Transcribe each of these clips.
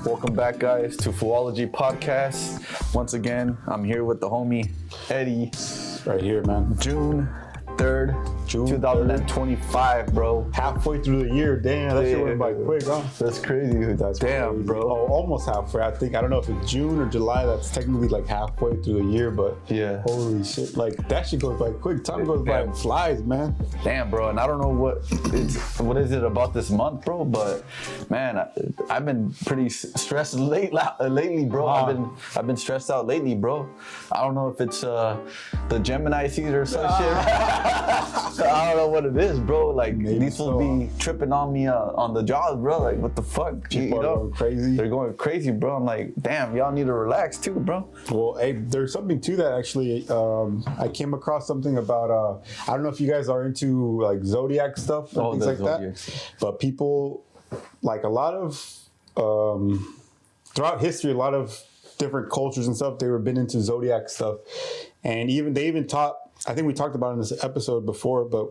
Welcome back, guys, to Foo-ology podcast. Once again, I'm here with the homie Eddie. Right here, man. June 3rd, 2025, bro. Halfway through the year, damn, that shit went by quick, huh? That's crazy. That's damn, crazy. bro. Oh, almost halfway. I don't know if it's June or July. That's technically like halfway through the year, but yeah, holy shit, like that shit goes by quick. Time goes by and flies, man. Damn, bro. And I don't know what is it about this month, bro, but man, I've been pretty stressed lately, bro. I've been stressed out lately, bro. I don't know if it's the Gemini season or some shit. I don't know what it is, bro. Like, maybe these fools be tripping on me on the jaws, bro. Like, what the fuck? People are going crazy. They're going crazy, bro. I'm like, damn, y'all need to relax too, bro. Well, hey, there's something to that actually. I came across something about I don't know if you guys are into like zodiac stuff and things like that, but people, like a lot of throughout history, a lot of different cultures and stuff, they were been into zodiac stuff, and they even taught. I think we talked about it in this episode before, but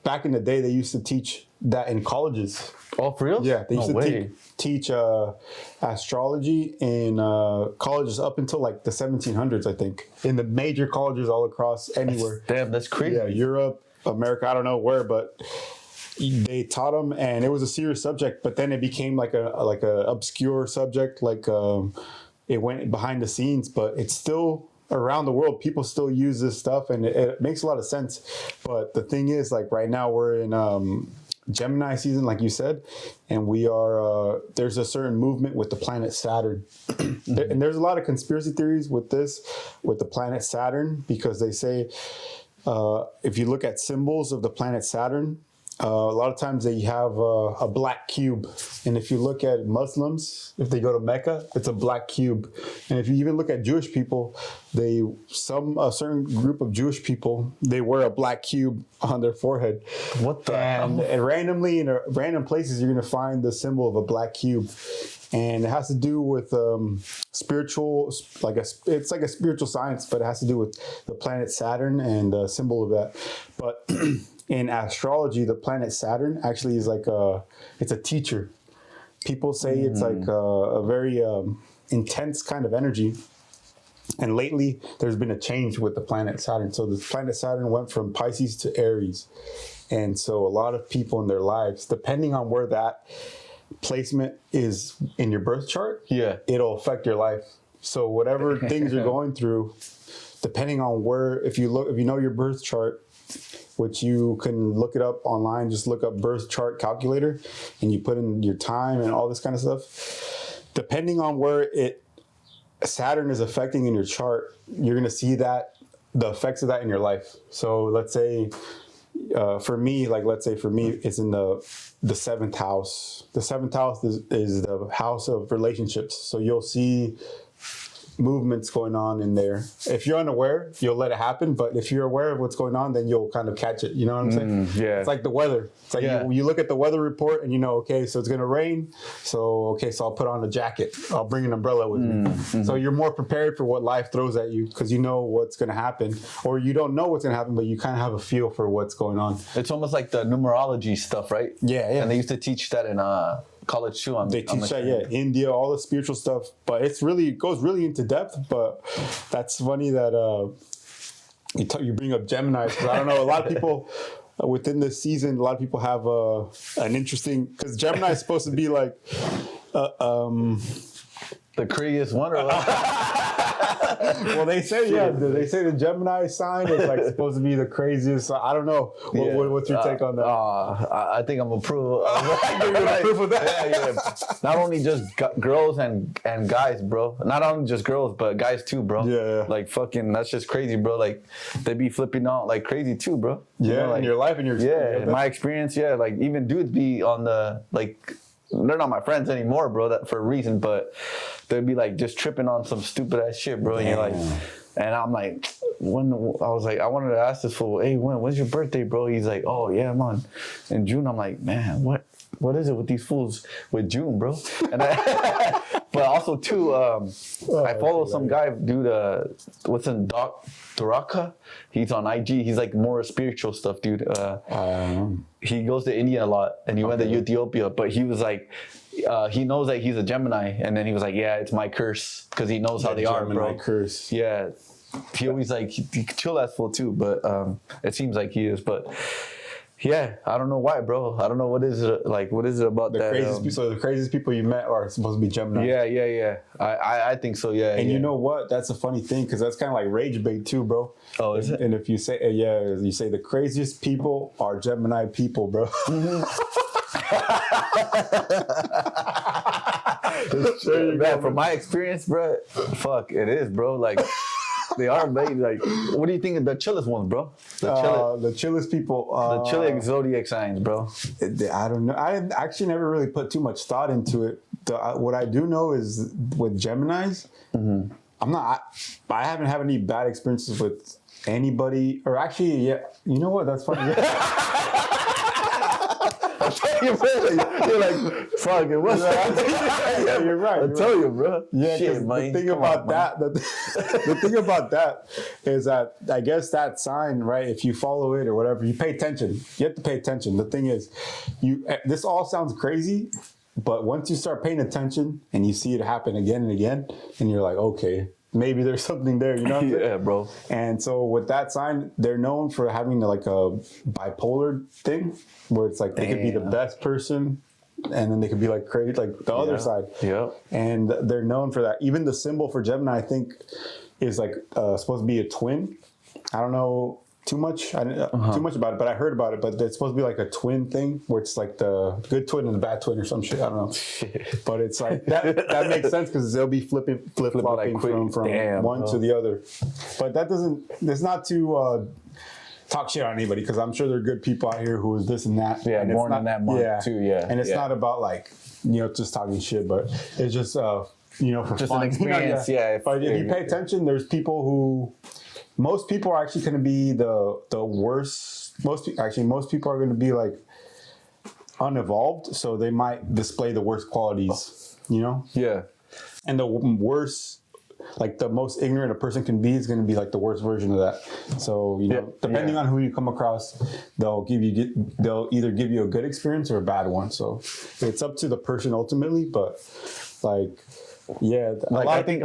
back in the day, they used to teach that in colleges. Oh, for real? Yeah, they used to teach astrology in colleges up until like the 1700s, I think, in the major colleges all across anywhere. Damn, that's crazy. Yeah, Europe, America, I don't know where, but they taught them, and it was a serious subject. But then it became like a obscure subject, like it went behind the scenes, but it's still. Around the world, people still use this stuff, and it makes a lot of sense. But the thing is, like right now, we're in Gemini season, like you said, and we are. There's a certain movement with the planet Saturn, and there's a lot of conspiracy theories with the planet Saturn, because they say if you look at symbols of the planet Saturn. A lot of times they have a black cube. And if you look at Muslims, if they go to Mecca, it's a black cube. And if you even look at Jewish people, a certain group of Jewish people, they wear a black cube on their forehead. What the hell? And randomly, in random places, you're going to find the symbol of a black cube. And it has to do with spiritual, it's like a spiritual science, but it has to do with the planet Saturn and the symbol of that. But in astrology, the planet Saturn actually is like it's a teacher. People say it's like a very intense kind of energy. And lately, there's been a change with the planet Saturn. So the planet Saturn went from Pisces to Aries. And so a lot of people in their lives, depending on where that placement is in your birth chart, it'll affect your life. So whatever things you're going through, depending on where, if you know your birth chart, which you can look it up online, just look up birth chart calculator, and you put in your time and all this kind of stuff. Depending on where Saturn is affecting in your chart, you're going to see the effects of that in your life. So let's say for me, it's in the seventh house. The seventh house is the house of relationships. So you'll see movements going on in there. If you're unaware, you'll let it happen. But if you're aware of what's going on, then you'll kind of catch it. You know what I'm saying? Yeah. It's like the weather. It's like you look at the weather report and you know, okay, so it's going to rain. So I'll put on a jacket. I'll bring an umbrella with me. Mm-hmm. So you're more prepared for what life throws at you because you know what's going to happen. Or you don't know what's going to happen, but you kind of have a feel for what's going on. It's almost like the numerology stuff, right? Yeah. And they used to teach that in college too. They teach that, India, all the spiritual stuff, but it goes really into depth. But that's funny that you bring up Gemini, because I don't know, a lot of people within this season, a lot of people have an interesting, because Gemini is supposed to be like the craziest one, or well, they say the Gemini sign is like supposed to be the craziest. I don't know. What's your take on that? I think I'm approve. Approve of that. Yeah. Not only just girls and guys, bro. Not only just girls, but guys too, bro. Yeah. Like fucking, that's just crazy, bro. Like they be flipping out like crazy too, bro. Yeah, you know, like, in your life and your experience. Yeah, in my experience, like even dudes be on the like. They're not my friends anymore, bro, that for a reason, but they'd be like just tripping on some stupid ass shit, bro. And you're like, and I'm like, I wanted to ask this fool, hey, when's your birthday, bro? He's like, oh yeah, I'm on in June. I'm like, man, what is it with these fools with June, bro? And but also too, I follow some guy, dude, what's in Doraka? He's on IG. He's like more spiritual stuff, dude. He goes to India a lot, and he went to Ethiopia. But he was like, he knows that he's a Gemini, and then he was like, "Yeah, it's my curse," because he knows how they are, bro. Gemini curse. Yeah, he always like he chill as full too, but it seems like he is. But yeah, I don't know why, bro. I don't know what is it like. What is it about that? So the craziest people you met are supposed to be Gemini. Yeah. I think so. Yeah. And you know what? That's a funny thing because that's kind of like rage bait too, bro. Oh, is it? And if you say you say the craziest people are Gemini people, bro. Man, from my experience, bro, fuck, it is, bro. Like, they are made. Like, what do you think of the chillest ones, bro? The chillest people. The chilling zodiac signs, bro. I don't know. I actually never really put too much thought into it. What I do know is with Geminis, I haven't had any bad experiences with anybody. Or actually, yeah, you know what? That's funny. You're like, fuck it, what's that? Yeah, you're right. I tell you, bro. Yeah, shit, the thing about that, the thing about that is that I guess that sign, right? If you follow it or whatever, you pay attention. You have to pay attention. The thing is, this all sounds crazy, but once you start paying attention and you see it happen again and again, and you're like, okay, maybe there's something there, you know what I'm saying? Yeah, bro. And so with that sign, they're known for having like a bipolar thing where it's like they could be the best person and then they could be like crazy, like the other side. Yeah. And they're known for that. Even the symbol for Gemini, I think, is like supposed to be a twin. I don't know too much about it, but I heard about it. But it's supposed to be like a twin thing where it's like the good twin and the bad twin or some shit. I don't know. But it's like that makes sense because they'll be flip flopping like from one to the other. But that doesn't. It's not to talk shit on anybody because I'm sure there are good people out here who is this and that. Yeah, and born in that month too. Yeah, and it's not about like just talking shit, but it's just for just fun. an experience. But if you pay attention, there's people who. Most people are actually going to be the worst. Most people are going to be like unevolved, so they might display the worst qualities. You know. Yeah. And the worst, like the most ignorant a person can be, is going to be like the worst version of that. So depending on who you come across, they'll either give you a good experience or a bad one. So it's up to the person ultimately. But like, yeah, I think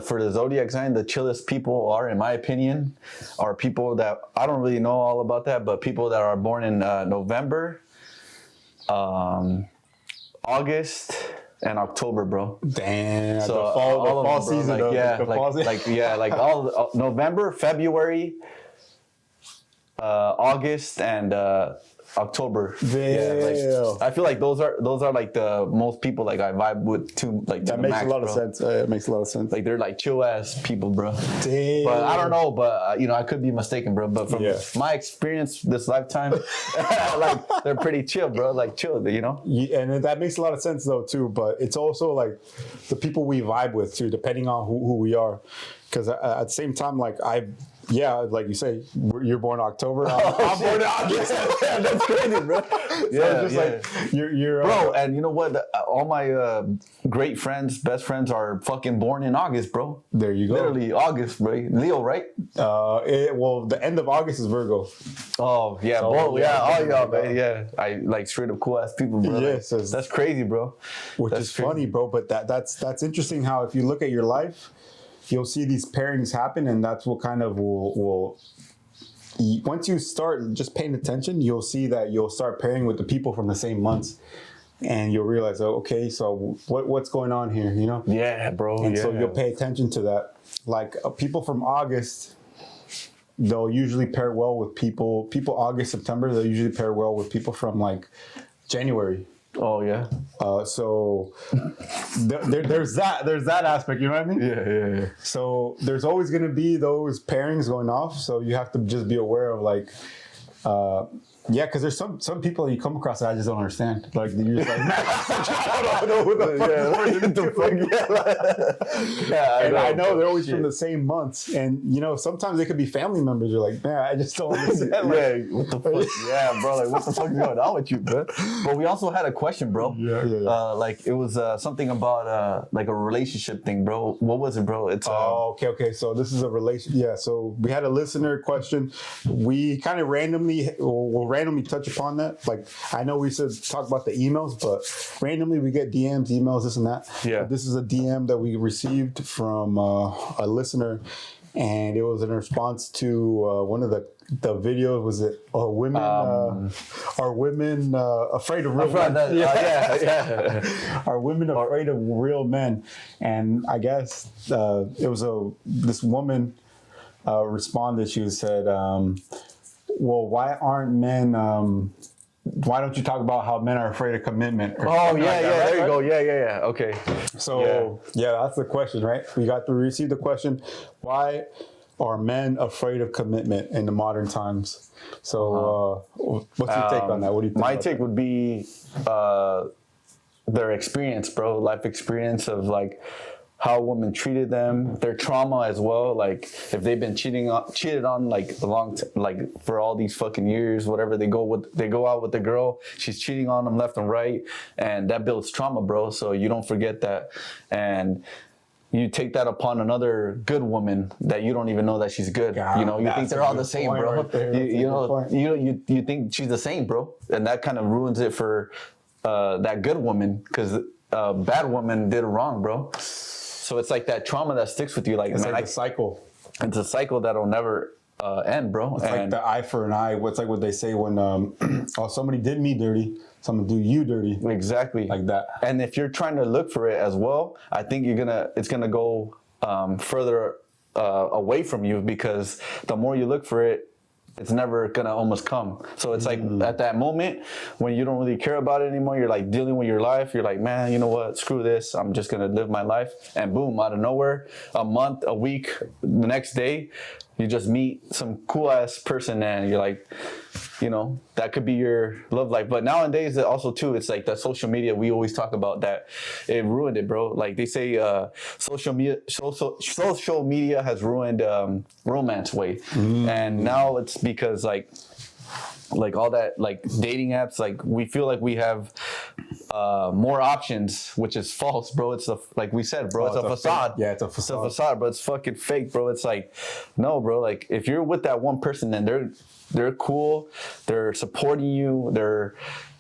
for the zodiac sign, the chillest people are, in my opinion, are people that I don't really know all about that, but people that are born in November, August, and October, bro. Damn, so the fall season, like all November, February, August, and October. I feel like those are like the most people like I vibe with too. Like that makes a lot of sense. It makes a lot of sense. Like they're like chill ass people, bro. Damn. But I don't know. But I could be mistaken, bro. But from my experience this lifetime, like they're pretty chill, bro. Like chill, And that makes a lot of sense though too. But it's also like the people we vibe with too, depending on who we are. Because at the same time, like like you say, you're born October. I'm born in August. That's crazy, bro. Like you're bro. And you know what? All my great friends, best friends, are fucking born in August, bro. There you go. Literally August, bro. Leo, right? The end of August is Virgo. Oh yeah, all y'all, man. Yeah, I like straight up cool ass people, bro. Yes, that's crazy, bro. Which is funny, bro. But that's interesting. How if you look at your life, you'll see these pairings happen, and that's what kind of will once you start just paying attention, you'll see that you'll start pairing with the people from the same months, and you'll realize, okay, so what's going on here, Yeah, bro. And so you'll pay attention to that. Like people from August, they'll usually pair well with people August, September, they'll usually pair well with people from like January. Oh yeah. So there's that aspect, you know what I mean? Yeah. So there's always going to be those pairings going off. So you have to just be aware of like, because there's some people that you come across that I just don't understand. Like you're just like, I don't know who the fuck. I know they're always from the same months, and sometimes they could be family members. You're like, man, I just don't understand. What the fuck? Yeah, bro. Like, what the fuck is going on with you, bro? But we also had a question, bro. Yeah. Like it was something about like a relationship thing, bro. What was it, bro? It's okay. So this is a relation. Yeah. So we had a listener question. We kind of randomly randomly touch upon that. Like, I know we said talk about the emails, but randomly we get DMs, emails, this and that. Yeah. But this is a DM that we received from a listener, and it was in response to one of the videos. Was it are women afraid of real men? Yeah. Are women afraid of real men? And I guess it was this woman responded. She said, well, why aren't men why don't you talk about how men are afraid of commitment? Oh, yeah, there you go. Yeah. Okay. So, yeah, that's the question, right? We received the question, why are men afraid of commitment in the modern times? So, what's your take on that? What do you think? My take would be their experience, bro. Life experience of like how women treated them, their trauma as well. Like if they've been cheated on like like for all these fucking years, whatever, they go out with the girl, she's cheating on them left and right, and that builds trauma, bro. So you don't forget that, and you take that upon another good woman that you don't even know that she's good. God, you know, you think they're all the same, bro. Right, you think she's the same, bro, and that kind of ruins it for that good woman, because bad woman did it wrong, bro. So it's like that trauma that sticks with you. Like, it's man, like a cycle. It's a cycle that'll never end, bro. It's like the eye for an eye. What's like what they say when somebody did me dirty, someone do you dirty. Exactly. Like that. And if you're trying to look for it as well, I think it's gonna go further away from you, because the more you look for it, it's never gonna almost come. So it's like at that moment when you don't really care about it anymore, you're like dealing with your life. You're like, man, you know what? Screw this. I'm just gonna live my life. And boom, out of nowhere, a month, a week, the next day, you just meet some cool ass person, and you're like, you know, that could be your love life. But nowadays, also too, it's like the social media. We always talk about that. It ruined it, bro. Like they say, social media has ruined romance way, and now it's because like all that like dating apps, like we feel like we have more options, which is false, bro. It's like we said, bro, it's a facade. Yeah, it's a facade. It's a facade, but it's fucking fake, bro. It's like, no, bro. Like if you're with that one person, then they're cool, they're supporting you,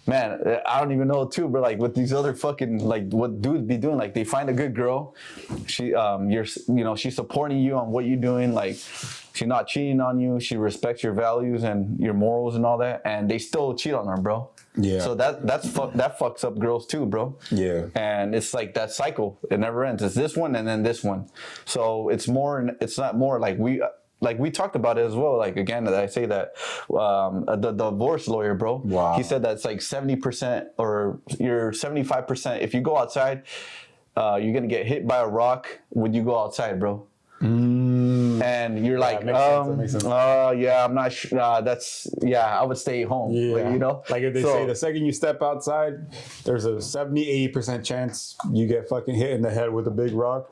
man, I don't even know too, but like with these other fucking, like what dudes be doing, like they find a good girl, she's supporting you on what you're doing, like she's not cheating on you, she respects your values and your morals and all that, and they still cheat on her, bro. Yeah. So that fucks up girls too, bro. Yeah. And it's like that cycle, it never ends. It's this one and then this one. So it's not more like we talked about it as well. Like again, I say that the divorce lawyer, bro. Wow. He said that's like 70% or you're 75%. If you go outside, you're gonna get hit by a rock when you go outside, bro. And you're like, makes sense. yeah, I'm not sure. I would stay home. Yeah. Like, you know, like if they say the second you step outside, there's a 70-80% chance you get fucking hit in the head with a big rock.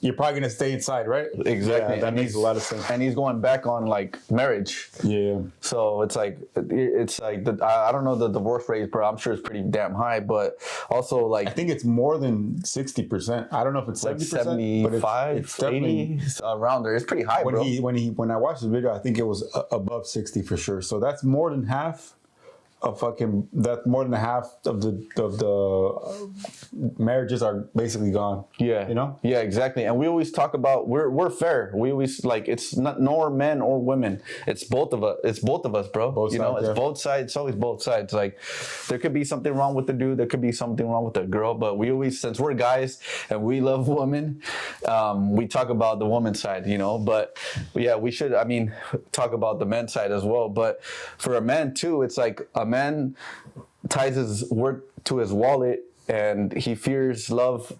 You're probably gonna stay inside, right? Exactly. Yeah, that makes a lot of sense. And he's going back on like marriage. Yeah. So it's like I don't know the divorce rate, but I'm sure it's pretty damn high. But also like I think it's more than 60%. I don't know if it's 70%, 75, but it's definitely 80, around there. It's pretty high, bro. When I watched the video, I think it was above 60 for sure. So that's more than half of the marriages are basically gone. Yeah. You know? Yeah, exactly. And we always talk about we're fair. We always like it's not nor men or women. It's both of us. It's both of us, bro. Both you know, sides, it's both sides. It's always both sides. Like there could be something wrong with the dude, there could be something wrong with the girl, but we always, since we're guys and we love women, we talk about the woman's side, you know. But yeah, we should talk about the men's side as well. But for a man too, it's like a man ties his worth to his wallet and he fears love.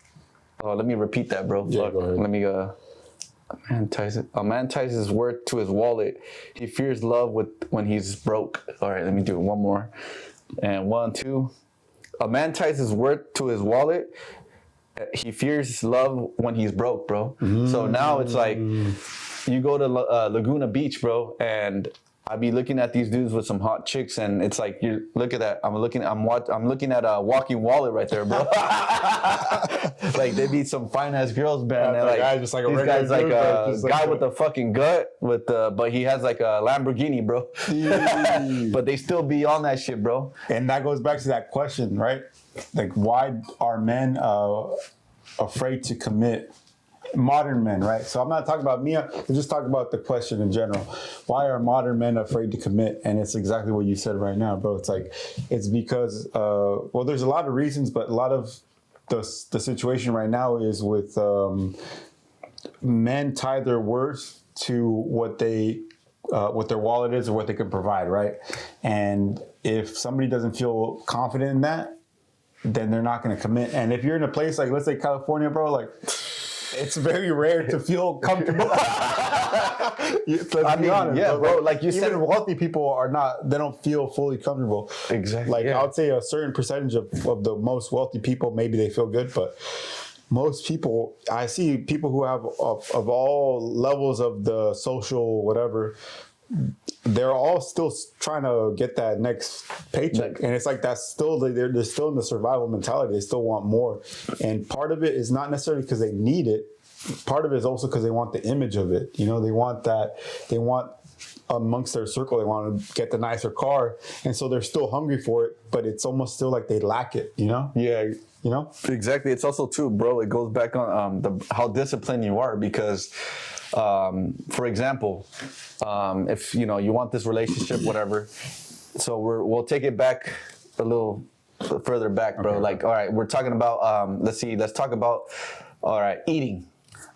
Oh, let me repeat that, bro. Yeah, go ahead. Let me a man ties his worth to his wallet. He fears love when he's broke. All right, let me do it one more. And 1, 2. A man ties his worth to his wallet. He fears love when he's broke, bro. So now it's like you go to Laguna Beach, bro, and I'd be looking at these dudes with some hot chicks, and it's like, you look at that. I'm looking at a walking wallet right there, bro. Like they be some fine ass girls, man. The Like guy just like a these regular guys like dude, a just like guy with a fucking gut but he has like a Lamborghini, bro. But they still be on that shit, bro. And that goes back to that question, right? Like, why are men afraid to commit? Modern men, right? So I'm not talking about me. I'm just talking about the question in general. Why are modern men afraid to commit? And it's exactly what you said right now, bro. It's like, it's because, well, there's a lot of reasons, but a lot of the situation right now is with men tie their worth to what their wallet is or what they can provide, right? And if somebody doesn't feel confident in that, then they're not going to commit. And if you're in a place like, let's say California, bro, like, it's very rare to feel comfortable. Let's be honest, yeah, bro. Like you said, even wealthy people they don't feel fully comfortable. Exactly. Like yeah. I would say a certain percentage of the most wealthy people, maybe they feel good, but most people, I see people who have of all levels of the social whatever, they're all still trying to get that next paycheck, and it's like that's still they're still in the survival mentality. They still want more, and part of it is not necessarily because they need it. Part of it is also because they want the image of it. You know, they want that. They want amongst their circle. They want to get the nicer car, and so they're still hungry for it. But it's almost still like they lack it. You know? Yeah. You know? Exactly. It's also too, bro. It goes back on how disciplined you are because. For example, if you want this relationship, whatever, so we'll take it back a little further back, bro. Okay. Like, all right, we're talking about let's talk about all right, eating.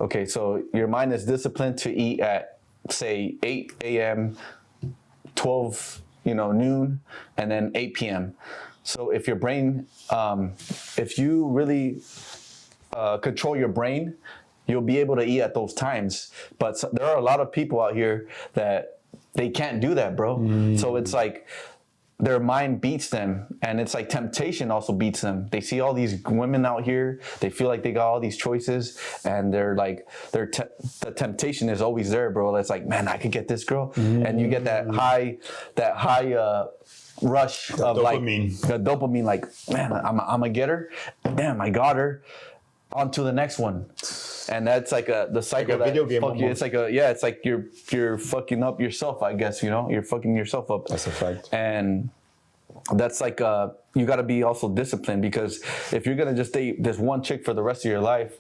Okay, so your mind is disciplined to eat at say 8 a.m., 12 noon, and then 8 p.m. So if your brain, if you really control your brain, you'll be able to eat at those times. But there are a lot of people out here that they can't do that, bro. So it's like their mind beats them, and it's like temptation also beats them. They see all these women out here, they feel like they got all these choices, and they're like, the temptation is always there, bro. It's like, man, I could get this girl, and you get that high rush of dopamine. Like the dopamine, like, man, I'm gonna get her. Damn, I got her. On to the next one. And that's like the cycle like a video game almost. It's like you're fucking up yourself, I guess, you're fucking yourself up. That's a fact. And that's like you got to be also disciplined, because if you're gonna just date this one chick for the rest of your life,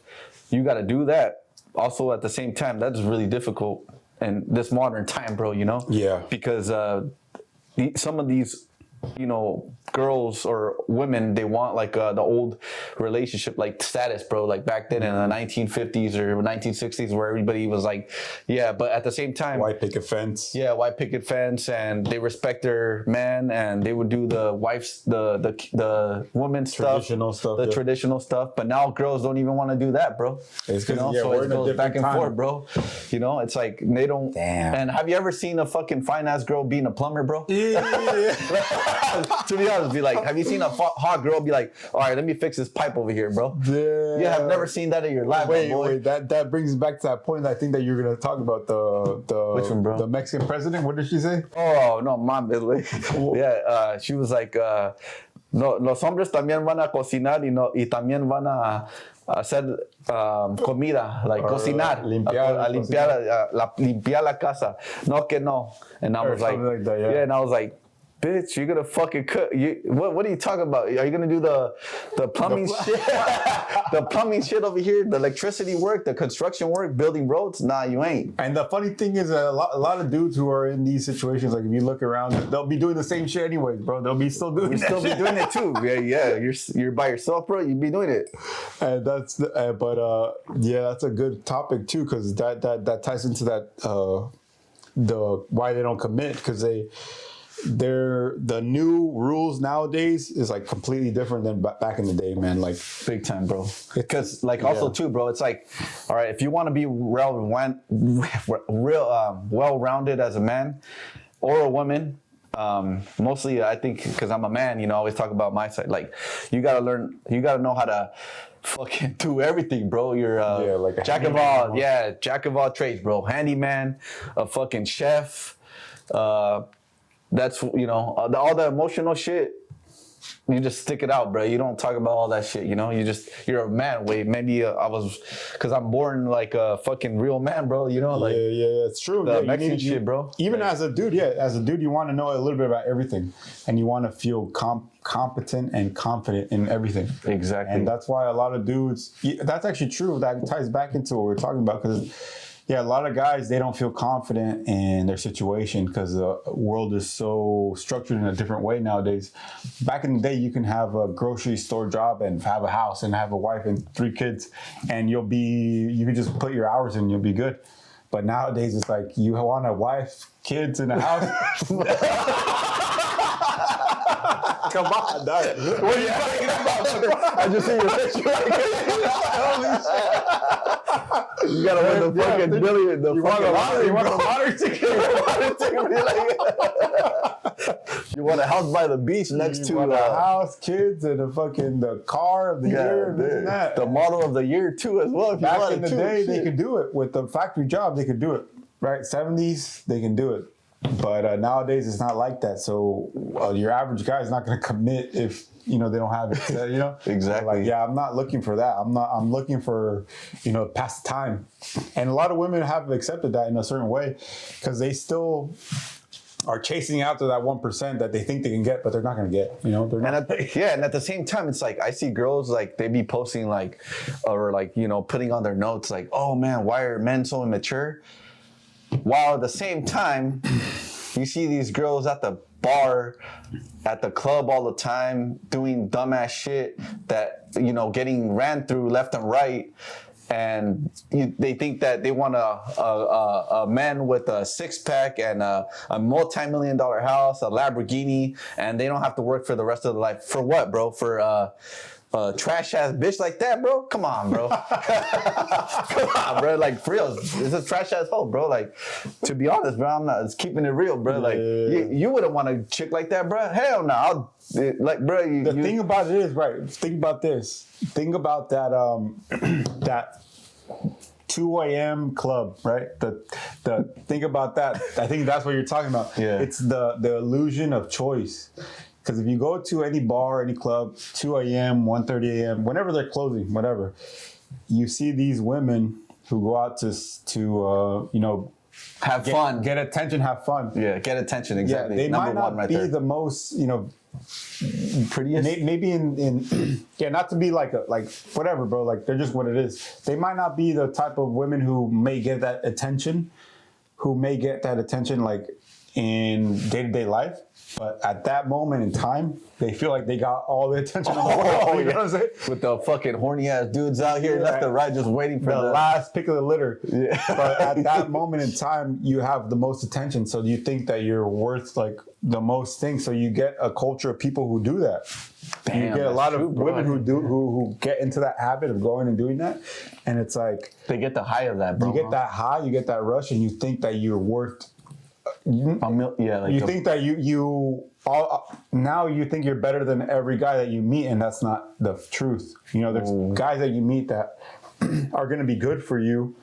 you got to do that. Also at the same time, that's really difficult in this modern time, bro. Yeah. Because some of these girls or women, they want like the old relationship like status, bro, like back then in the 1950s or 1960s, where everybody was like, yeah, but at the same time, white picket fence, and they respect their man, and they would do the wife's the woman's traditional traditional stuff. But now girls don't even want to do that, bro. It's so it goes back and forth, bro. It's like they don't. Damn. And have you ever seen a fucking fine ass girl being a plumber, bro? Yeah. To be honest, be like, have you seen a hot girl be like, all right, let me fix this pipe over here, bro? Yeah. You have never seen that in your life, Wait, boy. that brings me back to that point. I think that you're gonna talk about the Which one, bro? The Mexican president. What did she say? Oh no, mom. Yeah, she was like, no, los hombres también van a cocinar y también van a hacer comida, like cocinar, limpiar la casa. No que no. And I was like that, yeah. And I was like, bitch, you're gonna fucking cook. What are you talking about? Are you gonna do the plumbing shit? The plumbing shit over here, the electricity work, the construction work, building roads? Nah, you ain't. And the funny thing is, a lot of dudes who are in these situations, like if you look around, they'll be doing the same shit anyways, bro. They'll be still doing. You still be doing it too. Yeah. You're by yourself, bro. You be doing it. And that's that's a good topic too, because that ties into that the why they don't commit, because the new rules nowadays is like completely different than back in the day, man. Like big time, bro. Because also too, bro, it's like, all right, if you want to be well-rounded as a man or a woman, mostly I think because I'm a man, I always talk about my side. Like you gotta know how to fucking do everything, bro. You're like jack of all trades, bro. Handyman, a fucking chef. That's, you know, all the emotional shit. You just stick it out, bro. You don't talk about all that shit, you know? You're a man. Wait, maybe I was, because I'm born like a fucking real man, bro, you know? Like, yeah, it's true. The Yeah, Mexican shit, bro. Even like, as a dude, you want to know a little bit about everything. And you want to feel competent and confident in everything. Exactly. And that's why a lot of dudes, that's actually true. That ties back into what we're talking about, because yeah, a lot of guys, they don't feel confident in their situation because the world is so structured in a different way nowadays. Back in the day, you can have a grocery store job and have a house and have a wife and 3 kids, and you can just put your hours in and you'll be good. But nowadays, it's like you want a wife, kids, and a house. Come on, dog. What are you talking about? I just see your picture. Holy shit. You gotta win the fucking million. You want the lottery ticket? You want a house by the beach next to a house, kids, and the car of the year, and this and that. The model of the year too, as well. If Back you in the day, they could do it with the factory job. They could do it, right? 70s, they can do it. But nowadays, it's not like that. So your average guy is not going to commit if they don't have it. Exactly. Like, yeah, I'm not looking for that. I'm looking for pass the time. And a lot of women have accepted that in a certain way because they still are chasing after that 1% that they think they can get, but they're not going to get. They're not. And at the same time, it's like I see girls like they be posting putting on their notes like, oh man, why are men so immature? While at the same time, you see these girls at the bar, at the club all the time, doing dumbass shit that, getting ran through left and right. And they think that they want a man with a 6-pack and a multi-million-dollar house, a Lamborghini, and they don't have to work for the rest of their life. For what, bro? For a trash ass bitch like that, bro? Come on, bro. Come on, bro. Like, for real, it's a trash ass hoe, bro. Like, to be honest, bro, it's keeping it real, bro. Like, you wouldn't want a chick like that, bro. Hell no. Bro, the thing about it is, right, think about this. Think about that, that 2 a.m. club, right? Think about that. I think that's what you're talking about. Yeah. It's the illusion of choice. Because if you go to any bar, any club, 2 a.m., 1:30 a.m., whenever they're closing, whatever, you see these women who go out to have fun. Get attention, have fun. Yeah, get attention, exactly. Yeah, they Number might not one right be there. the most, prettiest. Maybe in not to be like whatever, bro. Like, they're just what it is. They might not be the type of women who may get that attention, like in day-to-day life. But at that moment in time, they feel like they got all the attention in the world. You know what I'm saying? With the fucking horny ass dudes out here left and right just waiting for the last pick of the litter. Yeah. But at that moment in time, you have the most attention. So you think that you're worth like the most things. So you get a culture of people who do that. Damn, you get a lot of women who get into that habit of going and doing that. And it's like they get the high of that, bro. You get that high, you get that rush, and you think that you're worth think that now you think you're better than every guy that you meet, and that's not the truth. There's guys that you meet that are going to be good for you,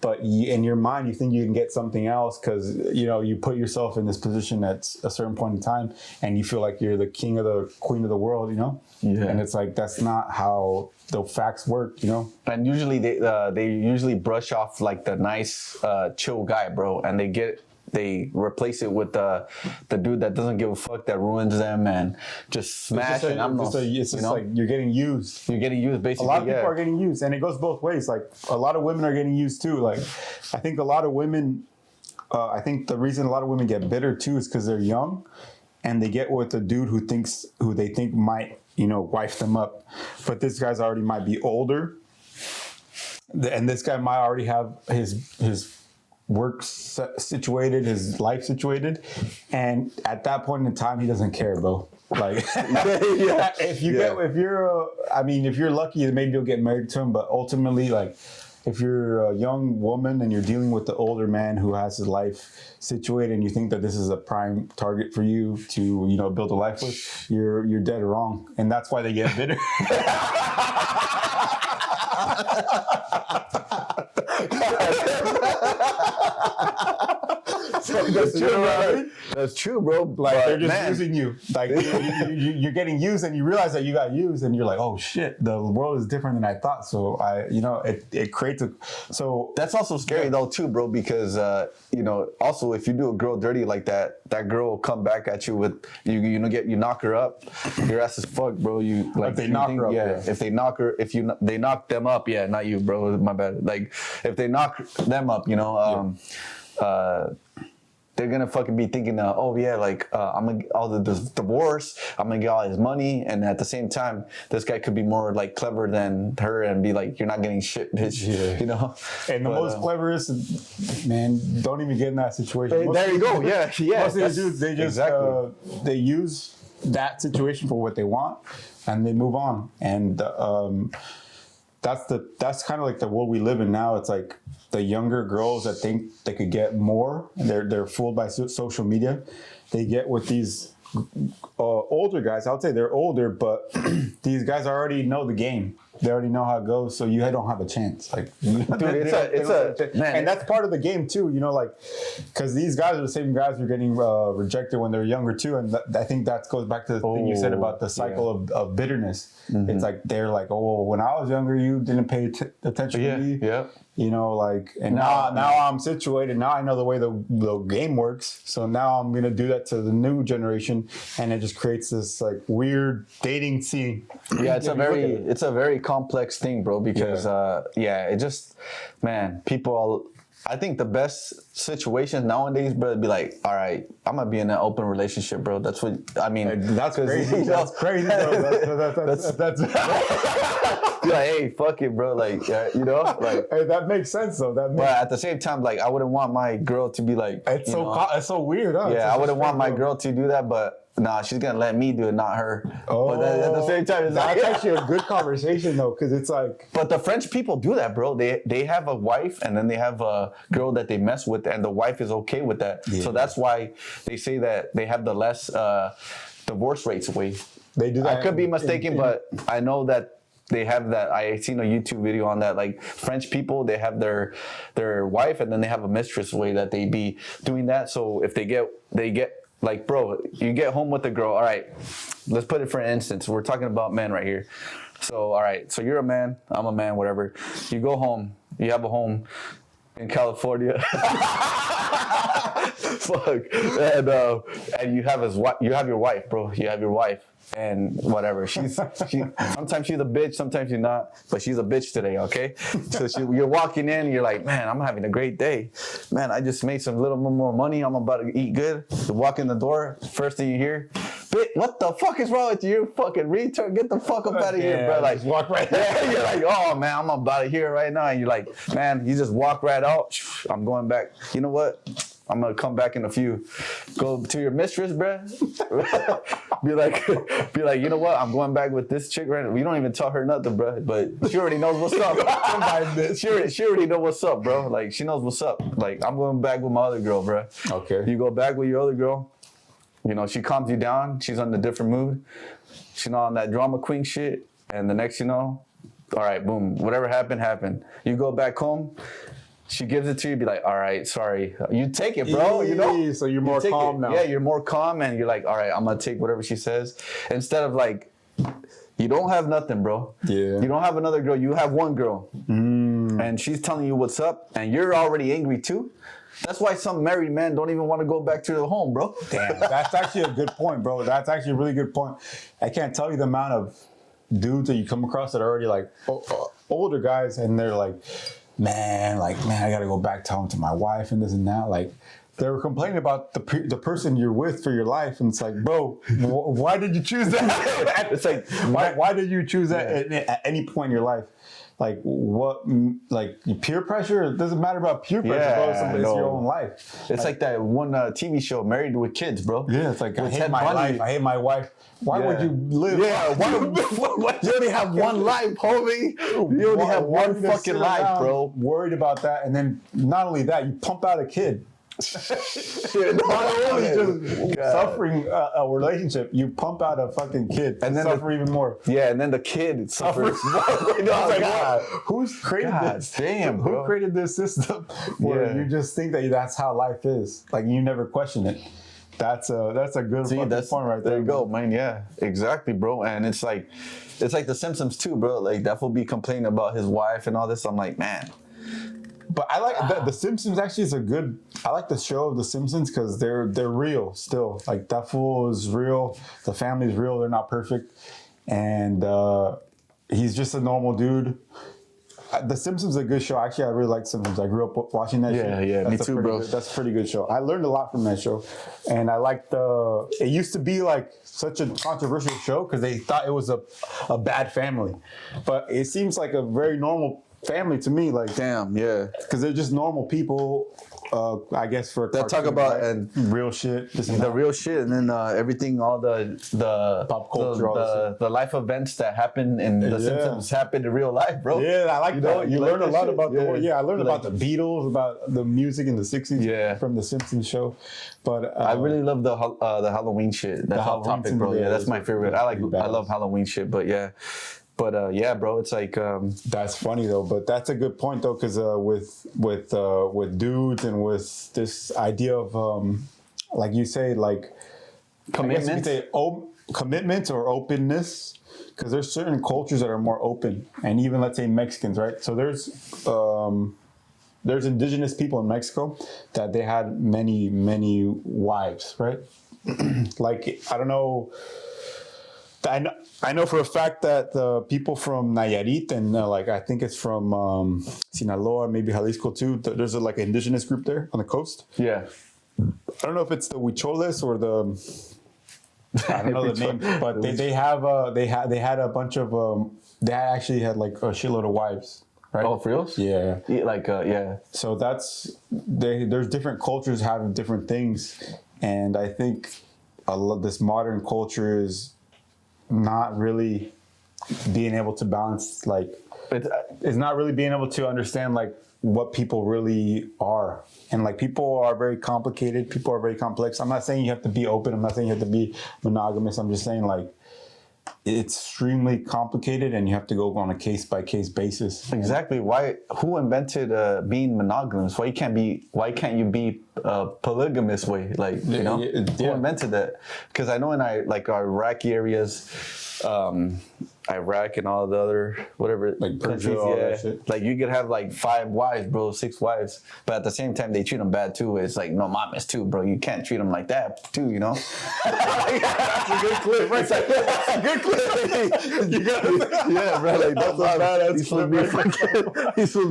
but in your mind you think you can get something else because you put yourself in this position at a certain point in time, and you feel like you're the king or the queen of the world. And it's like that's not how the facts work. And usually they usually brush off like the nice chill guy, bro, and they replace it with the dude that doesn't give a fuck, that ruins them and just smash. It's just like you're getting used. You're getting used, basically. A lot of people are getting used, and it goes both ways. Like, a lot of women are getting used too. Like, I think a lot of women. I think the reason a lot of women get bitter too is because they're young, and they get with a dude who they think might wife them up, but this guy's already might be older, and this guy might already have his work situated, his life situated, and at that point in time, he doesn't care, bro. Like, if you're lucky, maybe you'll get married to him, but ultimately, like, if you're a young woman and you're dealing with the older man who has his life situated, and you think that this is a prime target for you to build a life with, you're dead wrong, and that's why they get bitter. That's true, bro. That's true, bro. Like But, they're just man, using you. Like you're getting used, and you realize that you got used, and you're like, oh shit, the world is different than I thought. So it creates a. So that's also scary though too, bro, because also if you do a girl dirty like that, that girl will come back at you with you knock her up, your ass is fucked, bro. You like if they knock her up, if they knock her, they knock them up, not you, bro. My bad. Like if they knock them up, they're gonna fucking be thinking, I'm gonna get all this divorce, I'm gonna get all his money, and at the same time, this guy could be more like clever than her and be like, you're not getting shit, bitch, And the most cleverest, man, don't even get in that situation. There you go, yeah. Most of the dudes, they just they use that situation for what they want, and they move on, and that's kind of like the world we live in now. It's like the younger girls that think they could get more, and they're fooled by social media. They get with these older guys. I would say they're older, but these guys already know the game. They already know how it goes, so you don't have a chance. Like, dude, and that's part of the game too. Because these guys are the same guys who are getting rejected when they're younger too. And I think that goes back to the thing you said about the cycle of bitterness. Mm-hmm. It's like they're like, oh, when I was younger, you didn't pay attention to me. Yeah. And now I'm situated. Now I know the way the game works. So now I'm gonna do that to the new generation, and it just creates this like weird dating scene. Yeah, it's a very complex thing, bro. Because it just, man, people. I think the best situations nowadays, bro, would be like, all right, I'm gonna be in an open relationship, bro. That's what I mean. That's crazy. That's crazy, bro. That's be like, hey, fuck it, bro. Like, hey, that makes sense though. But at the same time, like, I wouldn't want my girl to be like, it's so weird, huh? Yeah, I wouldn't want my girl to do that, but. Nah, she's gonna let me do it, not her. Oh, but at the same time, that's actually a good conversation though, because it's like. But the French people do that, bro. They have a wife, and then they have a girl that they mess with, and the wife is okay with that. Yeah. So that's why they say that they have the less divorce rates away. They do that. I could be mistaken, but I know that. They have that. I seen a YouTube video on that. Like French people, they have their wife, and then they have a mistress way that they be doing that. So if they get like, bro, you get home with the girl. All right, let's put it for an instance. We're talking about men right here. So all right, so you're a man, I'm a man, whatever. You go home. You have a home in California. Fuck. And you have your wife, bro. You have your wife. And whatever, sometimes she's a bitch, sometimes she's not, but she's a bitch today, okay? So you're walking in, and you're like, man, I'm having a great day. Man, I just made some little more money. I'm about to eat good. You walk in the door, first thing you hear, bitch, what the fuck is wrong with you? You fucking retard. Get the fuck up out of here, bro. Like, walk right there. You're like, oh, man, I'm about to hear right now. And you're like, man, you just walk right out. I'm going back. You know what? I'm gonna come back in a few. Go to your mistress, bruh. be like, you know what? I'm going back with this chick right now. We don't even tell her nothing, bruh. But she already knows what's up. she already know what's up, bro. Like, she knows what's up. Like, I'm going back with my other girl, bruh. Okay. You go back with your other girl. She calms you down. She's on a different mood. She's not on that drama queen shit. And the next, all right, boom. Whatever happened. You go back home. She gives it to you, be like, all right, sorry. You take it, bro, So you're more calm now. Yeah, you're more calm, and you're like, all right, I'm going to take whatever she says. Instead of like, you don't have nothing, bro. Yeah. You don't have another girl. You have one girl. And she's telling you what's up, and you're already angry too. That's why some married men don't even want to go back to their home, bro. Damn, that's actually a good point, bro. That's actually a really good point. I can't tell you the amount of dudes that you come across that are already like older guys, and they're like, man, I gotta go back home to my wife and this and that. Like, they were complaining about the person you're with for your life, and it's like, bro, why did you choose that? It's like, why did you choose that at any point in your life? Like, what, like, peer pressure? It doesn't matter about peer pressure, bro. It's your own life. It's like that one TV show, Married with Kids, bro. Yeah, it's like, I hate my life. I hate my wife. Why would you live? Yeah, you only have one life, homie. You only have one fucking life, bro. Worried about that, and then not only that, you pump out a kid. Shit, Not only no, just God. suffering a relationship, you pump out a fucking kid and then suffer even more. Yeah, and then the kid suffers. It's like, God. who's created God this? damn, bro. Who created this system where Yeah. you just think that that's how life is? Like you never question it. That's a good fucking point right there. There you go, man. Yeah, exactly, bro. And it's like The Simpsons too, bro. Like that fool be complaining about his wife and all this. I'm like, man. But I like the Simpsons. Actually, is a good. I like the show of the Simpsons because they're real still. Like that fool is real. The family's real. They're not perfect, and he's just a normal dude. The Simpsons is a good show. Actually, I really like Simpsons. I grew up watching that show. Yeah, me too, bro. That's a pretty good show. I learned a lot from that show, and I liked the. It used to be like such a controversial show because they thought it was a bad family, but it seems like a very normal family to me. Like Damn, yeah. because they're just normal people, I guess for a That talk cartoon, about right? and real shit, this and the that. real shit, and then everything, all the Pop culture, all this the life events that happen in the Yeah. Simpsons happen in real life, bro. Yeah, I like that. You like learn a that lot shit? about the world. Yeah, I learned Like- about the Beatles, about the music in the '60s. Yeah. from the Simpsons show. But I really love the Halloween shit. That's off Halloween topic, bro. thing, Yeah, yeah, that's my it's favorite. pretty I badass. love Halloween shit, but yeah. But yeah, bro, it's like that's funny though. But that's a good point though, because with dudes and with this idea of like you say, like commitment. I guess you could say commitment or openness, because there's certain cultures that are more open, and even let's say Mexicans, right? So there's indigenous people in Mexico that they had many wives, right? Like I don't know. I know for a fact that the people from Nayarit and like I think it's from Sinaloa, maybe Jalisco too. There's like an indigenous group there on the coast. Yeah. I don't know if it's the Huicholes or the I don't know the name, but they had a bunch of they actually had like a shitload of wives, right? Oh, for reals? Yeah. Yeah, like yeah. So there's different cultures having different things, and I think this modern culture is not really being able to balance, like it's not really being able to understand like what people really are. And like people are very complicated, people are very complex. I'm not saying you have to be open, I'm not saying you have to be monogamous, I'm just saying like it's extremely complicated and you have to go on a case-by-case basis. Exactly. Who invented being monogamous? Why can't you be polygamous way? Like, you know, who invented that? Because I know in our Iraqi areas, Iraq and all the other whatever Like countries, Persia, all that shit. like you could have like 5 wives, bro, 6 wives, but at the same time they treat them bad too. It's like no mames too, bro. You can't treat them like that too, you know. That's a good clip, right? That's a good clip. You gotta, yeah, bro. Like that's a badass. He's supposed to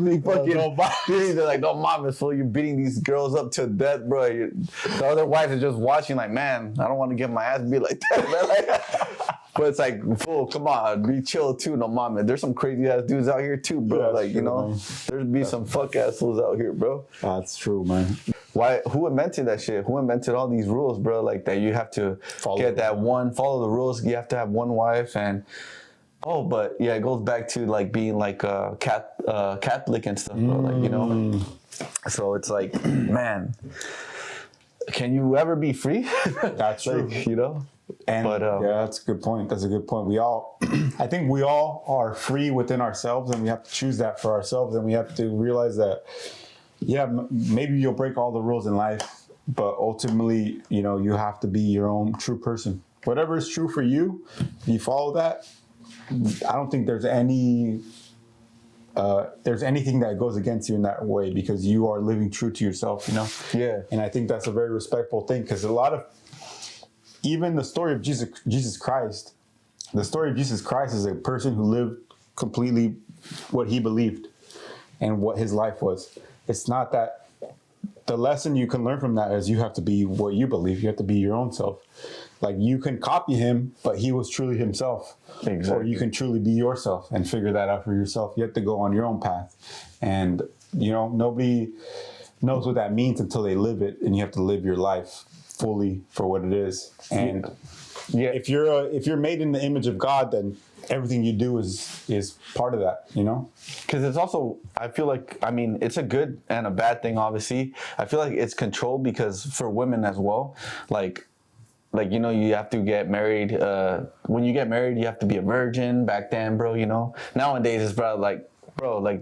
be fucking. Beating, they're like, no mames, fool. You're beating these girls up to death, bro. The other wife is just watching, like, man, I don't want to get my ass beat like that, man. Like, but it's like, fool, come on, be chill too, no mames. There's some crazy ass dudes out here too, bro. Yeah, like, true, you know, man. there's be some fuck assholes out here, bro. That's true, man. Who invented that shit? Who invented all these rules, bro? Like that you have to follow the rules. You have to have one wife and but yeah, it goes back to like being like a Catholic and stuff, bro. Like, you know, so it's like, man, can you ever be free? That's true. Like, you know. And yeah, that's a good point. That's a good point. I think we all are free within ourselves, and we have to choose that for ourselves, and we have to realize that, yeah, maybe you'll break all the rules in life, but ultimately, you know, you have to be your own true person. Whatever is true for you, if you follow that, I don't think there's anything that goes against you in that way, because you are living true to yourself, you know? Yeah. And I think that's a very respectful thing, because even the story of Jesus Christ is a person who lived completely what he believed and what his life was. It's not that the lesson you can learn from that is you have to be what you believe. You have to be your own self. Like you can copy him, but he was truly himself. Exactly. Or you can truly be yourself and figure that out for yourself. You have to go on your own path. And, you know, nobody knows what that means until they live it, and you have to live your life fully for what it is. And Yeah. if you're made in the image of God, then everything you do is part of that, you know? Because it's also, I feel like, I mean, it's a good and a bad thing, obviously. I feel like it's controlled because for women as well, like you know, you have to get married. When you get married, you have to be a virgin. Back then, bro, you know. Nowadays, it's probably like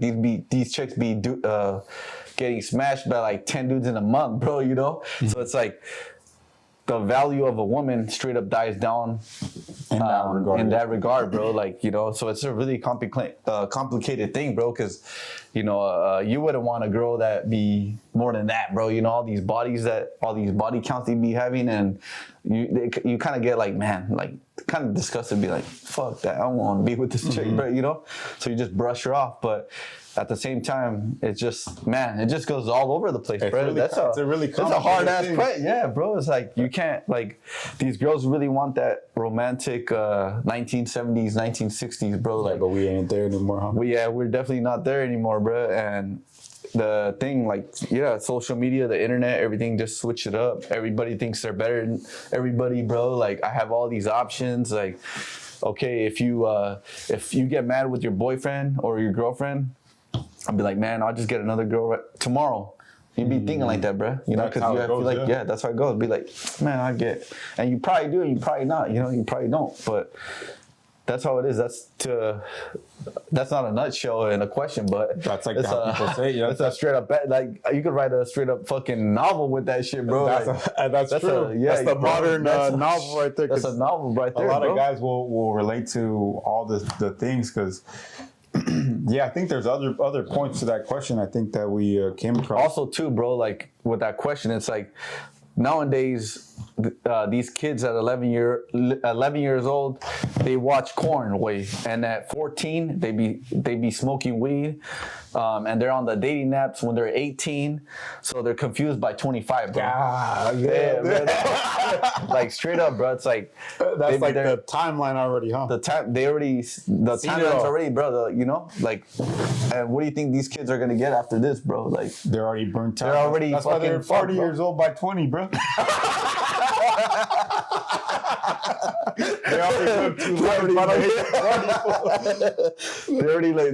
these chicks be getting smashed by like 10 dudes in a month, bro. You know. So it's like the value of a woman straight up dies down in that regard, bro. Like, you know, so it's a really complicated thing, bro, because, you know, you wouldn't want a girl that be more than that, bro. You know, all these body counts they be having, and you kind of get like, man, like kind of disgusted, be like, fuck that, I don't want to be with this chick, bro, you know? So you just brush her off, but at the same time, it's just, man, it just goes all over the place, bro. It's a hard ass question. Yeah, bro. It's like, you can't, like, these girls really want that romantic 1970s, 1960s, bro. Like, but we ain't there anymore, huh? We're definitely not there anymore, bro. And the thing, like, yeah, social media, the internet, everything just switched it up. Everybody thinks they're better than everybody, bro. Like, I have all these options. Like, okay, if you get mad with your boyfriend or your girlfriend, I'll be like, man, I'll just get another girl tomorrow. You'd be thinking like that, bro. You know, because you have to like, yeah, that's how it goes. Be like, man, I get, and you probably do, and you probably not. You know, you probably don't, but that's how it is. That's not a nutshell in a question, but that's like how people say. Yeah, that's a straight up like you could write a straight up fucking novel with that shit, bro. That's true. That's the modern novel right there. That's a novel right there. A lot of guys will relate to all the things because. Yeah, I think there's other points to that question. I think that we came across. Also, too, bro, like with that question, it's like nowadays these kids at 11 years old, they watch Corn way, and at 14 they be smoking weed, and they're on the dating apps when they're 18, so they're confused by 25, bro. Like straight up, bro. It's like that's like the timeline already, huh? The timeline's already, bro. You know, like, and what do you think these kids are gonna get after this, bro? Like, they're already burnt out. They're already. That's why they're 40 years old by 20, bro. They already look too late.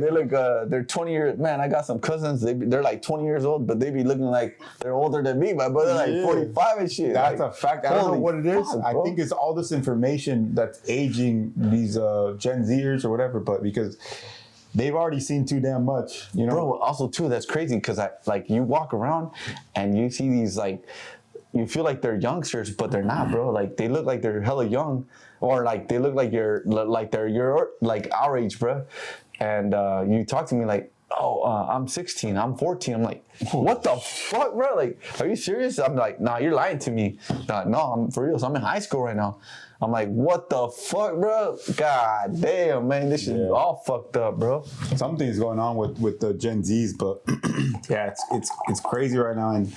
They're 20 years. Man, I got some cousins. They're like 20 years old, but they be looking like they're older than me. My brother like 45 and shit. That's a fact. I don't know what it is. I think it's all this information that's aging these Gen Zers or whatever, but because they've already seen too damn much, you know. Bro, also too, that's crazy because you walk around and you see these like. You feel like they're youngsters, but they're not, bro. Like they look like they're hella young, or like they look like they're your like our age, bro. And you talk to me like, oh, I'm 16, I'm 14. I'm like, what the fuck, bro? Like, are you serious? I'm like, nah, you're lying to me. No, I'm for real. So I'm in high school right now. I'm like, what the fuck, bro? God damn, man, this shit is all fucked up, bro. Something's going on with the Gen Zs, but yeah, it's crazy right now. And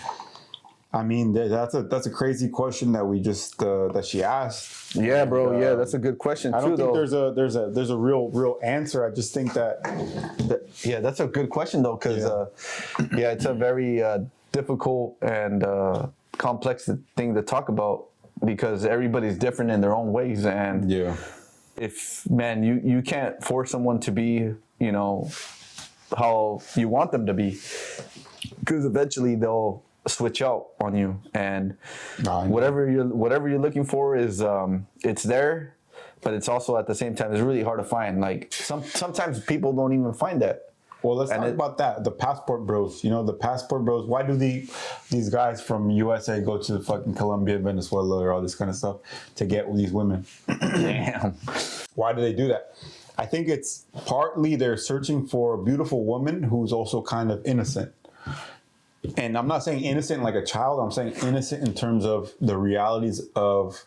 I mean, that's a crazy question that we just that she asked. Yeah, bro. Yeah, that's a good question too. I don't think there's a real answer. I just think that yeah, that's a good question though, because it's a very difficult and complex thing to talk about because everybody's different in their own ways, and if man, you can't force someone to be, you know, how you want them to be, because eventually they'll switch out on you, and whatever you're looking for is it's there, but it's also at the same time it's really hard to find. Like sometimes people don't even find that. Well, let's talk about that. The passport bros, you know, the passport bros. Why do these guys from USA go to fucking Colombia, Venezuela, or all this kind of stuff to get these women? Damn. Why do they do that? I think it's partly they're searching for a beautiful woman who's also kind of innocent. And I'm not saying innocent like a child. I'm saying innocent in terms of the realities of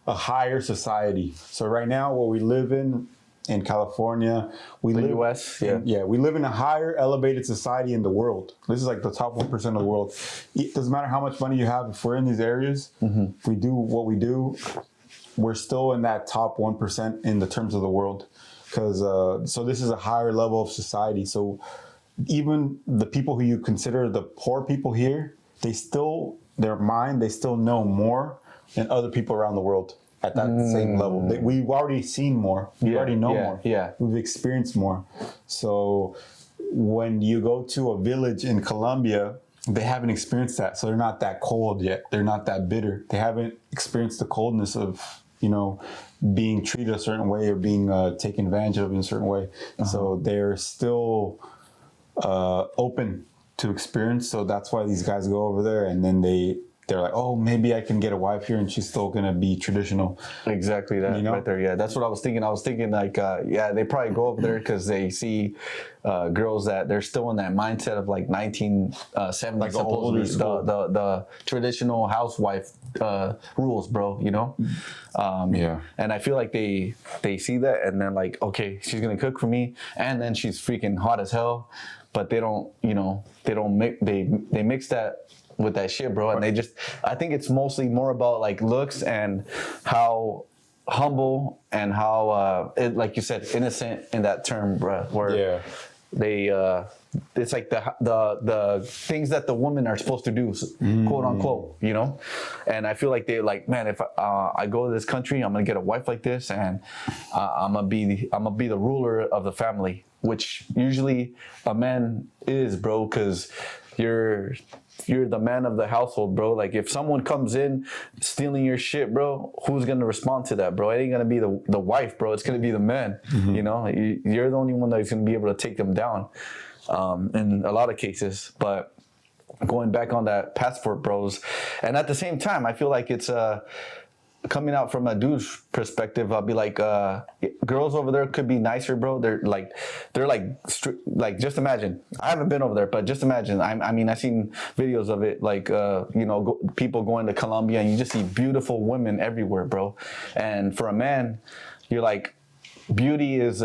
a higher society. So right now, what we live in California, we live US, we live in a higher elevated society in the world. This is like the top 1% of the world. It doesn't matter how much money you have. If we're in these areas, if we do what we do, we're still in that top 1% in the terms of the world. Because so this is a higher level of society. So even the people who you consider the poor people here, they still know more than other people around the world. at that same level. We've already seen more. We already know more. Yeah. We've experienced more. So when you go to a village in Colombia, they haven't experienced that. So they're not that cold yet. They're not that bitter. They haven't experienced the coldness of, being treated a certain way or being taken advantage of in a certain way. So they're still open to experience. So that's why these guys go over there, and then they're like, oh, maybe I can get a wife here and she's still going to be traditional. Exactly that right there. Yeah, that's what I was thinking. I was thinking like, they probably go over there because they see girls that they're still in that mindset of like 1970s, like supposedly the traditional housewife rules, bro, And I feel like they see that and then like, okay, she's going to cook for me. And then she's freaking hot as hell. But they don't mix that with that shit, bro. And I think it's mostly more about like looks and how humble and how, like you said, innocent in that term, bro. Where they, it's like the things that the women are supposed to do, quote unquote, And I feel like they're like, man, if I go to this country, I'm gonna get a wife like this, and I'm gonna be the ruler of the family, which usually a man is, bro, because you're the man of the household, bro. Like if someone comes in stealing your shit, bro, who's gonna respond to that, bro? It ain't gonna be the wife, bro. It's gonna be the man. You're the only one that's gonna be able to take them down in a lot of cases. But going back on that passport, bros, and at the same time, I feel like it's coming out from a dude's perspective. I'll be like, girls over there could be nicer, bro. They're like just imagine. I haven't been over there, but just imagine. I mean, I've seen videos of it, like, people going to Colombia, and you just see beautiful women everywhere, bro. And for a man, you're like, beauty is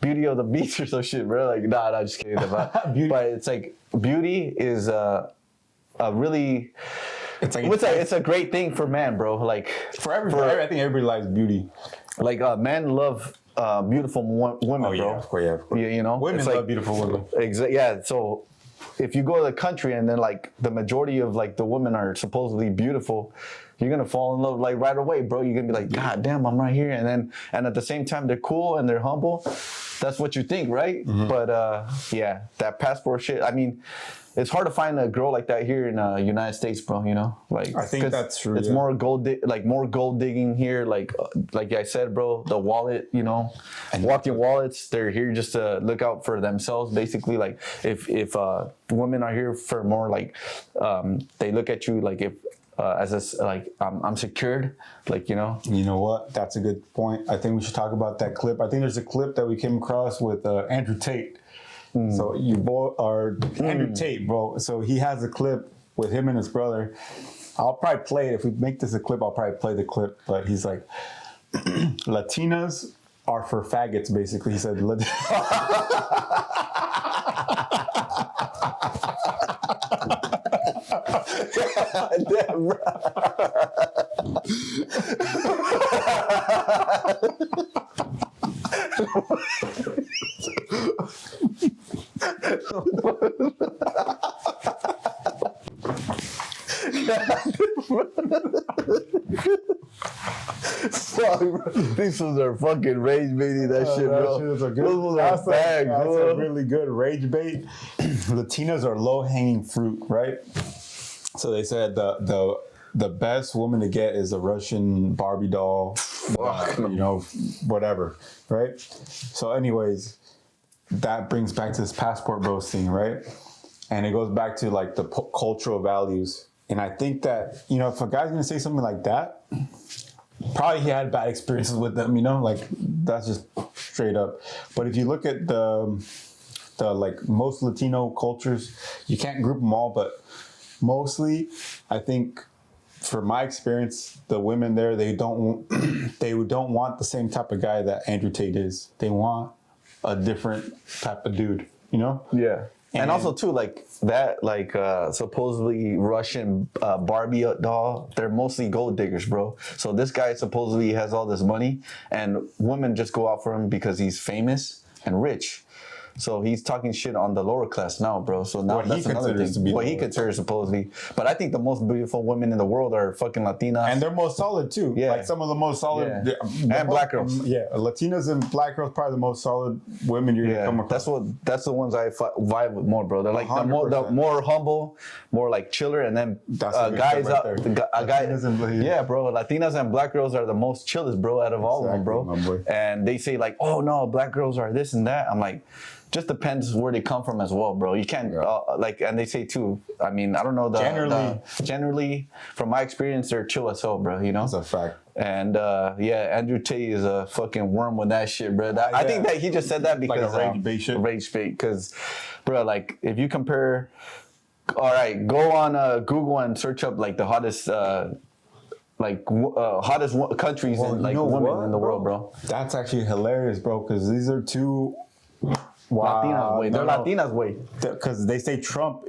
beauty of the beast or some shit, bro. Like, nah, just kidding. But it's like beauty is really, it's a great thing for man, bro. Like for everybody, I think everybody likes beauty. Like men love beautiful women, bro. Yeah, of course. Women love beautiful women. Yeah. So if you go to the country and then like the majority of like the women are supposedly beautiful, you're gonna fall in love like right away, bro. You're gonna be like, God damn, I'm right here. And at the same time, they're cool and they're humble. That's what you think, right? But that passport shit. I mean, it's hard to find a girl like that here in United States, bro. Like I think that's true. It's more gold digging here. Like I said, bro, the wallet, and walking wallets. They're here just to look out for themselves, basically. Like if women are here for more, like they look at you like if. I'm secured, like. You know what? That's a good point. I think we should talk about that clip. I think there's a clip that we came across with Andrew Tate. So you both are Andrew Tate, bro. So he has a clip with him and his brother. I'll probably play it. If we make this a clip, I'll probably play the clip. But he's like, Latinas are for faggots, basically. He said, damn, bro. Fuck, bro. These ones are fucking rage baiting that shit, bro. That's a really good rage bait. Latinas are low hanging fruit, right? So they said the best woman to get is a Russian Barbie doll, whatever, right? So anyways, that brings back to this passport bros thing, right? And it goes back to like the cultural values. And I think that, if a guy's gonna say something like that, probably he had bad experiences with them, like that's just straight up. But if you look at the like most Latino cultures, you can't group them all, but mostly, I think, from my experience, the women there, they don't want the same type of guy that Andrew Tate is. They want a different type of dude, Yeah. And also too, like that, supposedly Russian Barbie doll, they're mostly gold diggers, bro. So this guy supposedly has all this money, and women just go out for him because he's famous and rich. So he's talking shit on the lower class now, bro. So now What he that's another considers thing. to be What he lower. considers supposedly. But I think the most beautiful women in the world are fucking Latinas. And they're most solid too. Yeah. Like some of the most solid. Yeah. And black girls. Yeah, Latinas and black girls probably the most solid women you're gonna come across. That's the ones I vibe with more, bro. They're like the 100%. more humble, more like chiller, and then That's a good guys step up. right there. Guys, Latinas and- yeah, bro. Latinas and black girls are the most chillest, bro, out of all of them, bro. Exactly, my boy. And they say like, oh no, black girls are this and that. I'm like, just depends where they come from as well, bro. You can't like, and they say too. I mean, I don't know generally from my experience, they're chill as hell, bro. You know, That's a fact. and yeah, Andrew Tate is a fucking worm with that shit, bro. I think that he just said that because Like a rage bait shit. Rage bait, because, bro, like if you compare, all right, go on Google and search up like the hottest. Hottest countries and like women in the world, bro. That's actually hilarious, bro, because these are two Latinas way. They're Latinas way. Because they say Trump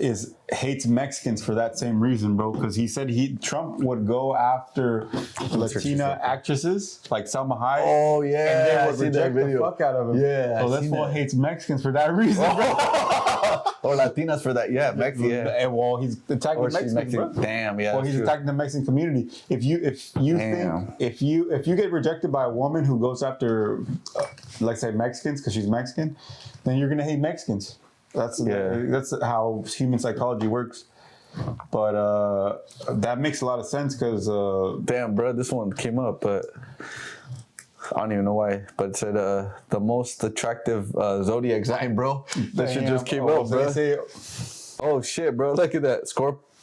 hates Mexicans for that same reason, bro. Because he said Trump would go after Latina actresses like Salma Hayek. Oh yeah, and they would reject the fuck out of him. Yeah, so this fool hates Mexicans for that reason, or Latinas for that. Yeah, Mexican. Yeah. And well, he's attacking Mexicans, bro. Damn, yeah. Well, he's attacking the Mexican community. If you get rejected by a woman who goes after, let's say Mexicans, because she's Mexican, then you're gonna hate Mexicans. That's how human psychology works. But that makes a lot of sense because damn, bro, this one came up, but I don't even know why. But it said the most attractive zodiac sign, bro. That shit just came up, bro. Oh shit, bro! Look at that.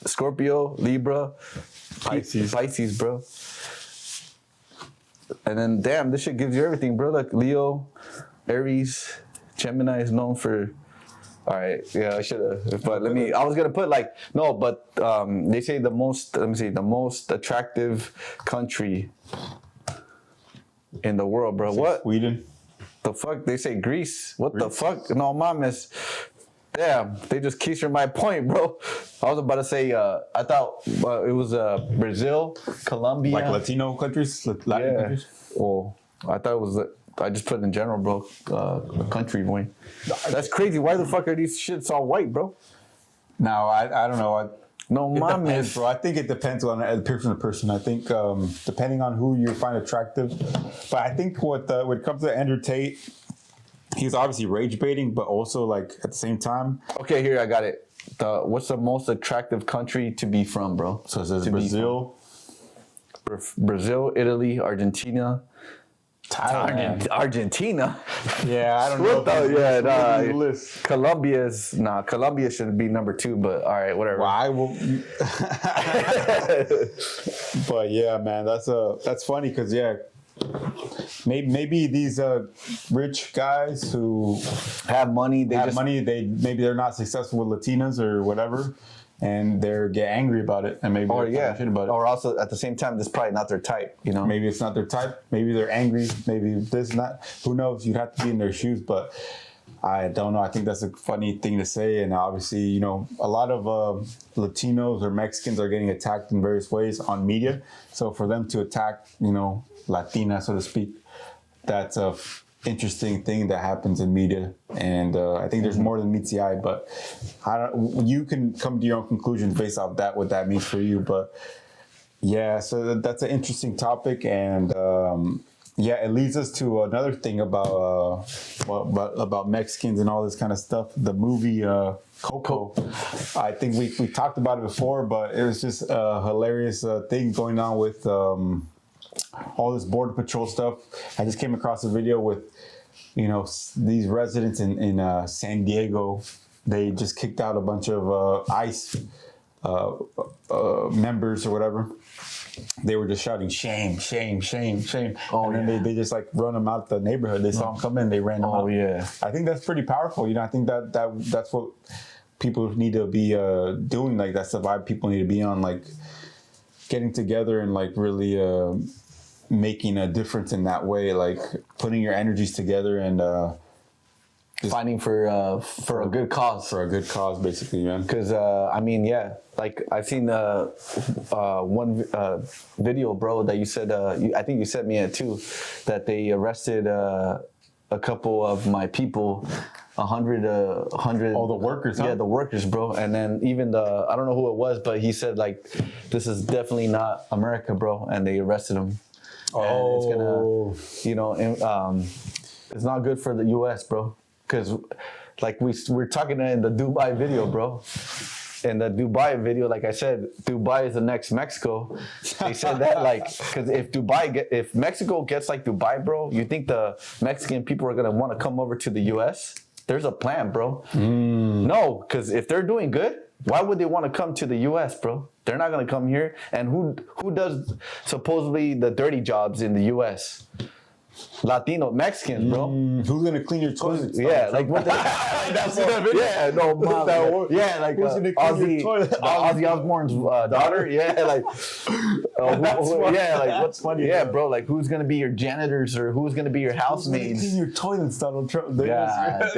Scorpio, Libra, Pisces, bro. And then damn, this shit gives you everything, bro. Like Leo, Aries, Gemini is known for. All right, yeah, I should have. But I was gonna put like no, but they say the most. Let me see, the most attractive country in the world, bro. What? Sweden. The fuck? They say Greece. What the fuck? No, mames. Damn, they just keistered my point, bro. I was about to say, I thought it was Brazil, Colombia. Like Latino countries? Latin countries? Well, I thought it was, I just put in general, bro, country boy. That's crazy. Why the fuck are these shits all white, bro? No, I don't know. No, It mames. depends, bro. I think it depends on person to person. I think depending on who you find attractive. But I think when it comes to Andrew Tate, he's obviously rage baiting, but also like at the same time. Okay, here, I got it. What's the most attractive country to be from, bro? So it says Brazil. Brazil, Italy, Argentina. Thailand. Argentina? Yeah, I don't know. What the, list. Colombia should be number 2, but all right, whatever. Well, I will. But yeah, man, that's funny because maybe these rich guys who have money, maybe they're not successful with Latinas or whatever, and they get angry about it, and maybe shit about it. Or also at the same time, this is probably not their type, you know. Maybe it's not their type. Maybe they're angry. Maybe this and that. Who knows? You'd have to be in their shoes, but I don't know. I think that's a funny thing to say, and obviously, you know, a lot of Latinos or Mexicans are getting attacked in various ways on media. So for them to attack, you know, Latina, so to speak, that's a interesting thing that happens in media, and I think there's more than meets the eye. But you can come to your own conclusions based off that, what that means for you. But yeah, so that's an interesting topic, and it leads us to another thing about Mexicans and all this kind of stuff. The movie Coco. I think we talked about it before, but it was just a hilarious thing going on with all this border patrol stuff. I just came across a video with, you know, these residents in San Diego. They just kicked out a bunch of ICE members or whatever. They were just shouting, shame, shame, shame, shame. And then they just like run them out the neighborhood. They saw them come in, they ran them out. Yeah. I think that's pretty powerful. You know, I think that's what people need to be doing. Like, that's the vibe people need to be on, like getting together and like really making a difference in that way, like putting your energies together and fighting for a good cause. For a good cause, basically, man. Because I mean, yeah, like I've seen one video, bro, that you said. I think you sent me it too, that they arrested a couple of my people 100. Oh, the workers, huh? Yeah, the workers, bro. And then even I don't know who it was, but he said like, this is definitely not America, bro. And they arrested him. And it's gonna, you know, it's not good for the U.S., bro. Because like we're talking in the Dubai video, bro. In the Dubai video, like I said, Dubai is the next Mexico. They said that like, because if Mexico gets like Dubai, bro, you think the Mexican people are gonna want to come over to the U.S.? There's a plan, bro. No, because if they're doing good, why would they want to come to the U.S., bro? They're not gonna come here. And who does supposedly the dirty jobs in the U.S.? Mexicans, bro. Who's gonna clean your toilet? Yeah, like what? That's that video. Yeah, no, mom. Yeah, like who's gonna clean your toilet? Ozzy Osbourne's daughter. Yeah, like yeah, like what's funny? Yeah, bro. Like who's gonna be your janitors or who's gonna be your housemaids? Clean your toilets, Donald Trump. Yeah.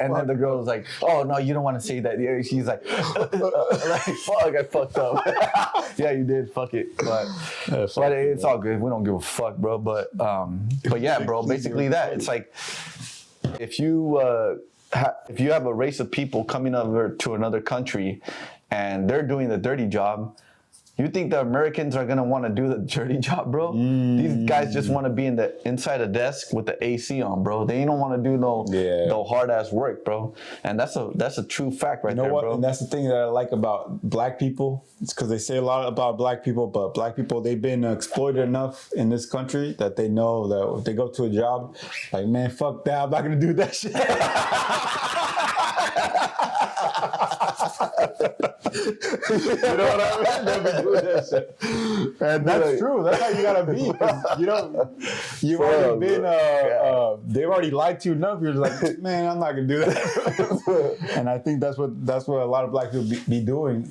And then the girl was like, "Oh no, you don't want to say that." Yeah, she's like, "Like fuck, I fucked up." Yeah, you did. Fuck it, but it's all good. We don't give a fuck, bro. But yeah, bro. Basically, that it's like if you have a race of people coming over to another country and they're doing the dirty job, you think the Americans are gonna want to do the dirty job, bro? These guys just want to be inside a desk with the AC on, bro. They don't want to do no hard ass work, bro. And that's a true fact right there, bro. And that's the thing that I like about black people. It's because they say a lot about black people, but black people, they've been exploited enough in this country that they know that if they go to a job, like, man, fuck that, I'm not gonna do that shit. You know what I mean? They'll be doing that shit. And that's true. That's how you gotta be. You've already been. They've already lied to you enough. You're like, man, I'm not gonna do that. And I think that's what a lot of black people be doing.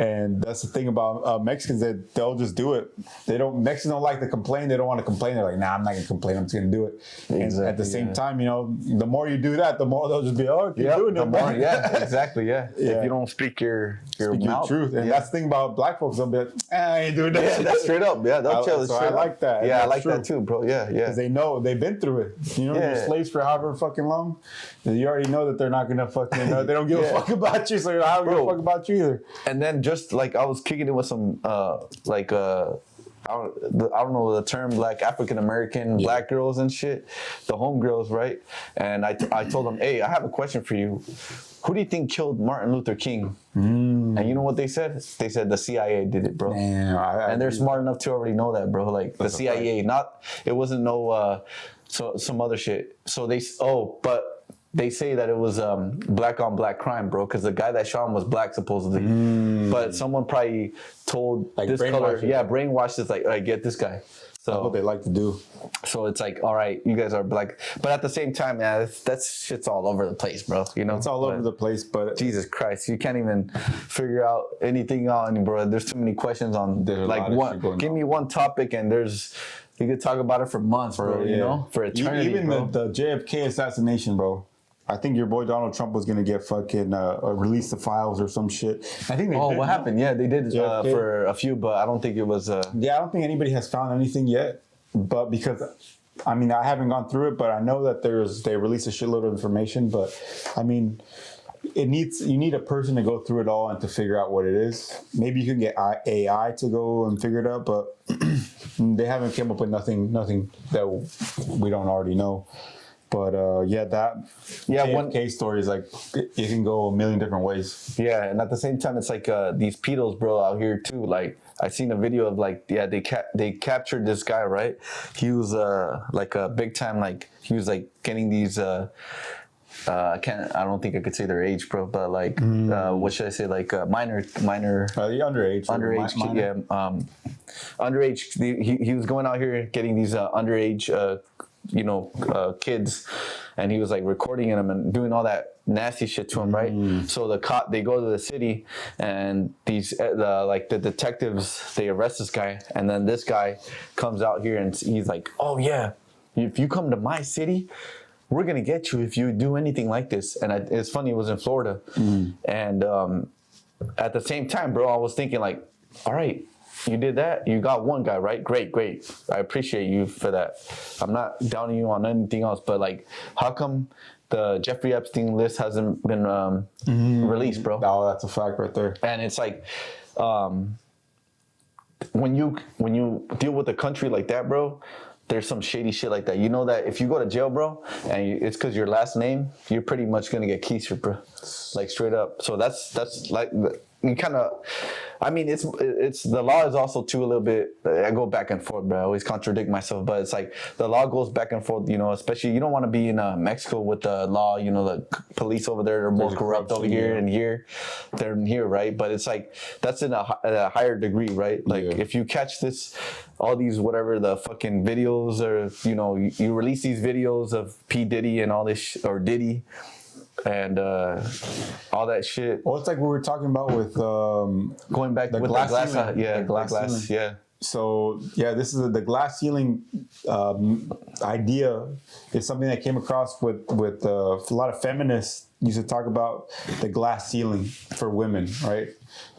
And that's the thing about Mexicans, that they'll just do it. Mexicans don't like to complain. They don't want to complain. They're like, nah, I'm not going to complain. I'm just going to do it. Exactly, and at the same time, you know, the more you do that, the more they'll just be, oh, keep doing it. More, exactly, yeah. If you don't speak your truth. And that's the thing about black folks. They'll be like, I ain't doing that. Yeah, that's straight up. Yeah, they'll tell us. So I like that. Yeah, I like that too, bro. Yeah. Because they know, they've been through it. You know, they're slaves for however fucking long. You already know that they're not going to fucking, they don't give a fuck about you, so you're not going to give a fuck about you either. And then just like I was kicking it with some I don't know the term, like African American black girls and shit, the homegirls, right? And I told them, hey, I have a question for you. Who do you think killed Martin Luther King? And you know what they said? They said the CIA did it, bro. And they're smart enough to already know that, bro. Like the CIA, it wasn't some other shit. So but they say that it was black on black crime, bro, because the guy that shot him was black, supposedly. But someone probably told like this color, brainwashed this, like, all right, get this guy. So that's what they like to do. So it's like, all right, you guys are black. But at the same time, man, that shit's all over the place, bro. You know? It's all over the place, but Jesus Christ, you can't even figure out anything on, bro. There's too many questions on, like, give me one topic and you could talk about it for months, bro, you know? For eternity, even bro. the JFK assassination, bro. I think your boy Donald Trump was gonna get fucking release the files or some shit. I think they did. What happened? Yeah, they did for a few, but I don't think it was. Yeah, I don't think anybody has found anything yet. But because, I mean, I haven't gone through it, but I know that they released a shitload of information. But I mean, you need a person to go through it all and to figure out what it is. Maybe you can get AI to go and figure it out, but they haven't come up with nothing that we don't already know. But one case story is like, it can go a million different ways. Yeah, and at the same time, it's like these pedos, bro, out here too. Like I seen a video of they captured this guy, right? He was like a big time, like he was like getting these. I don't think I could say their age, bro, but like what should I say? Like minor. Underage. Underage. He was going out here getting these underage. Kids, and he was like recording them and doing all that nasty shit to him, right? So they go to the city, and these the detectives, they arrest this guy, and then this guy comes out here and he's like, oh yeah, if you come to my city, we're gonna get you if you do anything like this. And it's funny, it was in Florida, and at the same time, bro, I was thinking like, all right, you did that. You got one guy, right? Great. I appreciate you for that. I'm not downing you on anything else, but like, how come the Jeffrey Epstein list hasn't been released, bro? Oh, that's a fact right there. And it's like, when you deal with a country like that, bro, there's some shady shit like that. You know that if you go to jail, bro, and it's because your last name, you're pretty much gonna get keistered, bro. Like straight up. So that's like you kind of. I mean, it's the law is also too a little bit. I go back and forth, bro. I always contradict myself, but it's like the law goes back and forth. You know, especially you don't want to be in Mexico with the law. You know, the police over there are more corrupt over here, and here they're in here, right? But it's like that's in a higher degree, right? Like if you catch all these whatever the fucking videos, or you know, you release these videos of P Diddy and all this or Diddy. And all that shit. Well, it's like we were talking about with going back the with glass the glass, ceiling. yeah, The glass ceiling. Yeah. So yeah, this is the glass ceiling idea is something that came across with a lot of feminists used to talk about the glass ceiling for women, right?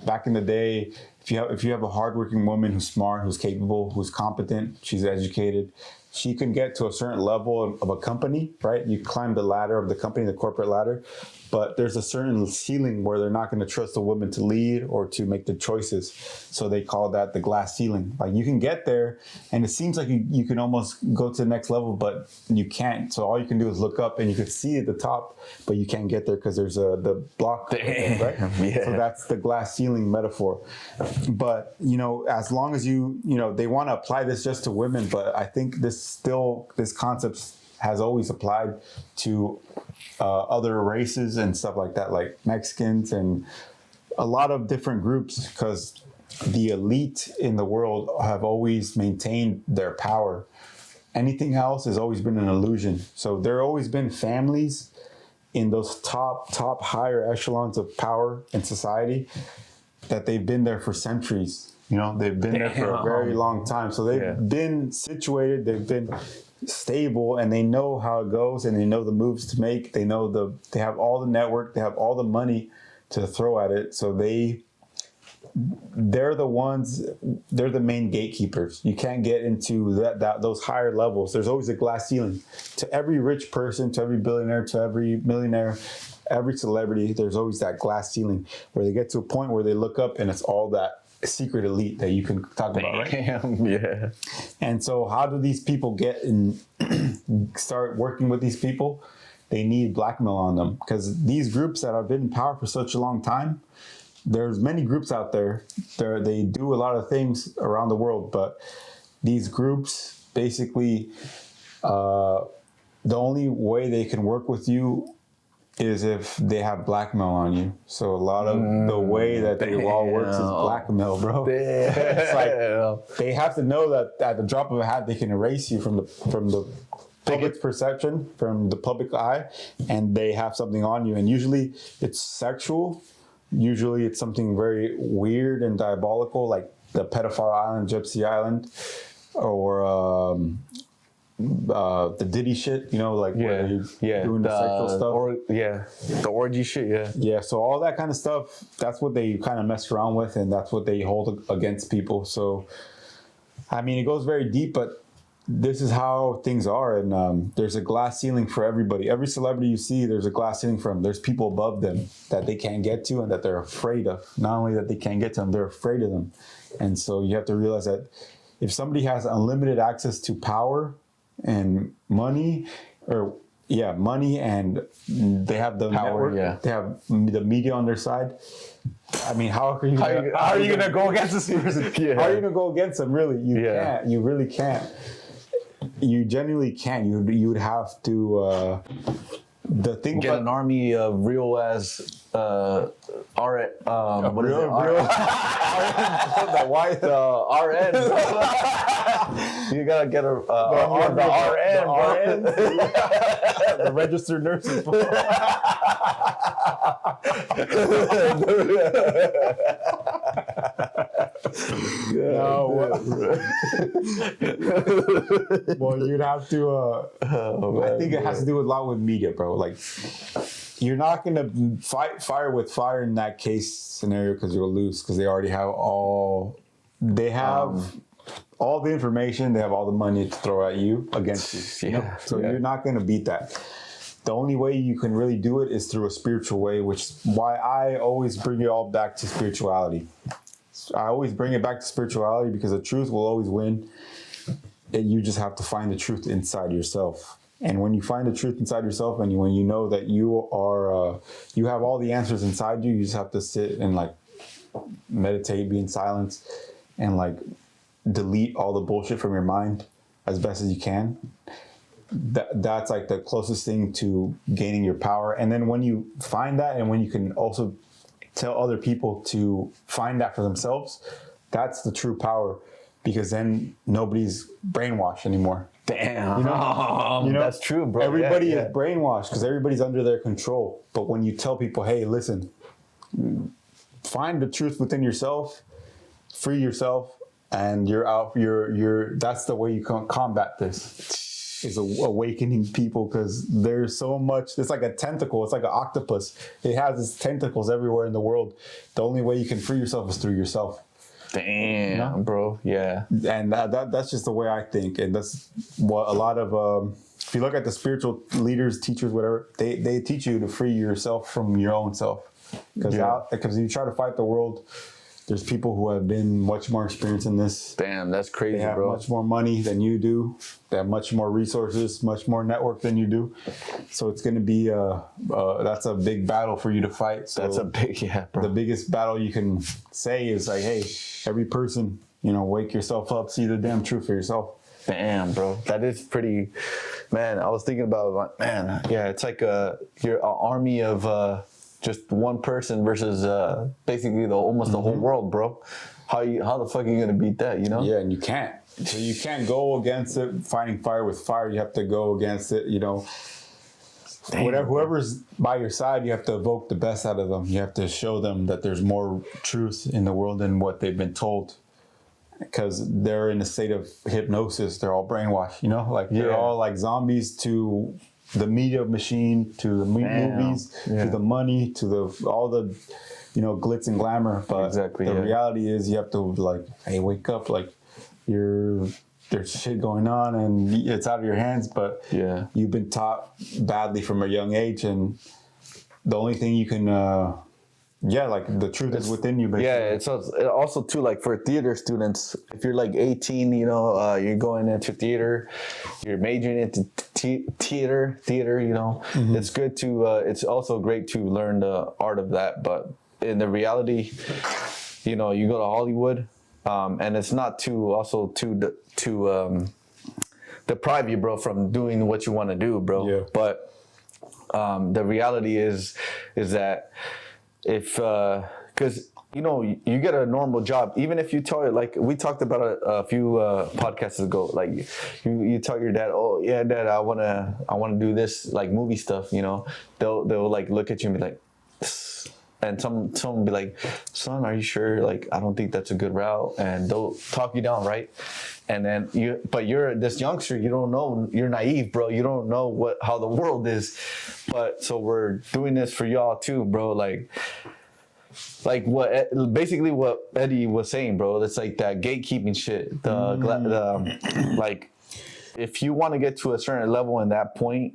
Back in the day, if you have a hardworking woman who's smart, who's capable, who's competent, she's educated, she can get to a certain level of a company, right? You climb the ladder of the company, the corporate ladder, but there's a certain ceiling where they're not going to trust a woman to lead or to make the choices. So they call that the glass ceiling. Like you can get there and it seems like you can almost go to the next level, but you can't. So all you can do is look up and you can see at the top, but you can't get there because there's the block, right? Yeah. So that's the glass ceiling metaphor. But, you know, as long as they want to apply this just to women, but I think this concept has always applied to other races and stuff like that, like Mexicans and a lot of different groups, because the elite in the world have always maintained their power. Anything else has always been an illusion. So there have always been families in those top higher echelons of power in society that they've been there for centuries. You know, they've been there for a very long time. So they've been situated, they've been stable, and they know how it goes, and they know the moves to make. They know they have all the network, they have all the money to throw at it. So they're the main gatekeepers. You can't get into those higher levels. There's always a glass ceiling. To every rich person, to every billionaire, to every millionaire, every celebrity, there's always that glass ceiling where they get to a point where they look up and it's all that secret elite that you can talk about, right? Yeah. And so how do these people get and start working with these people? They need blackmail on them, because these groups that have been in power for such a long time, there's many groups out there. They do a lot of things around the world, but these groups basically, the only way they can work with you is if they have blackmail on you. So a lot of the way that the law works is blackmail, bro. It's like they have to know that at the drop of a hat they can erase you from the public's perception, from the public eye, and they have something on you. And usually it's sexual. Usually it's something very weird and diabolical, like the pedophile island, Gypsy Island, or the Diddy shit, you know, like where you're doing the sexual stuff. The orgy shit, Yeah, so all that kind of stuff, that's what they kind of mess around with, and that's what they hold against people. So, I mean, it goes very deep, but this is how things are, and there's a glass ceiling for everybody. Every celebrity you see, there's a glass ceiling for them. There's people above them that they can't get to and that they're afraid of. Not only that they can't get to them, they're afraid of them. And so you have to realize that if somebody has unlimited access to power and money, money, and they have the power, network, they have the media on their side. I mean, how are you gonna go against this person? How are you gonna go against them? Really, you can't. You really can't. You genuinely can't. You would have to. The thing get about an army of real ass RN. What is it? the white RN. You gotta get the RN, the registered nurses. Well, you'd have to. I think it has to do a lot with media, bro. Like, you're not gonna fight fire with fire in that case scenario because you'll lose, because they already have all they have all the information, they have all the money to throw at you against you. So you're not going to beat that. The only way you can really do it is through a spiritual way, which is why I always bring it all back to spirituality. I always bring it back to spirituality because the truth will always win. And you just have to find the truth inside yourself. And when you find the truth inside yourself, and when you know that you are, you have all the answers inside you, you just have to sit and like meditate, be in silence, and like delete all the bullshit from your mind as best as you can. That's like the closest thing to gaining your power. And then when you find that, and when you can also tell other people to find that for themselves, that's the true power, because then nobody's brainwashed anymore. Damn, you know, that's true, bro. Everybody is brainwashed because everybody's under their control. But when you tell people, hey, listen, find the truth within yourself, free yourself, and you're out. You're. That's the way you can combat this. Is awakening people, because there's so much. It's like a tentacle. It's like an octopus. It has its tentacles everywhere in the world. The only way you can free yourself is through yourself. Damn, bro. Yeah. And that's just the way I think. And that's what a lot of, if you look at the spiritual leaders, teachers, whatever, they teach you to free yourself from your own self. Because if you try to fight the world, there's people who have been much more experienced in this. Damn, that's crazy, they have bro. much more money than you do. They have much more resources, much more network than you do. So it's going to be, that's a big battle for you to fight. So that's a big, bro. The biggest battle you can say is like, hey, every person, wake yourself up, see the damn truth for yourself. Damn, bro. That is pretty, man, I was thinking about, like, man, it's like you're an army of just one person versus basically almost the whole world, bro. How the fuck are you gonna beat that, you know? Yeah, and you can't. So you can't go against it, fighting fire with fire. You have to go against it, Damn, whoever's by your side, you have to evoke the best out of them. You have to show them that there's more truth in the world than what they've been told. Because they're in a state of hypnosis. They're all brainwashed, They're all like zombies to the media machine, to the movies, to the money, to all the, glitz and glamour. But the reality is, you have to like, hey, wake up, like there's shit going on and it's out of your hands. But you've been taught badly from a young age, and the only thing you can, like the truth is within you. Basically. Yeah, it's also too, like for theater students, if you're like 18, you're going into theater, you're majoring into theater, it's good to, it's also great to learn the art of that. But in the reality, you go to Hollywood, and it's not to deprive you, bro, from doing what you want to do, bro. Yeah. But the reality is that if because you get a normal job, even if you tell it, like we talked about a few podcasts ago, like you tell your dad, oh yeah, dad, I wanna do this like movie stuff, they'll like look at you and be like, and someone will be like, son, are you sure? Like, I don't think that's a good route, and they'll talk you down, right? And then you're this youngster, you don't know, you're naive, bro. You don't know how the world is. But so we're doing this for y'all too, bro. Like basically what Eddie was saying, bro. It's like that gatekeeping shit. Like, if you want to get to a certain level in that point,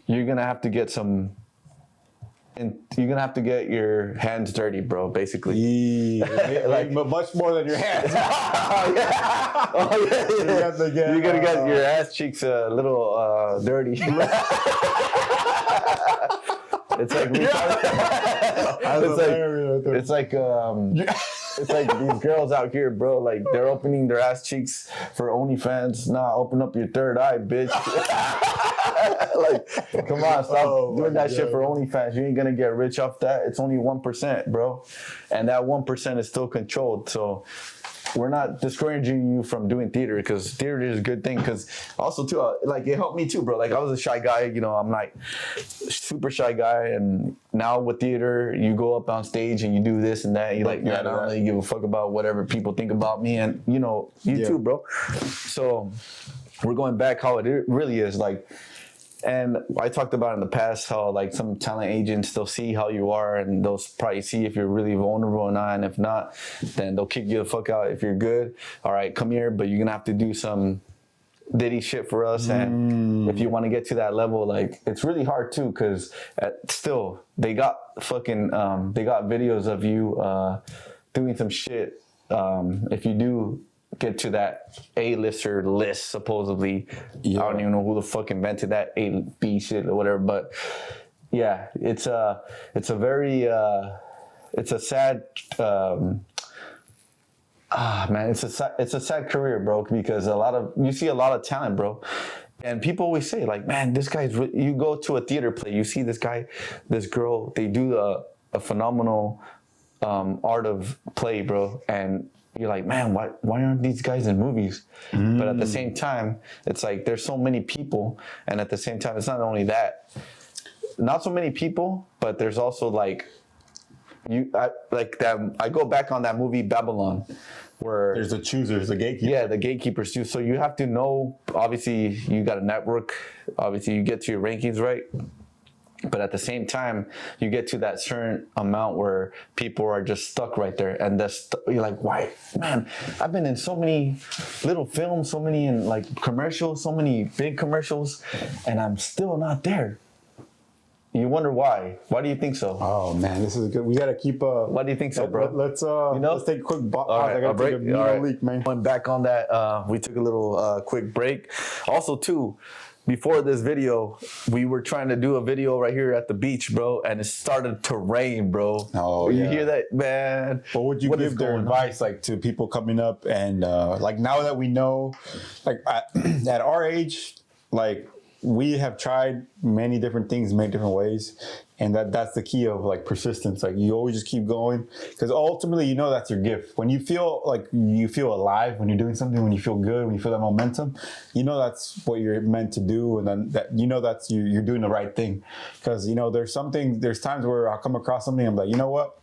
you're gonna have to get you're gonna have to get your hands dirty, bro. Basically, like much more than your hands. You're gonna get your ass cheeks a little dirty. It's like these girls out here, bro. Like they're opening their ass cheeks for OnlyFans. Nah, open up your third eye, bitch. Like, come on, stop doing that shit for OnlyFans. You ain't gonna get rich off that. It's only 1%, bro, and that 1% is still controlled. So we're not discouraging you from doing theater, because theater is a good thing. Because also too, like it helped me too, bro. Like I was a shy guy, I'm like super shy guy, and now with theater, you go up on stage and you do this and that. And you're like, I don't really give a fuck about whatever people think about me, and you too, bro. So we're going back how it really is, like. And I talked about in the past how like some talent agents, they'll see how you are and they'll probably see if you're really vulnerable or not. And if not, then they'll kick you the fuck out. If you're good, all right, come here, but you're gonna have to do some Diddy shit for us. And if you want to get to that level, like it's really hard too, because still they got fucking they got videos of you doing some shit. If you do get to that A-lister list, supposedly, I don't even know who the fuck invented that A-B shit or whatever, but yeah, it's a very it's a sad man, it's a sad career, bro, because you see a lot of talent, bro. And people always say, like, man, this guy's you go to a theater play, you see this guy, this girl, they do a phenomenal art of play, bro, and you're like, man, why aren't these guys in movies? But at the same time, it's like there's so many people, and at the same time, it's not only that, not so many people, but there's also like I go back on that movie Babylon, where there's the choosers, the gatekeepers. Yeah, the gatekeepers too. So you have to know. Obviously, you got a network. Obviously, you get to your rankings right. But at the same time, you get to that certain amount where people are just stuck right there, and you're like, why, man? I've been in so many little films, so many in like commercials, so many big commercials, and I'm still not there. You wonder why? Why do you think so? Oh man, this is good. We gotta keep. Why do you think so, bro? Let's let's take a quick pause. Right, I gotta break. take a leak, man. Went back on that. We took a little quick break. Also, too. Before this video, we were trying to do a video right here at the beach, bro, and it started to rain, bro. Oh, you hear that, man? What would you give their advice, like, to people coming up and like now that we know, like at our age, like we have tried many different things, many different ways, and that's the key of like persistence. Like you always just keep going, because ultimately you know that's your gift. When you feel like you feel alive, when you're doing something, when you feel good, when you feel that momentum, you know that's what you're meant to do, and then that you know that's you're doing the right thing. Because you know there's times where I'll come across something, I'm like, you know what,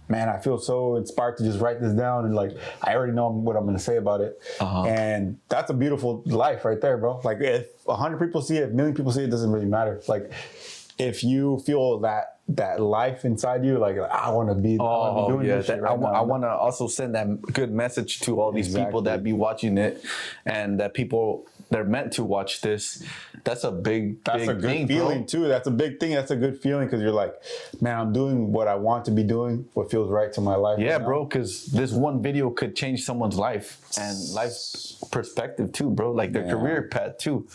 man, I feel so inspired to just write this down, and like I already know what I'm going to say about it. And that's a beautiful life right there, bro. Like if 100 people see it, if a million people see it, it doesn't really matter. Like if you feel that life inside you, like I want to be doing this shit right now. I want to also send that good message to all these people that be watching it, and that people they're meant to watch this. That's a good thing, feeling, bro. Too. That's a big thing. That's a good feeling, because you're like, man, I'm doing what I want to be doing, what feels right to my life. Yeah, bro, because this one video could change someone's life and life perspective too, bro. Like their career path too.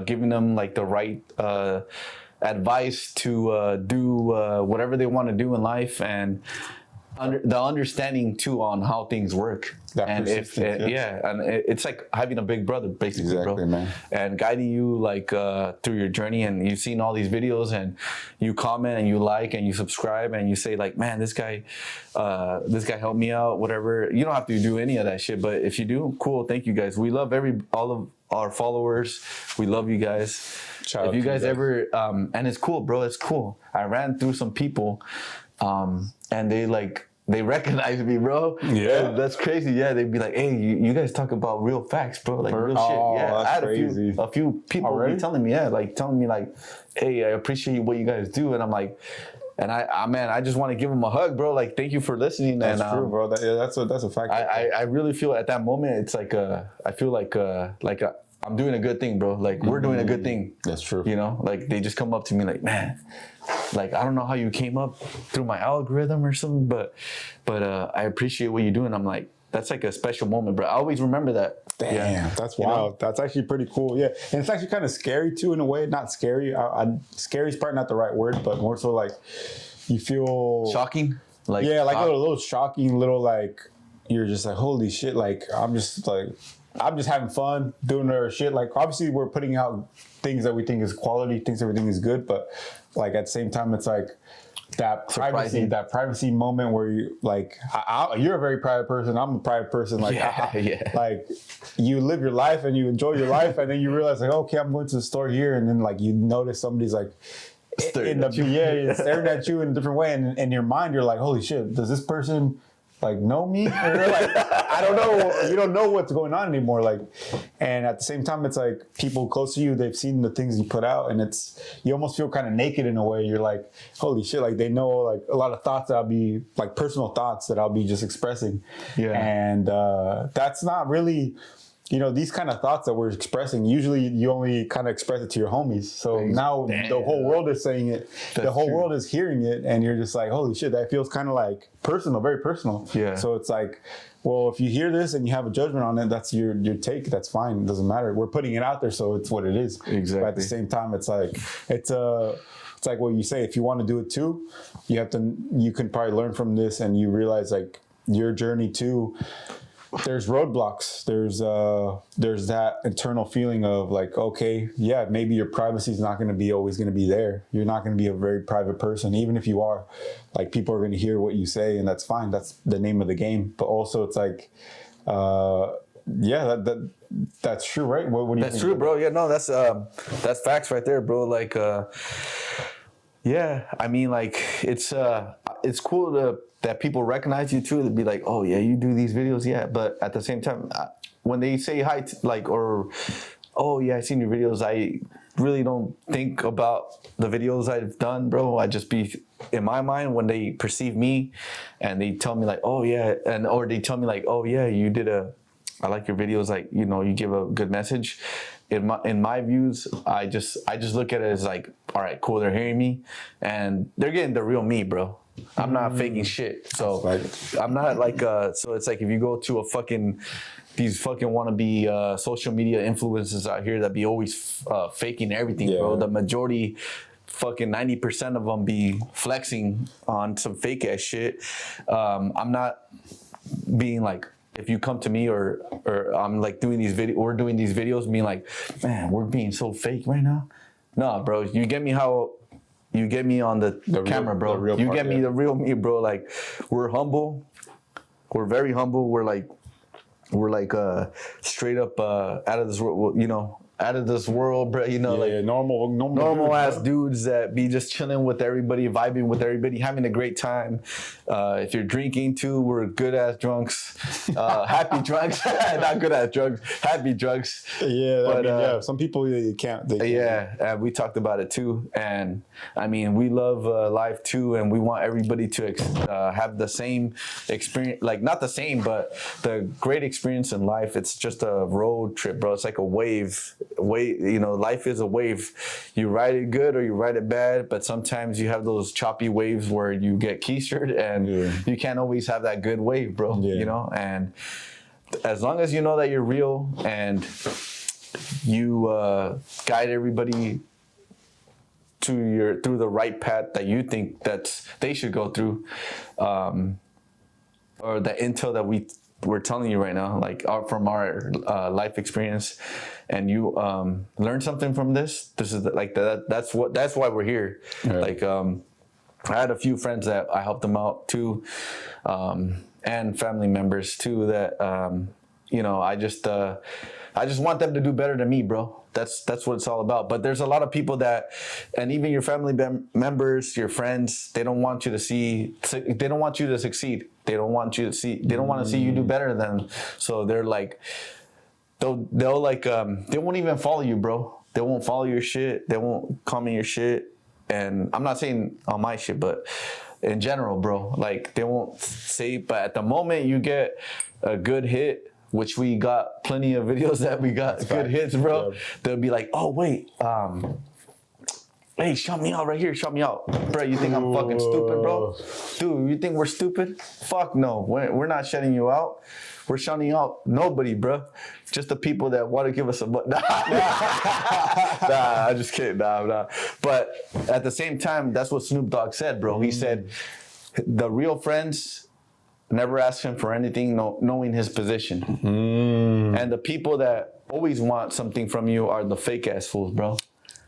Giving them like the right advice to do whatever they want to do in life, and the understanding too on how things work. And it's like having a big brother, basically, bro. Man. And guiding you like through your journey. And you've seen all these videos, and you comment and you like and you subscribe and you say like, man, this guy helped me out, whatever. You don't have to do any of that shit, but if you do, cool. Thank you guys. We love all of our followers. We love you guys. If you guys ever and it's cool, bro. It's cool. I ran through some people, and they recognize me, bro. Yeah, that's crazy. Yeah, they'd be like, "Hey, you guys talk about real facts, bro. Like real shit." Yeah, I had a few people be telling me, like, "Hey, I appreciate what you guys do," and I'm like, and I just want to give them a hug, bro. Like, thank you for listening. That's and, true, bro. That's a fact. I really feel at that moment, it's like I feel like I'm doing a good thing, bro. Like we're doing a good thing. That's true. You know, like they just come up to me like, man, like I don't know how you came up through my algorithm or something, but I appreciate what you do, and I'm like, that's like a special moment, bro. I always remember that. Damn, that's wild. You know? That's actually pretty cool. Yeah, and it's actually kind of scary too in a way. Not scary. Scary is probably not the right word, but more so like you feel shocking. Like a little shocking, little like you're just like, holy shit! Like I'm just having fun doing our shit. Like obviously we're putting out things that we think is quality, things that we think is good, but like at the same time it's like that privacy moment where you like you're a very private person, I'm a private person, like like you live your life and you enjoy your life, and then you realize like, okay, I'm going to the store here, and then like you notice somebody's like staring at you in a different way, and in your mind you're like, holy shit, does this person like know me? And you're like, I don't know. You don't know what's going on anymore. Like, and at the same time, it's like people close to you, they've seen the things you put out, and you almost feel kind of naked in a way. You're like, holy shit! Like they know like a lot of thoughts that I'll be like personal thoughts that I'll be just expressing. Yeah. And that's not really. These kind of thoughts that we're expressing, usually you only kind of express it to your homies. So now the whole world is saying it. The whole world is hearing it. And you're just like, holy shit, that feels kind of like personal, very personal. Yeah. So it's like, well, if you hear this and you have a judgment on it, that's your take. That's fine. It doesn't matter. We're putting it out there. So it's what it is. Exactly. But at the same time, it's like what you say. If you want to do it too, you can probably learn from this and you realize like your journey too. There's roadblocks. There's that internal feeling of like, okay, yeah, maybe your privacy is not going to be always going to be there. You're not going to be a very private person, even if you are. Like people are going to hear what you say, and that's fine. That's the name of the game. But also, it's like, that's true, right? What do you think? That's true, bro. Yeah, no, that's facts right there, bro. Like, yeah, I mean, like it's cool that people recognize you too. They'd be like, oh yeah, you do these videos, yeah. But at the same time, when they say hi, or oh yeah, I seen your videos, I really don't think about the videos I've done, bro. I just be in my mind when they perceive me, and they tell me like, oh yeah, or they tell me like, oh yeah, I like your videos, like you give a good message. In my views, I just look at it as like, all right, cool, they're hearing me, and they're getting the real me, bro. I'm not faking shit. So I'm not like so it's like if you go to these fucking wannabe social media influencers out here that be always faking everything, bro. The majority, fucking 90% of them be flexing on some fake ass shit. I'm not being like, if you come to me or I'm like doing these videos being like, man, we're being so fake right now. No, bro, you get me on the camera, bro. You get me the real me, bro. Like, we're humble. We're very humble. We're like straight up out of this world, out of this world, bro. Normal ass dudes that be just chilling with everybody, vibing with everybody, having a great time. If you're drinking too, we're good ass drunks, happy drunks, not good ass drunks, happy drunks. Yeah, but some people they can't. Yeah, we talked about it too, and I mean we love life too, and we want everybody to have the same experience, like not the same, but the great experience in life. It's just a road trip, bro. It's like a wave. Life is a wave. You ride it good or you ride it bad, but sometimes you have those choppy waves where you get keistered, and you can't always have that good wave, bro. And as long as you know that you're real and you guide everybody through the right path that you think that they should go through, or the intel that we're telling you right now, like from our life experience, and you learn something from this is like that's why we're here. Right. Like I had a few friends that I helped them out too, and family members too that I just want them to do better than me, bro. That's what it's all about. But there's a lot of people and even your family members, your friends, they don't want you to succeed. They don't want to see you do better than them. So they're like, they'll like, they won't even follow you, bro. They won't follow your shit. They won't comment your shit. And I'm not saying on my shit, but in general, bro, like they won't say, but at the moment you get a good hit, which we got plenty of videos that we got good hits, bro. They'll be like, oh, wait, hey, shout me out right here. Shout me out. Bro, you think I'm fucking stupid, bro? Dude, you think we're stupid? Fuck no. We're not shutting you out. We're shouting out nobody, bro. Just the people that want to give us a butt. Nah, I'm just kidding. Nah. But at the same time, that's what Snoop Dogg said, bro. He said the real friends never ask him for anything, knowing his position. And the people that always want something from you are the fake ass fools, bro.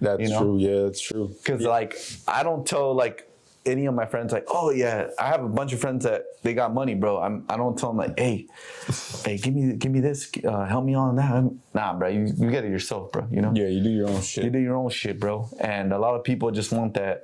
That's true. Yeah, that's true. Because like I don't tell like any of my friends like, oh yeah, I have a bunch of friends that they got money, bro. I don't tell them like, hey, give me this, help me on that. Nah, bro, you get it yourself, bro. Yeah, you do your own shit. You do your own shit, bro. And a lot of people just want that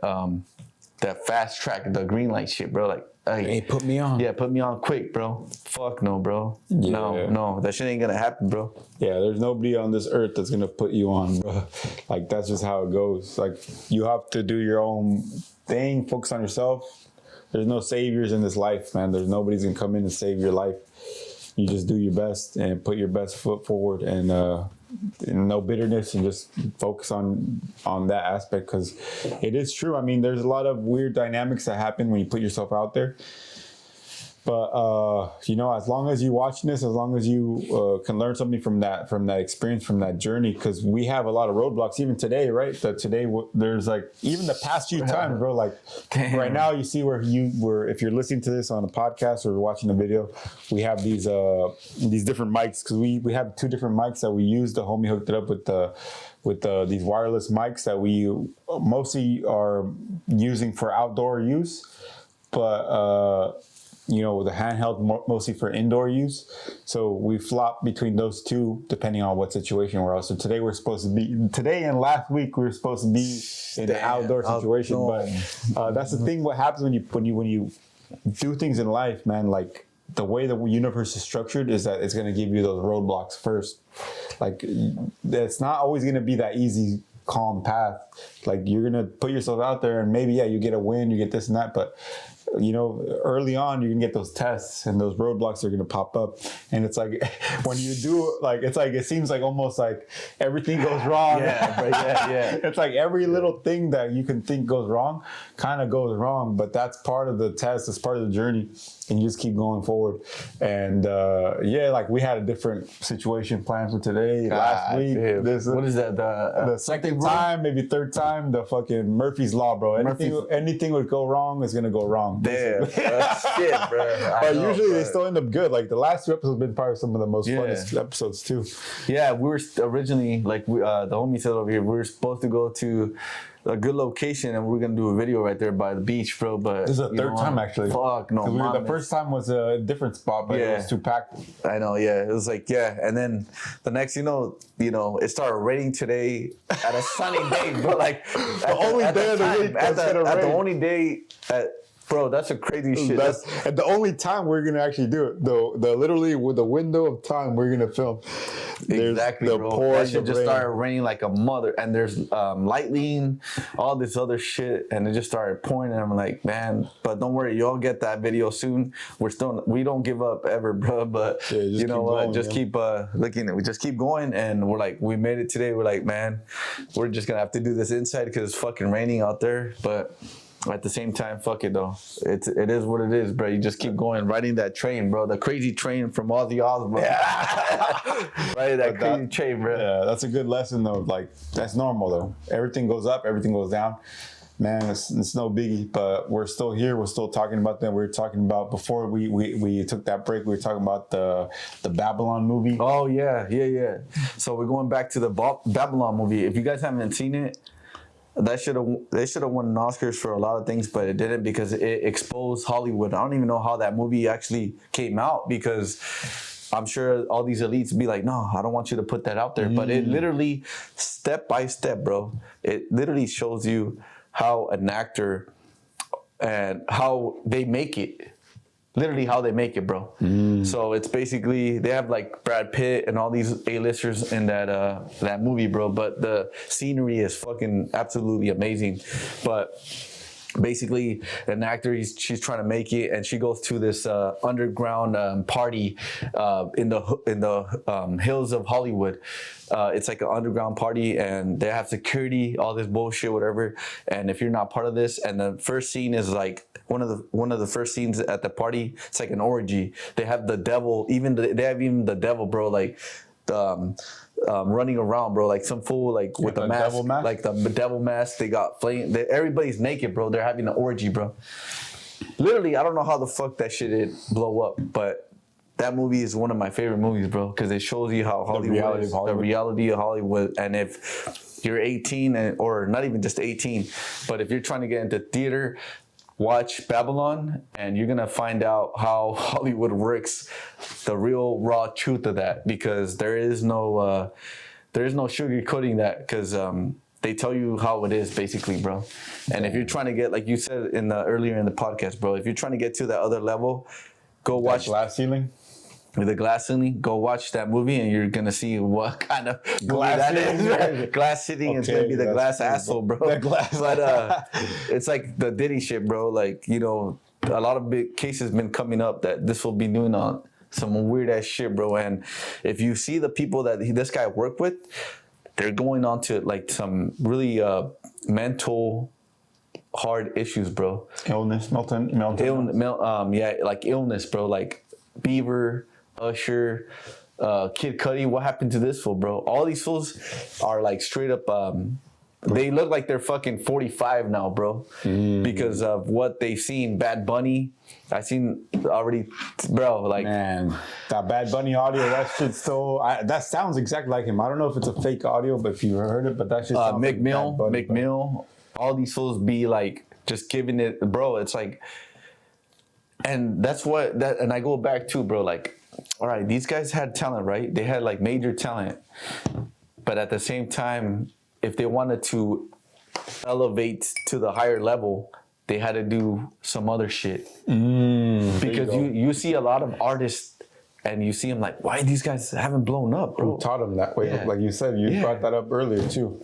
fast track, the green light shit, bro. Like, Hey, put me on. Yeah, put me on quick, bro. Fuck no, bro. Yeah. No, that shit ain't gonna happen, bro. Yeah, there's nobody on this earth that's gonna put you on, bro. Like that's just how it goes. Like you have to do your own thing, focus on yourself. There's no saviors in this life, man. There's nobody's gonna come in and save your life. You just do your best and put your best foot forward, and no bitterness, and just focus on that aspect, because it is true. I mean, there's a lot of weird dynamics that happen when you put yourself out there. But you know, as long as you're watching this, as long as you can learn something from that experience, from that journey, because we have a lot of roadblocks even today, right? That today there's like even the past few times, bro. Like right now, you see where if you're listening to this on a podcast or watching a video, we have these different mics, because we have 2 different mics that we use. The homie hooked it up with these wireless mics that we mostly are using for outdoor use, but you know, with a handheld mostly for indoor use. So we flop between those 2 depending on what situation we're on. So today and last week we were supposed to be in an outdoor situation. But that's the thing. What happens when you do things in life, man? Like the way the universe is structured is that it's going to give you those roadblocks first. Like it's not always going to be that easy, calm path. Like you're going to put yourself out there, and maybe you get a win, you get this and that, but you know, early on, you're gonna get those tests, and those roadblocks are gonna pop up. And it's like when you do, like, it's like it seems like almost like everything goes wrong. Yeah. It's like every little thing that you can think goes wrong, kind of goes wrong. But that's part of the test. It's part of the journey, and you just keep going forward. And like we had a different situation planned for today. Last week, what is that? The second time, maybe third time, the fucking Murphy's Law, bro. Anything would go wrong is gonna go wrong. Damn, shit, bro. But usually they still end up good. Like the last 2 episodes have been probably some of the most funnest episodes too. Yeah, we were originally, like the homie said over here, we were supposed to go to a good location, and we're gonna do a video right there by the beach, bro. But this is the 3rd time actually. Fuck no, the first time was a different spot, but it was too packed. I know, yeah. It was like, and then the next, you know, it started raining today at a sunny day, bro. Like the only day of the week that's gonna rain. The only day bro, that's a crazy shit. That's at the only time we're gonna actually do it. The literally with the window of time we're gonna film. Exactly, bro. That shit just started raining like a mother, and there's lightning, all this other shit, and it just started pouring. And I'm like, man, but don't worry, you'll get that video soon. We don't give up ever, bro. But you know what? Just keep looking. We just keep going, and we're like, we made it today. We're like, man, we're just gonna have to do this inside because it's fucking raining out there, but. At the same time, fuck it though. It is what it is, bro. You just keep going, riding that train, bro. The crazy train from Ozzy Osbourne. Riding that crazy train, bro. Yeah, that's a good lesson though. Like that's normal though. Everything goes up, everything goes down. Man, it's no biggie. But we're still here. We're still talking about that. We were talking about before we took that break. We were talking about the Babylon movie. Oh yeah. So we're going back to the Babylon movie. If you guys haven't seen it. They should have won Oscars for a lot of things, but it didn't because it exposed Hollywood. I don't even know how that movie actually came out, because I'm sure all these elites be like, no, I don't want you to put that out there. But it literally, step by step, bro, it literally shows you how an actor and how they make it. Literally how they make it, bro. So it's basically, they have like Brad Pitt and all these A-listers in that movie, bro. But the scenery is fucking absolutely amazing. But basically, an actor, she's trying to make it, and she goes to this underground party in the hills of Hollywood. It's like an underground party, and they have security, all this bullshit, whatever. And if you're not part of this, and the first scene is like one of the first scenes at the party, it's like an orgy. They have the devil, they have the devil, bro, like running around, bro, like some fool, like with a mask, like the devil mask. They got flame. Everybody's naked, bro. They're having an orgy, bro. Literally, I don't know how the fuck that shit did blow up, but that movie is one of my favorite movies, bro, because it shows you how Hollywood is, the reality of Hollywood. And if you're 18 or not even just 18, but if you're trying to get into theater, watch Babylon, and you're gonna find out how Hollywood works, the real raw truth of that, because there is no sugarcoating that, because they tell you how it is, basically, bro. And if you're trying to get, like you said earlier in the podcast, bro, if you're trying to get to that other level, go watch Glass ceiling. the glass ceiling. Go watch that movie, and you're gonna see what kind of movie that is. Glass ceiling is gonna be the glass asshole, bro. The glass. But it's like the Diddy shit, bro. Like, you know, a lot of big cases been coming up that this will be doing on some weird ass shit, bro. And if you see the people that this guy worked with, they're going on to like some really mental hard issues, bro. Illness, Yeah, like illness, bro. Like Bieber, Usher, Kid Cudi. What happened to this fool, bro? All these fools are like straight up. They look like they're fucking 45 now, bro, because of what they've seen. Bad Bunny, I seen already, bro. Like, man, that Bad Bunny audio, that shit still. That sounds exactly like him. I don't know if it's a fake audio, but if you heard it, but that shit sounds like Mick Mill, all these fools be like just giving it, bro. It's like, and that's what that. And I go back to, bro. Like, all right, these guys had talent, right? They had like major talent, but at the same time, if they wanted to elevate to the higher level, they had to do some other shit. Because you see a lot of artists and you see them like, why these guys haven't blown up, bro? Who taught them that way? Yeah. Like you said, you brought that up earlier too.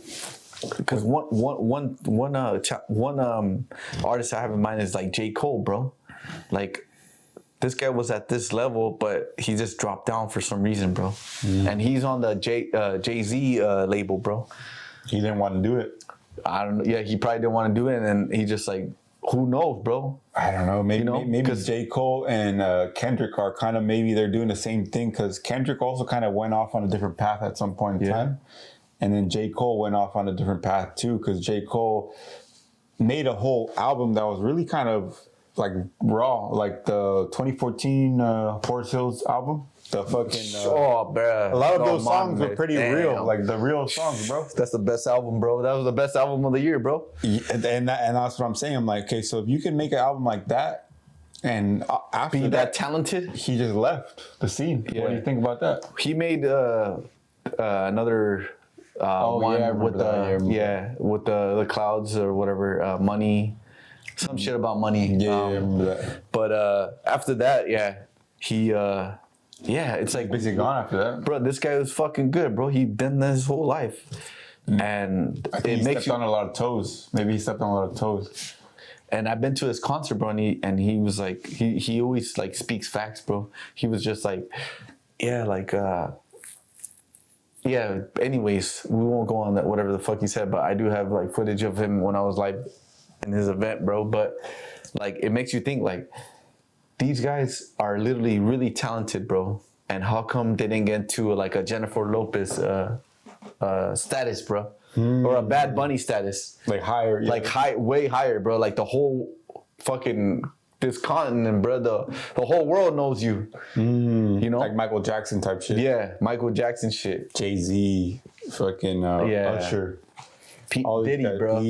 Because one artist I have in mind is like J. Cole, bro. Like, this guy was at this level, but he just dropped down for some reason, bro. And he's on the Jay-Z label, bro. He didn't want to do it. I don't know. Yeah, he probably didn't want to do it, and he just like, who knows, bro? I don't know. Maybe, You know, maybe J. Cole and Kendrick are kind of, maybe they're doing the same thing, because Kendrick also kind of went off on a different path at some point in time. And then J. Cole went off on a different path too, because J. Cole made a whole album that was really kind of like raw, like the 2014 Forest Hills album. The fucking bro. a lot of those songs were pretty real, like the real songs, bro. That's the best album, bro. That was the best album of the year, bro. And that's what I'm saying. I'm like, okay, so if you can make an album like that, and after Be that talented. he just left the scene. Yeah. What do you think about that? He made another one with with the clouds or whatever, money, some shit about money. Yeah, I remember that. But after that, he it's like Basically gone after that. bro, this guy was fucking good, bro. He done that his whole life, and I think it he makes stepped on a lot of toes. Maybe he stepped on a lot of toes. And I've been to his concert, bro, and he was like, he always like speaks facts, bro. He was just like, anyways, we won't go on that, whatever the fuck he said, but I do have like footage of him when I was like in his event, bro. But like, it makes you think like, these guys are literally really talented, bro. And how come they didn't get to like a Jennifer Lopez status, bro? Or a Bad Bunny status? Like higher. Yeah. Like way higher, bro. Like the whole fucking this continent, bro. The whole world knows you. You know? Like Michael Jackson type shit. Yeah, Michael Jackson shit. Jay-Z, fucking Usher. Diddy, bro.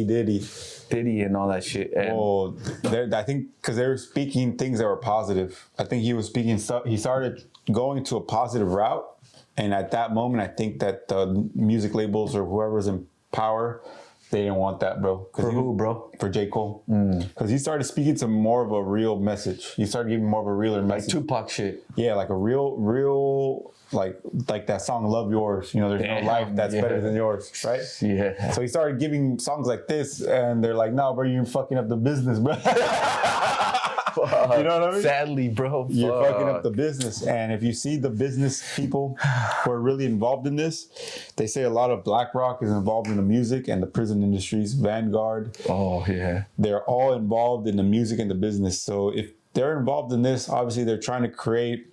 Diddy and all that shit. And I think because they were speaking things that were positive. I think he was speaking stuff. He started going to a positive route. And at that moment, I think that the music labels or whoever's in power, they didn't want that, bro. For who, bro? For J. Cole. Because he started speaking to more of a real message. He started giving more of a realer message. Like Tupac shit. Yeah, like a real, like that song, Love Yours. You know, there's no life that's better than yours, right? Yeah. So he started giving songs like this, and they're like, no, bro, you're fucking up the business, bro. You know what I mean? Sadly, bro. You're fucking up the business. And if you see the business people who are really involved in this, they say a lot of BlackRock is involved in the music and the prison industries, Vanguard. Oh, yeah. They're all involved in the music and the business. So if they're involved in this, obviously they're trying to create,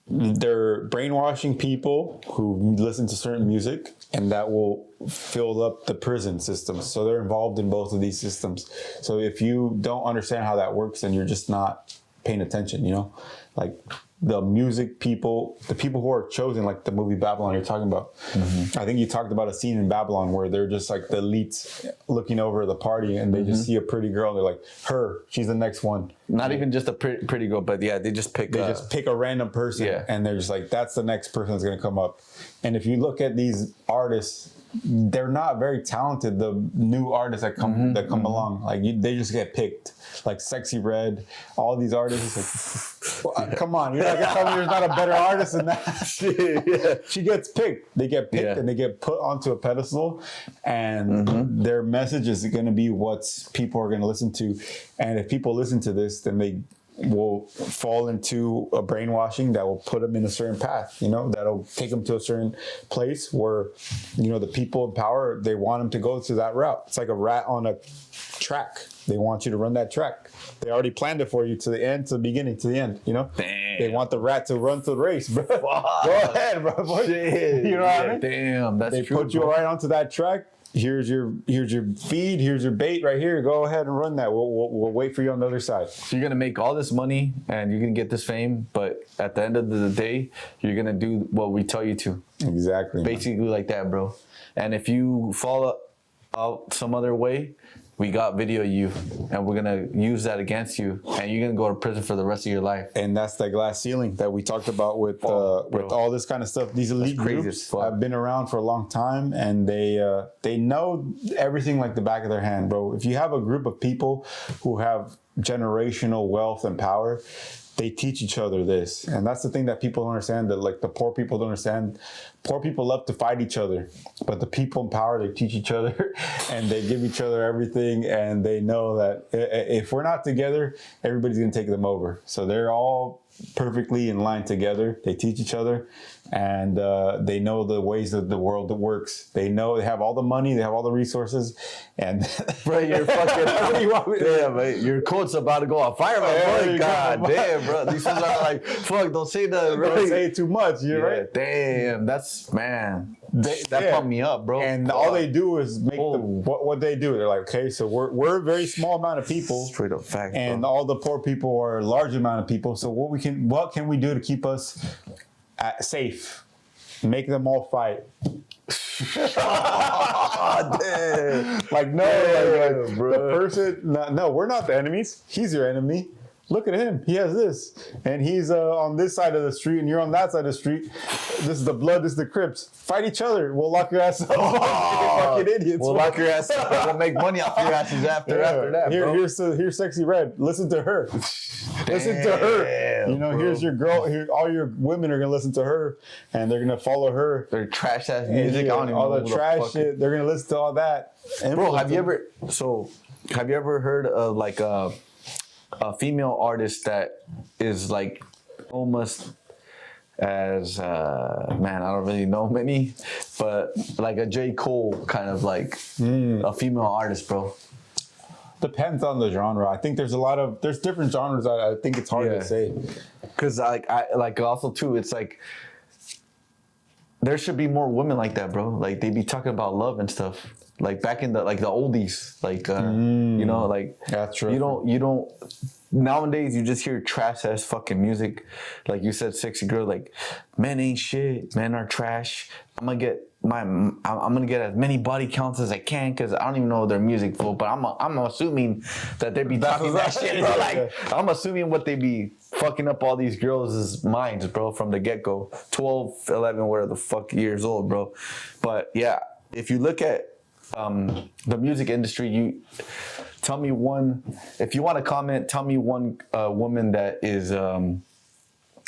they're brainwashing people who listen to certain music, and that will fill up the prison systems. So they're involved in both of these systems. So if you don't understand how that works, then you're just not paying attention, you know? Like the music people, the people who are chosen, like the movie Babylon you're talking about. I think you talked about a scene in Babylon where they're just like the elites looking over the party, and they just see a pretty girl, and they're like, her, she's the next one. Not even just a pretty girl, but yeah, they just pick a random person, and they're just like, that's the next person that's going to come up. And if you look at these artists they're not very talented. The new artists that come along, like they just get picked. Like Sexy Red, all these artists. Like, come on, you're not gonna tell me there's not a better artist than that. She gets picked. They get picked and they get put onto a pedestal, and their message is going to be what people are going to listen to. And if people listen to this, then they will fall into a brainwashing that will put them in a certain path, that'll take them to a certain place where, the people in power, they want them to go to that route. It's like a rat on a track. They want you to run that track. They already planned it for you to the end, to the beginning, to the end, Damn. They want the rat to run to the race, bro. Go ahead, bro. Shit. You know what I mean? Damn, that's they true. They put you right onto that track. Here's your feed. Here's your bait right here. Go ahead and run that. We'll wait for you on the other side. So you're gonna make all this money and you're gonna get this fame, but at the end of the day, you're gonna do what we tell you to. Exactly. Basically like that, bro. And if you fall out some other way, we got video you, and we're gonna use that against you, and you're gonna go to prison for the rest of your life. And that's the glass ceiling that we talked about with all this kind of stuff. These elite groups have been around for a long time, and they know everything like the back of their hand, bro. If you have a group of people who have generational wealth and power, they teach each other this. And that's the thing that people don't understand, that like the poor people don't understand. Poor people love to fight each other, but the people in power, they teach each other and they give each other everything. And they know that if we're not together, everybody's going to take them over. So they're all perfectly in line together. They teach each other, and they know the ways of the world that works. They know they have all the money, they have all the resources, and bro, you're fucking mate, your coat's about to go on fire, man. God damn, bro, these ones are like, fuck, don't say that. Don't say too much. You're right. Damn, that's man. That pumped me up, bro. And all they do is make what they do. They're like, okay, so we're a very small amount of people, straight up fact, and bro. all the poor people are a large amount of people. So what can we do to keep us safe? Make them all fight. Like bro. The person. No, we're not the enemies. He's your enemy. Look at him. He has this. And he's on this side of the street, and you're on that side of the street. This is the blood, this is the Crips. Fight each other. We'll lock your ass up. Fucking idiots. We'll lock your ass up. We'll make money off your asses after that, bro. Here's Sexy Red. Listen to her. Listen to her. Bro. Here's your girl. All your women are going to listen to her, and they're going to follow her. Their trash ass music. I don't even all know the trash shit. They're going to listen to all that. Bro, have you ever heard of like a female artist that is like almost as man, I don't really know many, but like a J. Cole kind of like a female artist, bro? Depends on the genre. I think there's different genres. I think it's hard to say. Cause I also too, it's like there should be more women like that, bro. Like they be talking about love and stuff. Like back in the oldies, like like that's true. You don't nowadays you just hear trash ass fucking music. Like you said, Sexy Girl, like men ain't shit, men are trash. I'm gonna get as many body counts as I can, because I don't even know their music full, but I'm assuming that they be talking that shit, bro. Like I'm assuming what they be fucking up all these girls' minds, bro, from the get-go. 12, 11, whatever the fuck years old, bro. But yeah, if you look at the music industry, you tell me one, if you want to comment, tell me one woman that is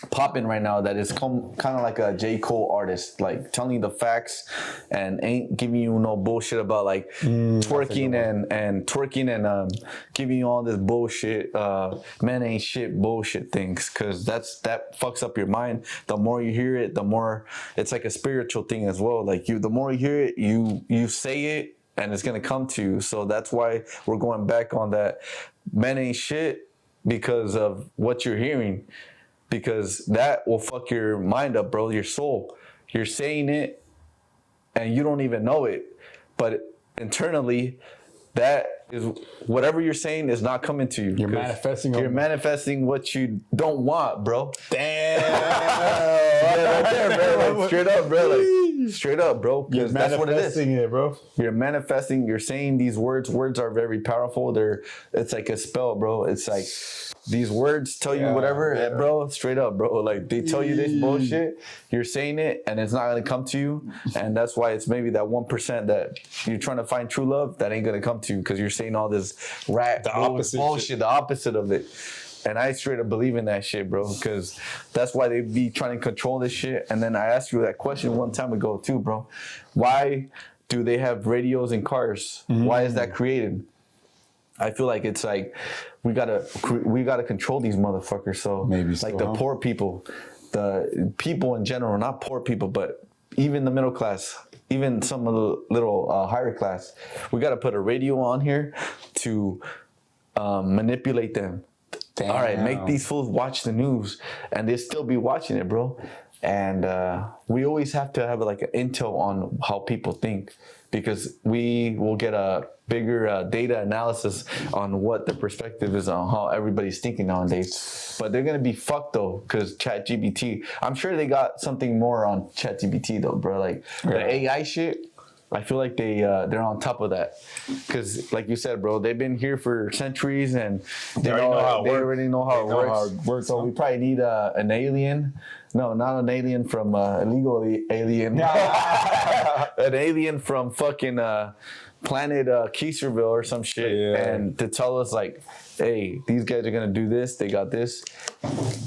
popping right now that is kind of like a J. Cole artist, like telling you the facts and ain't giving you no bullshit about like twerking and giving you all this bullshit men ain't shit bullshit things, because that fucks up your mind. The more you hear it, the more it's like a spiritual thing as well. Like the more you hear it, you say it and it's gonna come to you. So that's why we're going back on that men ain't shit, because of what you're hearing. Because that will fuck your mind up, bro, your soul. You're saying it and you don't even know it. But internally, that is whatever you're saying is not coming to you. You're manifesting. You're manifesting what you don't want, bro. Damn. Yeah, right there, bro. Like, straight up, bro. Like, Straight up, bro. Because that's what it is. It, bro. You're manifesting. You're saying these words. Words are very powerful. It's like a spell, bro. It's like these words tell you whatever, bro. Straight up, bro. Like they tell you this bullshit. You're saying it, and it's not gonna come to you. And that's why it's maybe that 1% that you're trying to find true love that ain't gonna come to you because you're saying all this bullshit, the opposite of it. And I straight up believe in that shit, bro, because that's why they be trying to control this shit. And then I asked you that question one time ago too, bro. Why do they have radios in cars? Why is that created? I feel like it's like we gotta control these motherfuckers. So maybe like the poor people, the people in general, not poor people, but even the middle class, even some of the little higher class, we gotta put a radio on here to manipulate them. Damn. All right, make these fools watch the news, and they'll still be watching it, bro. And we always have to have like an intel on how people think, because we will get a bigger data analysis on what the perspective is on how everybody's thinking nowadays. But they're gonna be fucked though, because ChatGPT. I'm sure they got something more on ChatGPT though, bro. Like the AI shit. I feel like they're on top of that, because like you said, bro, they've been here for centuries and they already know how it works. So we probably need an alien. No, not an alien from illegal alien. An alien from fucking planet Keiserville or some shit, and to tell us like, hey, these guys are gonna do this. They got this.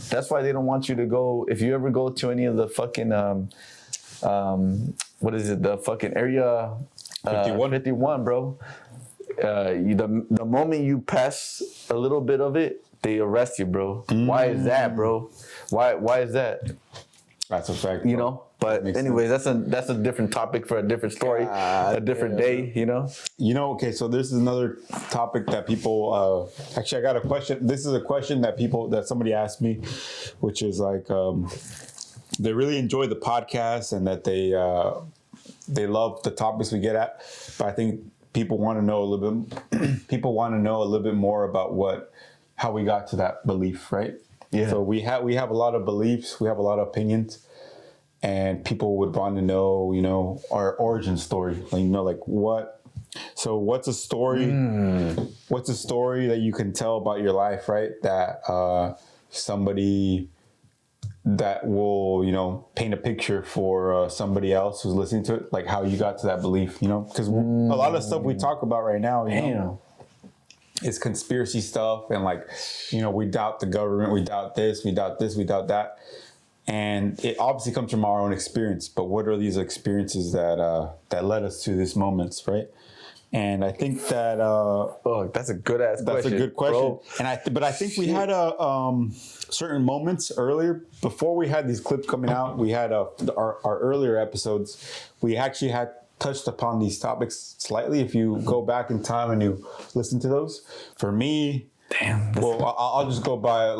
That's why they don't want you to go. If you ever go to any of the fucking what is it? The fucking area 51, bro. The moment you pass a little bit of it, they arrest you, bro. Why is that, bro? Why is that? That's a fact, you know. But anyways, that's a different topic for a different story, a different day, you know. Okay. So this is another topic that people. Actually, I got a question. This is a question that somebody asked me, which is like. They really enjoy the podcast and that they love the topics we get at, but I think people want to know a little bit. People want to know a little bit more about how we got to that belief, right? Yeah. So we have a lot of beliefs, we have a lot of opinions, and people would want to know, our origin story, like what. So what's a story? What's a story that you can tell about your life, right? That somebody. That will, paint a picture for somebody else who's listening to it, like how you got to that belief, because a lot of stuff we talk about right now, is conspiracy stuff, and like, we doubt the government, we doubt this, we doubt this, we doubt that, and it obviously comes from our own experience. But what are these experiences that led us to these moments, right? And I think that that's a good ass question. That's a good question. Bro. And I think we had certain moments earlier before we had these clips coming out. We had our earlier episodes. We actually had touched upon these topics slightly. If you go back in time and you listen to those, for me, I'll just go by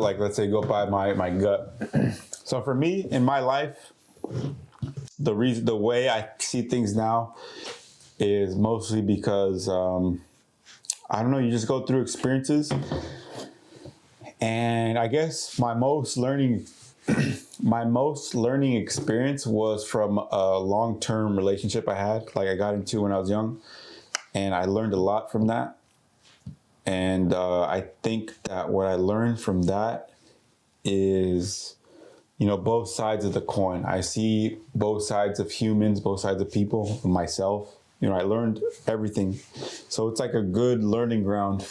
go by my gut. So for me in my life, the way I see things now is mostly because I don't know, you just go through experiences, and I guess my most learning experience was from a long-term relationship I had, like I got into when I was young, and I learned a lot from that. And I think that what I learned from that is, both sides of the coin. I see both sides of humans, both sides of people, myself. I learned everything. So it's like a good learning ground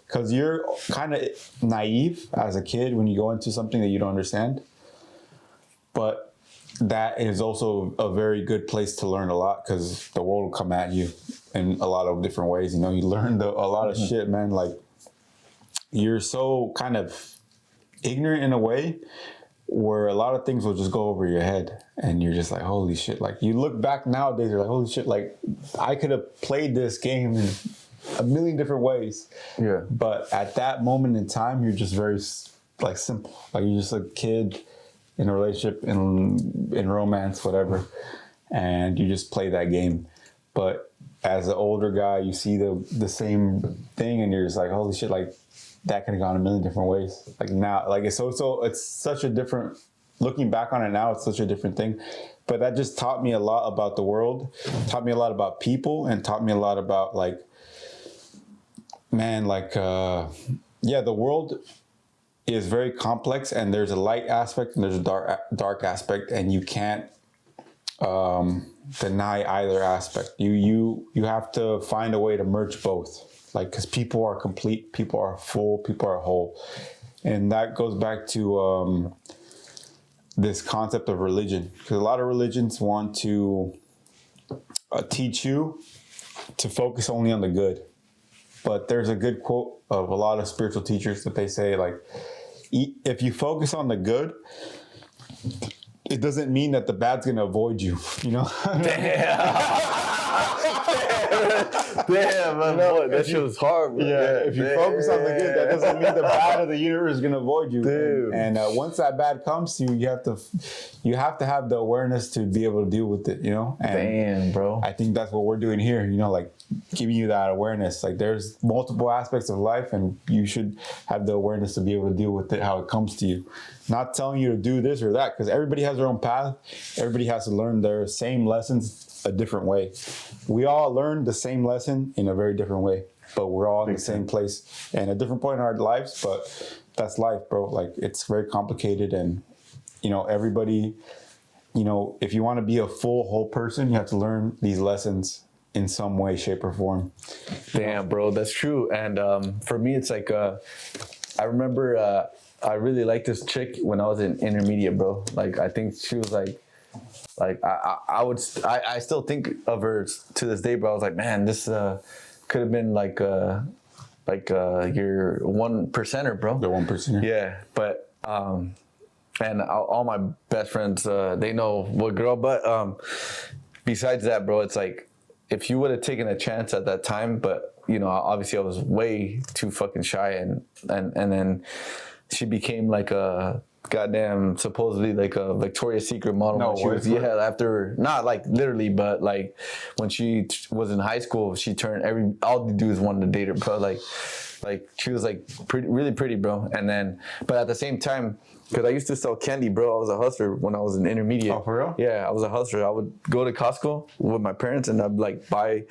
because you're kind of naive as a kid when you go into something that you don't understand. But that is also a very good place to learn a lot, because the world will come at you in a lot of different ways. You learn a lot of shit, man. Like, you're so kind of ignorant in a way where a lot of things will just go over your head, and you're just like, holy shit. Like, you look back nowadays, you're like, holy shit, like, I could have played this game in a million different ways. Yeah. But at that moment in time, you're just very, like, simple. Like, you're just a kid in a relationship, in romance, whatever, and you just play that game. But as an older guy, you see the same thing, and you're just like, holy shit, like, that could have gone a million different ways. Like now, like it's such a different, looking back on it now, it's such a different thing. but that just taught me a lot about the world, taught me a lot about people, and taught me a lot about like, man, like, yeah, the world is very complex, and there's a light aspect and there's a dark aspect, and you can't deny either aspect. You have to find a way to merge both. Like, because people are complete, people are full, people are whole. And that goes back to this concept of religion. Because a lot of religions want to teach you to focus only on the good. But there's a good quote of a lot of spiritual teachers that they say, like, if you focus on the good, it doesn't mean that the bad's going to avoid you, you know? Damn, man, boy, that shit was hard, bro. Yeah, if you focus on the good, that doesn't mean the bad of the universe is gonna avoid you. Dude. And once that bad comes to you, you have to have the awareness to be able to deal with it, you know? And damn, bro. I think that's what we're doing here, you know, like giving you that awareness. Like, there's multiple aspects of life, and you should have the awareness to be able to deal with it, how it comes to you. Not telling you to do this or that, because everybody has their own path. Everybody has to learn their same lessons a different way. We all learn the same lesson in a very different way, but we're all in the same place and a different point in our lives. But that's life, bro. Like, it's very complicated, and you know, everybody, you know, if you want to be a full whole person, you have to learn these lessons in some way, shape, or form. Damn, bro, that's true. And for me, it's like I remember I really liked this chick when I was in intermediate, bro. Like, I think she was like I still think of her to this day, bro. I was like, man, this could have been like your 1%er, bro. The 1%er. Yeah, but and all my best friends, they know what girl. But besides that, bro, it's like, if you would have taken a chance at that time, but you know, obviously I was way too fucking shy, and then she became like a goddamn, supposedly like a Victoria's Secret model. No, when she was, yeah, after, not like literally, but like when she was in high school, she turned all the dudes wanted to date her, bro. Like she was like really pretty, bro. And then, but at the same time, because I used to sell candy, bro. I was a hustler when I was in intermediate. Oh, for real? Yeah, I was a hustler. I would go to Costco with my parents, and I'd like buy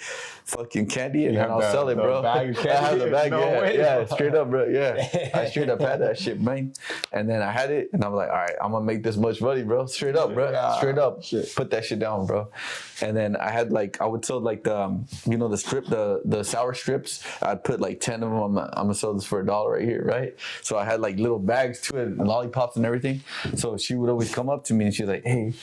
fucking candy, and then I'll sell it, bro. Bag of candy? I have the bag, No yeah, way, yeah, bro. straight up, bro. Yeah, I straight up had that shit, man. And then I had it, and I'm like, all right, I'm gonna make this much money, bro. Straight up, bro. Yeah. Straight up. Shit. Put that shit down, bro. And then I had like, I would sell like the, you know, the sour strips. I'd put like 10 of them. I'm gonna sell this for $1 right here, right? So I had like little bags to it, and lollipops and everything. So she would always come up to me, and she was like, hey,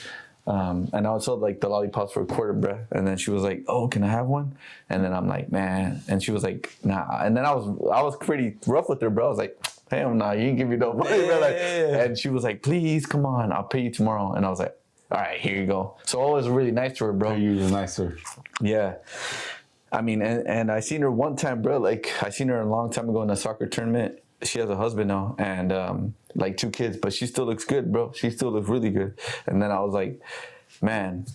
and I would sell like the lollipops for $0.25, bruh. And then she was like, oh, can I have one? And then I'm like, man. And she was like, nah. And then I was pretty rough with her, bro. I was like, hell nah, you ain't give me no money, bro. Like, and she was like, please, come on, I'll pay you tomorrow. And I was like, all right, here you go. So I was really nice to her, bro. You was nicer. Yeah. I mean, and I seen her one time, bro. Like, I seen her a long time ago in a soccer tournament. She has a husband now, and like 2 kids, but she still looks good, bro. She still looks really good. And then I was like, man,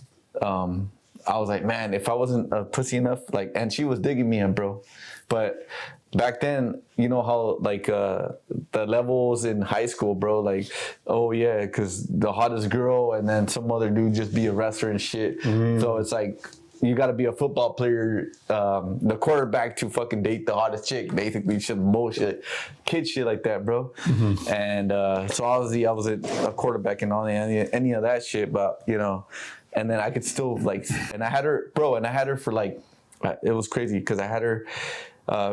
if I wasn't a pussy enough, like, and she was digging me in, bro. But back then, you know how like the levels in high school, bro, like, oh yeah, because the hottest girl, and then some other dude just be a wrestler and shit. So it's like, you got to be a football player, the quarterback, to fucking date the hottest chick. Basically, shit, bullshit, kid shit like that, bro. And so obviously I wasn't a quarterback and all any of that shit, but you know. And then I could still like, and I had her, bro, and I had her for like, it was crazy because I had her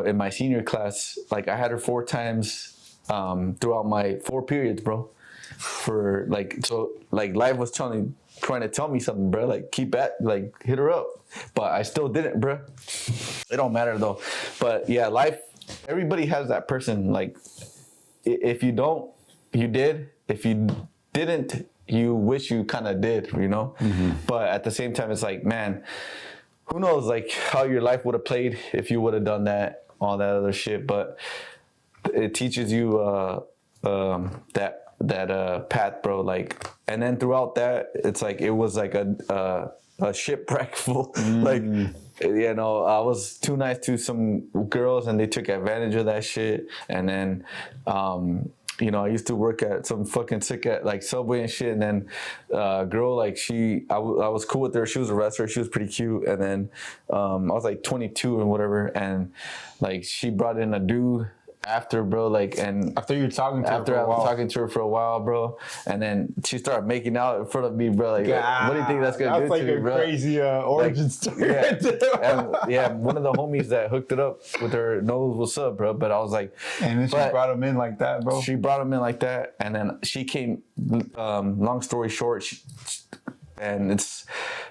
in my senior class. Like, I had her 4 times throughout my 4 periods, bro. For like, so like life was trying to tell me something, bro. Like, keep at, like, hit her up. But I still didn't, bro. It don't matter though. But yeah, life, everybody has that person. Like, if you don't, you did. If you didn't, you wish you kind of did, you know? But at the same time, it's like, man, who knows, like, how your life would have played if you would have done that, all that other shit. But it teaches you that path, bro. Like, and then throughout that, it's like, it was like a shipwreck full, like, you know, I was too nice to some girls, and they took advantage of that shit. And then you know, I used to work at some fucking sick at like Subway and shit. And then girl, like I was cool with her. She was a wrestler. She was pretty cute. And then I was like 22 and whatever. And like she brought in a dude after, bro, like, and After you're talking to her after for a I was while. talking to her for a while, bro, and then she started making out in front of me, bro. Like, what do you think that's gonna do like to me, a bro? crazy origin story. Yeah, and yeah, one of the homies that hooked it up with her knows what's up, bro. But I was like, And then she brought him in like that, bro. she brought him in like that, and then she came. Long story short, and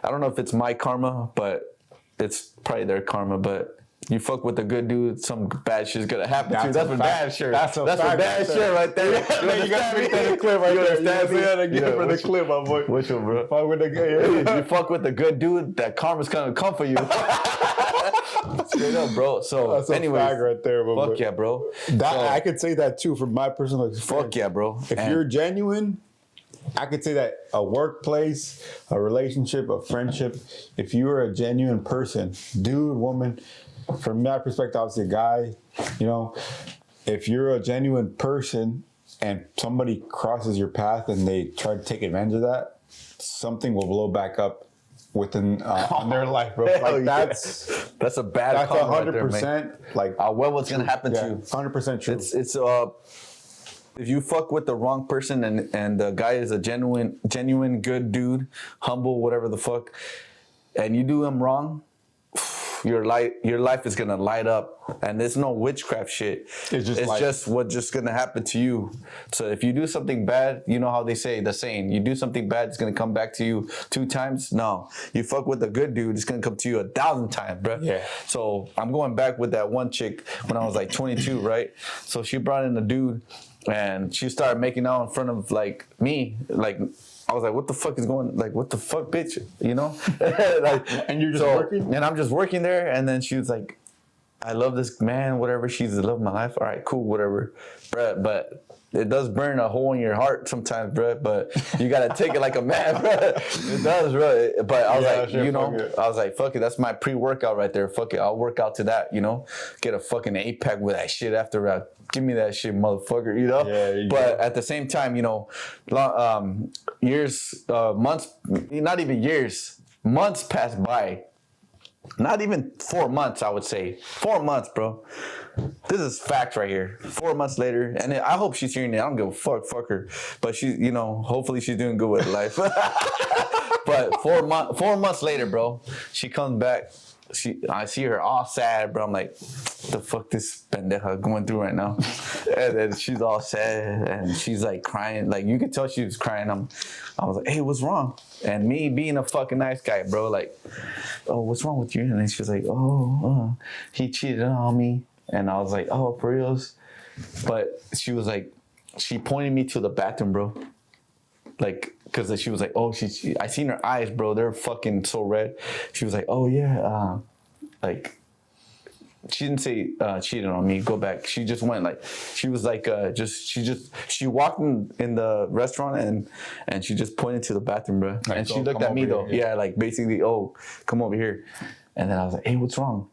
I don't know if it's my karma, but it's probably their karma, but. You fuck with a good dude, some bad shit's gonna happen to you. That's for bad shit. That's for bad shit right there. You gotta make that a clip right there. You gotta say that again for the clip, my boy. Which one, bro? Fuck with the good. You fuck with a good dude, that karma's gonna come for you. Straight up, bro. So, That's a anyways, flag right there, my boy. fuck yeah, bro. I could say that too from my personal experience. Fuck yeah, bro. If you're genuine, I could say that a workplace, a relationship, a friendship, if you are a genuine person, dude, woman, from my perspective, obviously a guy, you know, if you're a genuine person and somebody crosses your path and they try to take advantage of that, something will blow back up within on their life, bro. Like that's a bad. That's karma right 100%. there, man. Like what's gonna happen to you? 100% true. It's if you fuck with the wrong person and the guy is a genuine good dude, humble, whatever the fuck, and you do him wrong, your life is gonna light up, and there's no witchcraft shit. It's just what's just gonna happen to you. So if you do something bad, you know how they say the saying, you do something bad, it's gonna come back to you 2 times. No, you fuck with a good dude, it's gonna come to you 1,000 times, bro. Yeah. So I'm going back with that one chick when I was like 22, right? So she brought in a dude, and she started making out in front of like me, like. I was like, what the fuck is going, like, what the fuck, bitch, you know? Like, and you're just working? And I'm just working there, and then she was like, I love this man, whatever, she's the love of my life. All right, cool, whatever. Bruh, but it does burn a hole in your heart sometimes, bruh, but you gotta take it like a man, bruh. It does, bruh. But I was like, sure, you know, it. I was like, fuck it, that's my pre-workout right there. Fuck it, I'll work out to that, you know? Get a fucking 8-pack with that shit after give me that shit, motherfucker, you know? Yeah, but at the same time, you know, years, months, not even years, months passed by. Not even 4 months, I would say. 4 months, bro. This is facts right here. 4 months later, and I hope she's hearing it. I don't give a fuck her. But she, you know, hopefully she's doing good with life. But 4 months later, bro, she comes back. I see her all sad, bro. I'm like, the fuck this pendeja going through right now? And then she's all sad, and she's like crying. Like, you could tell she was crying. I was like, hey, what's wrong? And me being a fucking nice guy, bro, like, oh, what's wrong with you? And then she was like, he cheated on me. And I was like, oh, for reals? But she was like, she pointed me to the bathroom, bro. Like, because she was like, oh, I seen her eyes, bro. They're fucking so red. She was like, oh, yeah. Like, she didn't say cheated on me. Go back. She just went like, she was like, she walked in the restaurant and she just pointed to the bathroom, bro. Like, and she looked at me though. Yeah, like basically, oh, come over here. And then I was like, hey, what's wrong?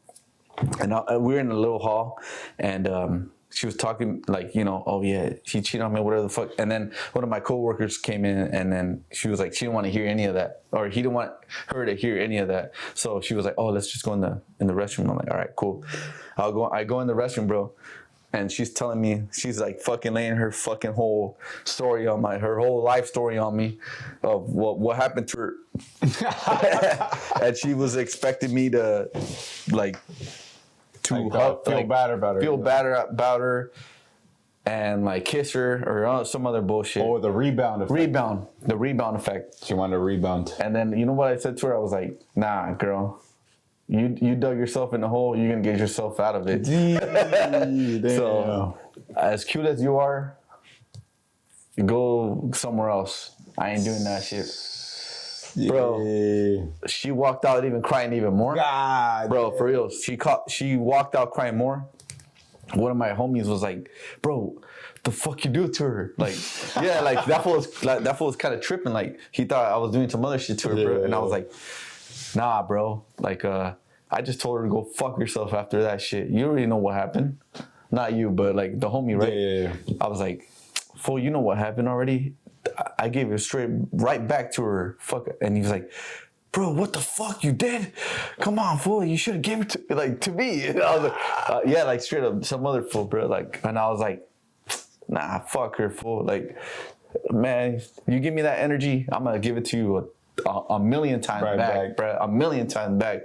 And we were in a little hall, and she was talking like, you know, oh yeah, he cheated on me, whatever the fuck. And then one of my coworkers came in, and then she was like, she didn't want to hear any of that, or he didn't want her to hear any of that. So she was like, oh, let's just go in the restroom. I'm like, all right, cool. I go in the restroom, bro. And she's telling me, she's like fucking laying her fucking whole story on her whole life story on me of what happened to her. And she was expecting me to feel bad about her. Feel bad about her and like kiss her or some other bullshit. Oh, the rebound effect. The rebound effect. She wanted a rebound. And then you know what I said to her? I was like, nah, girl. You dug yourself in the hole, you're gonna get yourself out of it. So as cute as you are, go somewhere else. I ain't doing that shit. Bro, she walked out even crying even more. God, bro, for real. She walked out crying more. One of my homies was like, bro, the fuck you do to her? Like, yeah, like that fool was kind of tripping. Like, he thought I was doing some other shit to her, bro. And I was like, nah, bro. Like, I just told her to go fuck yourself after that shit. You already know what happened. Not you, but like the homie, right? Yeah. I was like, fool, you know what happened already? I gave it straight right back to her. Fuck. And he was like, bro, what the fuck you did? Come on, fool, you should have given it to me. And I was like, yeah, like straight up some other fool, bro. Like, and I was like, nah, fuck her, fool. Like, man, you give me that energy, I'm gonna give it to you a million times back, bro. A million times back.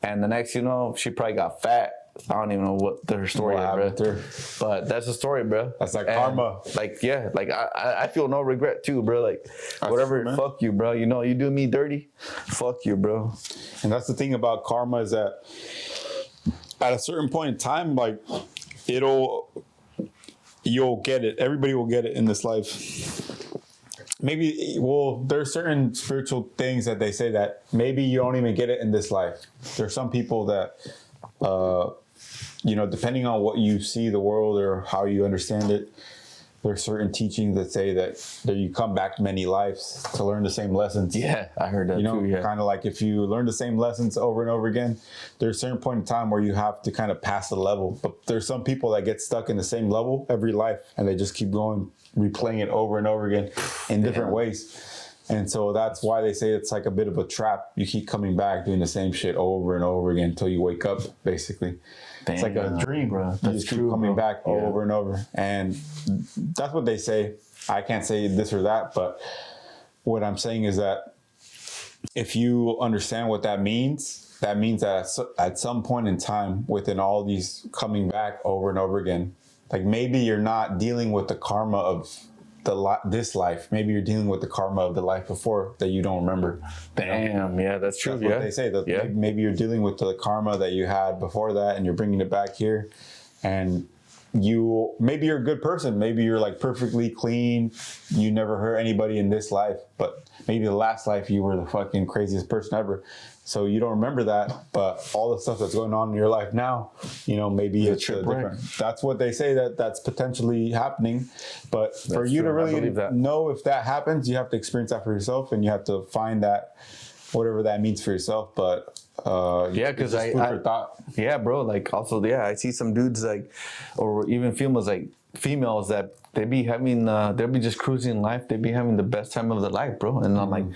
And the next, you know, she probably got fat. I don't even know what her story is, bro. But that's the story, bro. That's like karma. Like, yeah, like I feel no regret too, bro. Like, that's whatever, true, fuck you, bro. You know, you do me dirty, fuck you, bro. And that's the thing about karma is that at a certain point in time, like, you'll get it. Everybody will get it in this life. Maybe, well, there's certain spiritual things that they say that maybe you don't even get it in this life. There's some people that, you know, depending on what you see the world or how you understand it, there's certain teachings that say that you come back many lives to learn the same lessons. Yeah, I heard that, you know, too, yeah. Kind of like if you learn the same lessons over and over again, there's a certain point in time where you have to kind of pass the level. But there's some people that get stuck in the same level every life, and they just keep going, replaying it over and over again in different ways. And so that's why they say it's like a bit of a trap. You keep coming back doing the same shit over and over again until you wake up, basically. Damn, it's like a dream, bro. You just keep coming back over and over. And that's what they say. I can't say this or that, but what I'm saying is that if you understand what that means that at some point in time within all these coming back over and over again, like maybe you're not dealing with the karma of this life. Maybe you're dealing with the karma of the life before that you don't remember. Damn, yeah, that's true. That's what they say. That maybe you're dealing with the karma that you had before that, and you're bringing it back here. And maybe you're a good person. Maybe you're like perfectly clean. You never hurt anybody in this life, but maybe the last life you were the fucking craziest person ever. So you don't remember that, but all the stuff that's going on in your life now, you know, maybe it's different. That's what they say that's potentially happening. But for you to really know if that happens, you have to experience that for yourself, and you have to find that, whatever that means for yourself. But because yeah, bro, like also, yeah, I see some dudes like, or even females that they be having, they'll be just cruising life. They be having the best time of their life, bro. And I'm like,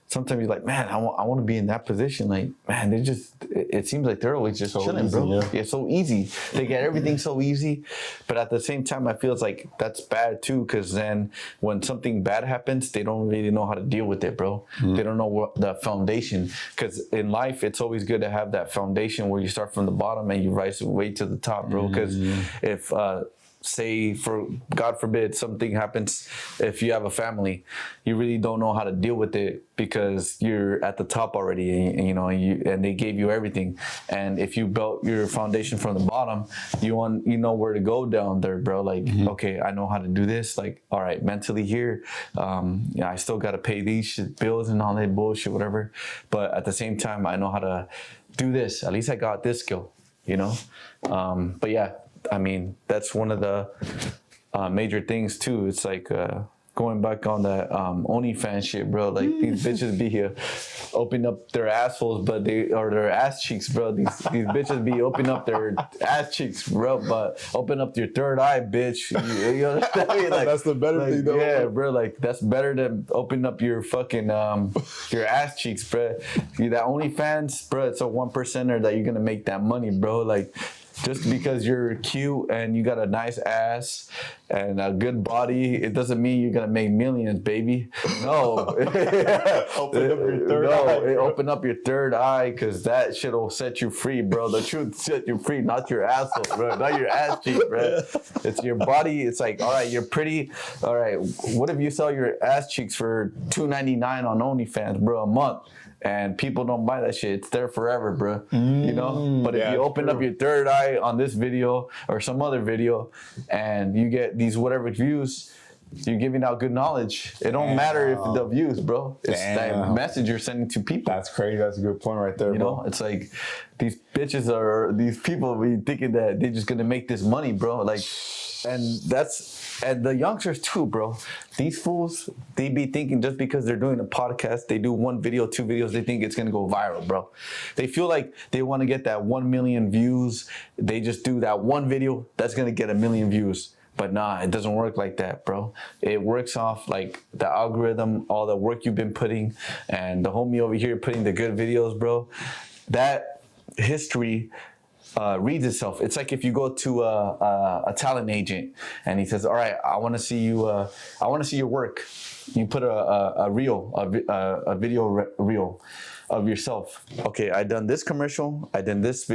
sometimes you're like, man, I want to be in that position. Like, man, it seems like they're always just so chilling, easy, bro. Yeah, so easy. They get everything so easy. But at the same time, I feel it's like that's bad too, because then when something bad happens, they don't really know how to deal with it, bro. They don't know what the foundation, because in life, it's always good to have that foundation where you start from the bottom and you rise way to the top, bro. Because if say, for God forbid, something happens, if you have a family, you really don't know how to deal with it because you're at the top already, and you know, and they gave you everything. And if you built your foundation from the bottom, you know where to go down there, bro. Like, okay, I know how to do this. Like, all right, mentally here, yeah, I still got to pay these bills and all that bullshit, whatever. But at the same time, I know how to do this. At least I got this skill, you know? But yeah, I mean, that's one of the major things too. It's like going back on that OnlyFans shit, bro. Like these bitches be here open up their assholes, or their ass cheeks, bro. These bitches be opening up their ass cheeks, bro. But open up your third eye, bitch. You understand me? Like, that's the better thing, though. Yeah, bro. Like that's better than opening up your fucking your ass cheeks, bro. That OnlyFans, bro. It's a 1%er that you're gonna make that money, bro. Like, just because you're cute and you got a nice ass and a good body, it doesn't mean you're gonna make millions, baby. No. Open up your third eye. Open up your third eye, because that shit will set you free, bro. The truth set you free, not your asshole, bro. Not your ass cheek, bro. It's your body. It's like, all right, you're pretty. All right, what if you sell your ass cheeks for $2.99 on OnlyFans, bro, a month? And people don't buy that shit. It's there forever, bro. You know? But if you open up your third eye on this video or some other video and you get these whatever views, you're giving out good knowledge. It don't matter if the views, bro. It's that message you're sending to people. That's crazy. That's a good point right there, you bro. know, it's like these people be thinking that they're just gonna make this money, bro. Like, and the youngsters too, bro. These fools, they be thinking just because they're doing a podcast, they do 1 video, 2 videos, they think it's gonna go viral, bro. They feel like they want to get that 1 million views. They just do that one video that's gonna get 1 million views. But nah, it doesn't work like that, bro. It works off like the algorithm, all the work you've been putting, and the homie over here putting the good videos, bro. That history reads itself. It's like if you go to a talent agent and he says, "All right, I want to see you. I want to see your work." You put a video reel of yourself. Okay, I done this commercial. I done this.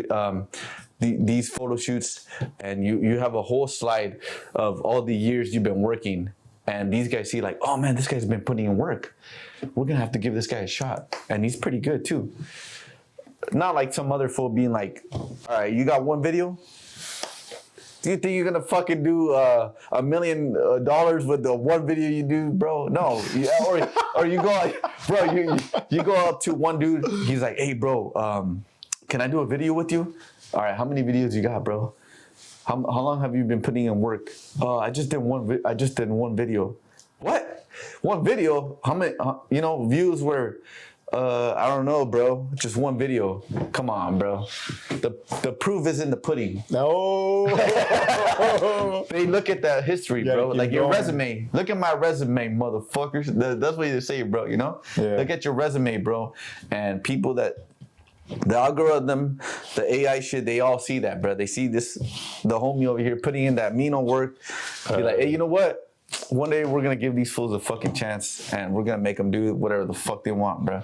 These photo shoots, and you have a whole slide of all the years you've been working. And these guys see like, oh man, this guy's been putting in work. We're gonna have to give this guy a shot, and he's pretty good too. Not like some other fool being like, all right, you got one video? Do you think you're gonna fucking do $1 million with the one video you do, bro? No. Yeah, or you go like, bro, you go up to one dude, he's like, hey bro, can I do a video with you? All right, how many videos you got, bro? How long have you been putting in work? I just did one video. What? One video? How many views were I don't know, bro. Just one video. Come on, bro. The proof is in the pudding. No. They look at that history, bro. Like your resume. Look at my resume, motherfuckers. That's what you say, bro, you know? Yeah. Look at your resume, bro. And people that the algorithm, the AI shit, they all see that, bro. They see the homie over here putting in that mean work. Be like, hey, you know what? One day we're gonna give these fools a fucking chance, and we're gonna make them do whatever the fuck they want, bro.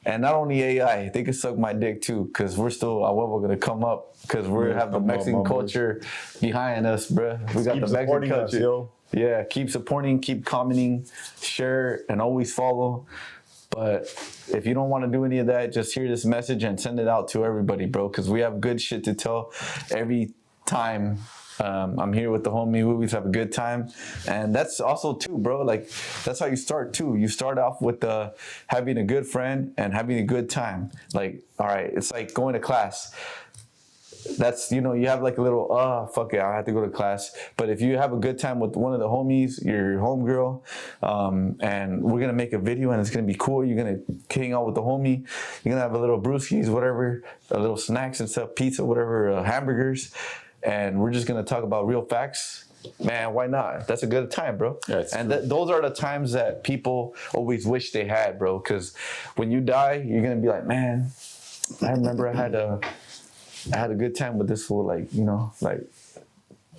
And not only AI, they can suck my dick too, cause we're still, we're gonna come up, cause we have the Mexican culture behind us, bro. We got the Mexican culture. Yeah, keep supporting, keep commenting, share, and always follow. But if you don't want to do any of that, just hear this message and send it out to everybody, bro. Because we have good shit to tell every time. I'm here with the homie. We always have a good time. And that's also too, bro. Like, that's how you start too. You start off with having a good friend and having a good time. Like, all right, it's like going to class. That's, you have like a little, fuck it, I have to go to class. But if you have a good time with one of the homies, your homegirl, and we're going to make a video and it's going to be cool. You're going to hang out with the homie. You're going to have a little brewskis, whatever, a little snacks and stuff, pizza, whatever, hamburgers. And we're just going to talk about real facts. Man, why not? That's a good time, bro. Yeah, and those are the times that people always wish they had, bro. Because when you die, you're going to be like, man, I remember I had a good time with this fool, like, like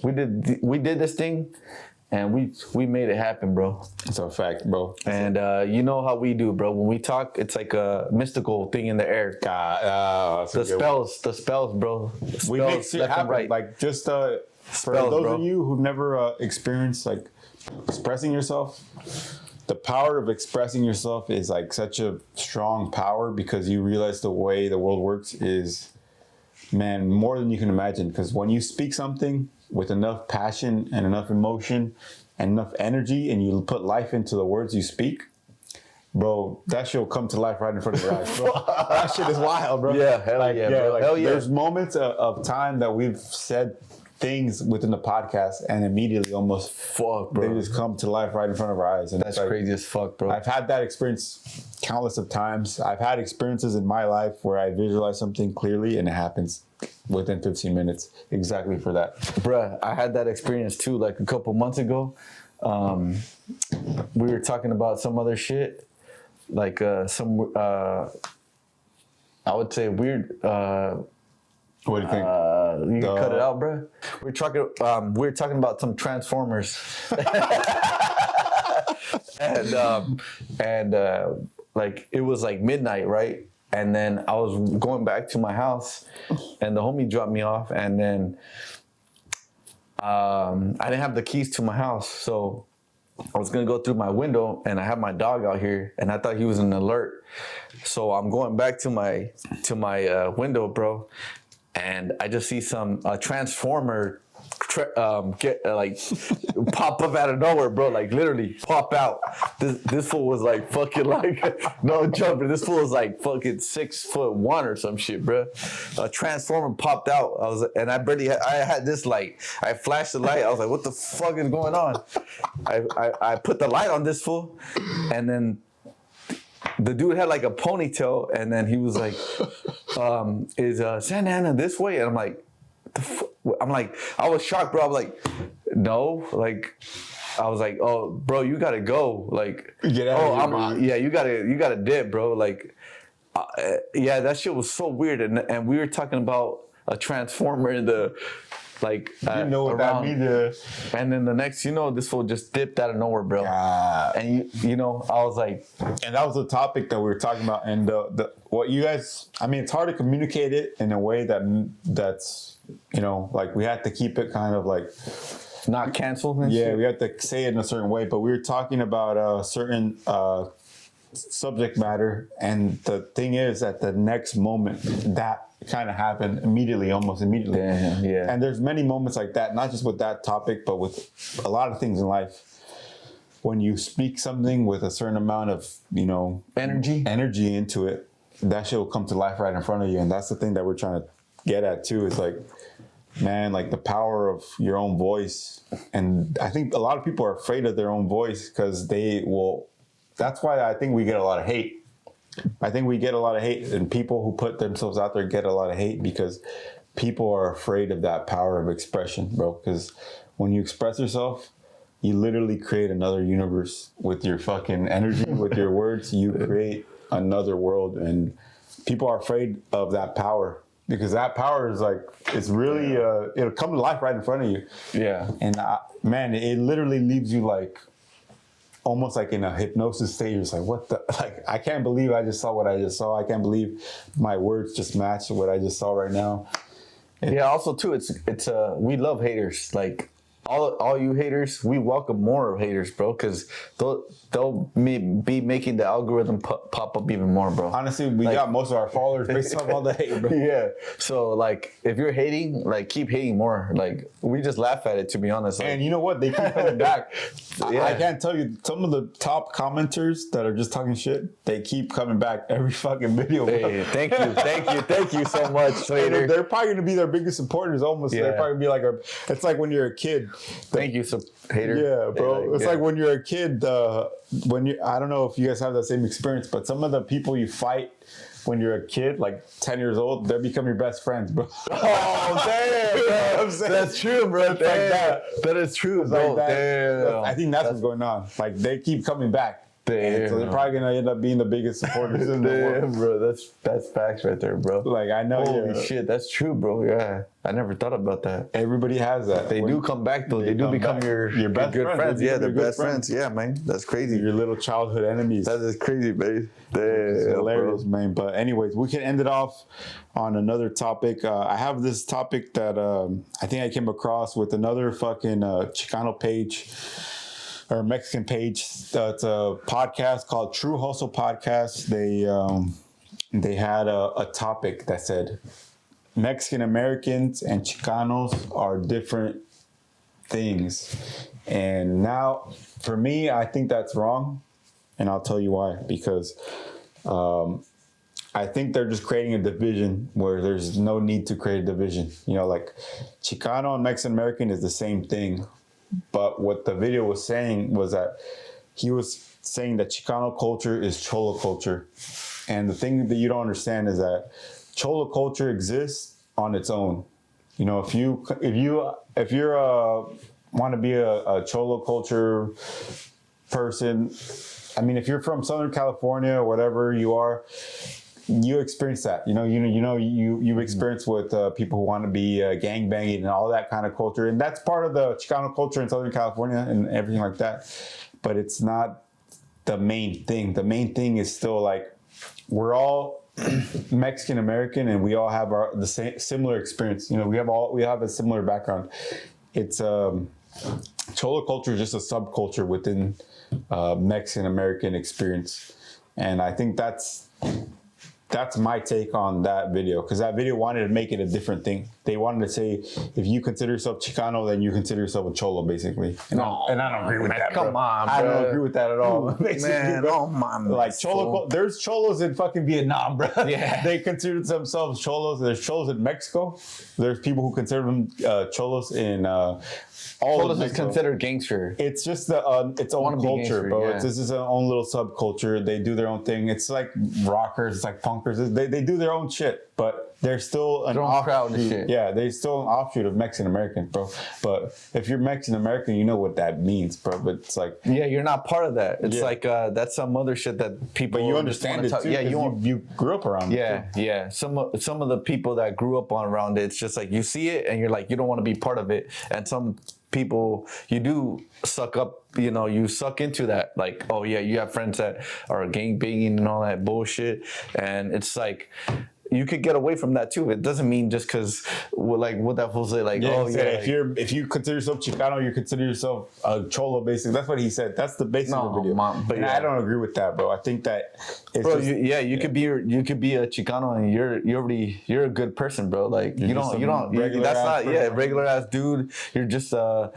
we did this thing and we made it happen, bro. It's a fact, bro. And you know how we do, bro. When we talk, it's like a mystical thing in the air. The spells, bro. We make shit happen. Right. Like just for those of you who've never experienced like expressing yourself, the power of expressing yourself is like such a strong power, because you realize the way the world works is, man, more than you can imagine. Because when you speak something with enough passion and enough emotion and enough energy, and you put life into the words you speak, bro, that shit will come to life right in front of your eyes, bro. That shit is wild, bro. Yeah, hell yeah, bro. Like, hell yeah. There's moments of time that we've said things within the podcast and immediately almost they just come to life right in front of our eyes. And that's like, crazy as fuck, bro. I've had that experience countless of times. I've had experiences in my life where I visualize something clearly and it happens within 15 minutes exactly for that. Bruh, I had that experience too, like a couple months ago. We were talking about some other shit, like I would say weird. What do you think? You can cut it out, bro. We're talking about some Transformers, and like it was like midnight, right? And then I was going back to my house, and the homie dropped me off, and then I didn't have the keys to my house, so I was gonna go through my window, and I have my dog out here, and I thought he was an alert, so I'm going back to my window, bro. And I just see some transformer pop up out of nowhere, bro. Like literally pop out. This fool was like fucking like no joke. This fool was like fucking 6'1" or some shit, bro. A transformer popped out. I had this light. I flashed the light. I was like, what the fuck is going on? I put the light on this fool, and then the dude had like a ponytail, and then he was like, is Santa Ana this way? And I'm like, I was shocked, bro. I'm like, no, like I was like, oh, bro, you gotta go. Like, Get out oh, of here, I'm yeah, you gotta dip, bro. Like, yeah, that shit was so weird, and we were talking about a transformer in the like You know what that means? and then the next, this fool just dipped out of nowhere, bro. And I was like, and that was the topic that we were talking about, and the what you guys, I mean, it's hard to communicate it in a way that's like we had to keep it kind of like not canceled. And yeah, shit. we have to say it in a certain way, but we were talking about a certain subject matter, and the thing is, at the next moment, that kind of happened almost immediately. Yeah. And there's many moments like that, not just with that topic, but with a lot of things in life. When you speak something with a certain amount of, energy into it, that shit will come to life right in front of you. And that's the thing that we're trying to get at too. Is like, man, like the power of your own voice. And I think a lot of people are afraid of their own voice because that's why I think we get a lot of hate. I think we get a lot of hate, and people who put themselves out there get a lot of hate because people are afraid of that power of expression, bro. Because when you express yourself, you literally create another universe with your fucking energy, with your words. You create another world, and people are afraid of that power because that power is like, it's really, it'll come to life right in front of you. Yeah. And man, it literally leaves you like, almost like in a hypnosis state. You're just like, what the, like, I can't believe I just saw what I just saw. I can't believe my words just match what I just saw right now. Yeah, also too, it's we love haters. Like all you haters, we welcome more haters, bro, because they'll be making the algorithm pop up even more, bro. Honestly, we got most of our followers based off all the hate, bro. Yeah. So like, if you're hating, like keep hating more. Like we just laugh at it, to be honest. Like, And you know what? They keep coming back. Yeah. I can't tell you, some of the top commenters that are just talking shit, they keep coming back every fucking video. Bro. Hey, thank you so much, hater. They're probably gonna be their biggest supporters. Almost, Yeah. they're probably gonna be like it's like when you're a kid. Thank you, hater. Yeah, bro. It's like when you're a kid. I don't know if you guys have that same experience, but some of the people you fight when you're a kid, like 10 years old, they become your best friends, bro. Oh, damn, You know what I'm bro. saying? That's true, bro. It's like that. That is true, It's bro. like that. Damn. I think that's what's going on. Like they keep coming back. Damn. So they're probably gonna end up being the biggest supporters in the world. Damn, bro. That's facts right there, bro. Like I know, Holy shit, that's true, bro. Yeah, I never thought about that. everybody has that. They do come back though. They do come become back. your best good friends. They Yeah, become they're your good best friends. Yeah, man. That's crazy. Your little childhood enemies. That is crazy, babe. It's Damn, hilarious, bro. man. But anyways, we can end it off on another topic. I have this topic that I think I came across with another fucking Chicano page or Mexican page. It's a podcast called True Hustle Podcast. They had a topic that said Mexican Americans and Chicanos are different things. And now, for me, I think that's wrong. And I'll tell you why. Because I think they're just creating a division where there's no need to create a division. Like Chicano and Mexican American is the same thing. But what the video was saying was that he was saying that Chicano culture is Cholo culture. And the thing that you don't understand is that Cholo culture exists on its own. If you want to be a Cholo culture person, I mean, if you're from Southern California or whatever you are, you experience that. You experience with people who want to be gang banging and all that kind of culture, and that's part of the Chicano culture in Southern California and everything like that. But it's not the main thing. The main thing is still like we're all Mexican American, and we all have the same similar experience. We have a similar background. It's Cholo culture is just a subculture within Mexican American experience, and I think that's my take on that video, because that video wanted to make it a different thing. They wanted to say, if you consider yourself Chicano, then you consider yourself a Cholo, basically. And I don't agree with that, bro. Come on, I bro. don't agree with that at all. Man, oh my. Like Cholo, there's Cholos in fucking Vietnam, bro. Yeah. They consider themselves Cholos. There's Cholos in Mexico. There's people who consider them Cholos in all Cholos of is Mexico. considered gangster. It's just its own culture, gangster, bro. yeah. This is its own little subculture. They do their own thing. It's like rockers, it's like punk bonkers. They do their own shit, but they're still an Their own crowd and shit. Yeah, they're still an offshoot of Mexican American, bro. But if you're Mexican American, you know what that means, bro. But it's like, Yeah, you're not part of that. It's Yeah. like that's some other shit that people. but you just understand wanna it talk- too. Yeah, 'Cause you grew up around. Yeah, it too. yeah. Some of the people that grew up on around it, it's just like you see it and you're like you don't want to be part of it. And some people you do suck up, you suck into that. Like, oh yeah, you have friends that are gang banging and all that bullshit, and it's like. You could get away from that too. It doesn't mean just because, like, what that fool say, like, Yeah, oh he yeah, said, if you consider yourself Chicano, you consider yourself a Cholo, basically. That's what he said. That's the basic of the video. But and yeah. I don't agree with that, bro. I think that it's bro, just, you could be a Chicano and you're a good person, bro. Like You're just some regular that's ass not person. regular ass dude. You're just a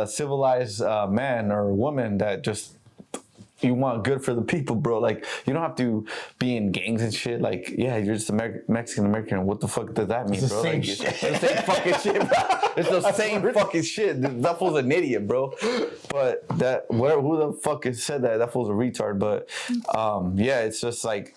civilized man or woman that just. You want good for the people, bro. Like, you don't have to be in gangs and shit. Like, yeah, you're just Mexican American. What the fuck does that mean, It's the bro? same Like, shit. it's the same fucking shit, bro. It's the same fucking shit. That fool's an idiot, bro. But who the fuck has said that? That fool's a retard. But yeah, it's just like,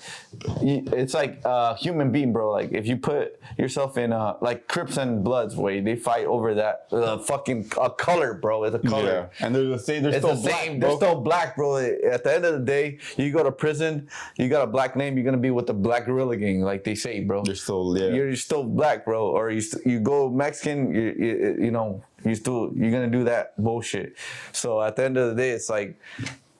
it's like a human being, bro. Like, if you put yourself in like Crips and Bloods way, they fight over that fucking color, bro. It's a color. Yeah. And they're the same. They're It's still the black, same. bro. They're still black, bro. At the end of the day, you go to prison, you got a black name, you're gonna be with the Black Gorilla Gang, like they say, bro. They're still, yeah. You're still black, bro. Or you go Mexican, you're gonna do that bullshit. So at the end of the day, it's like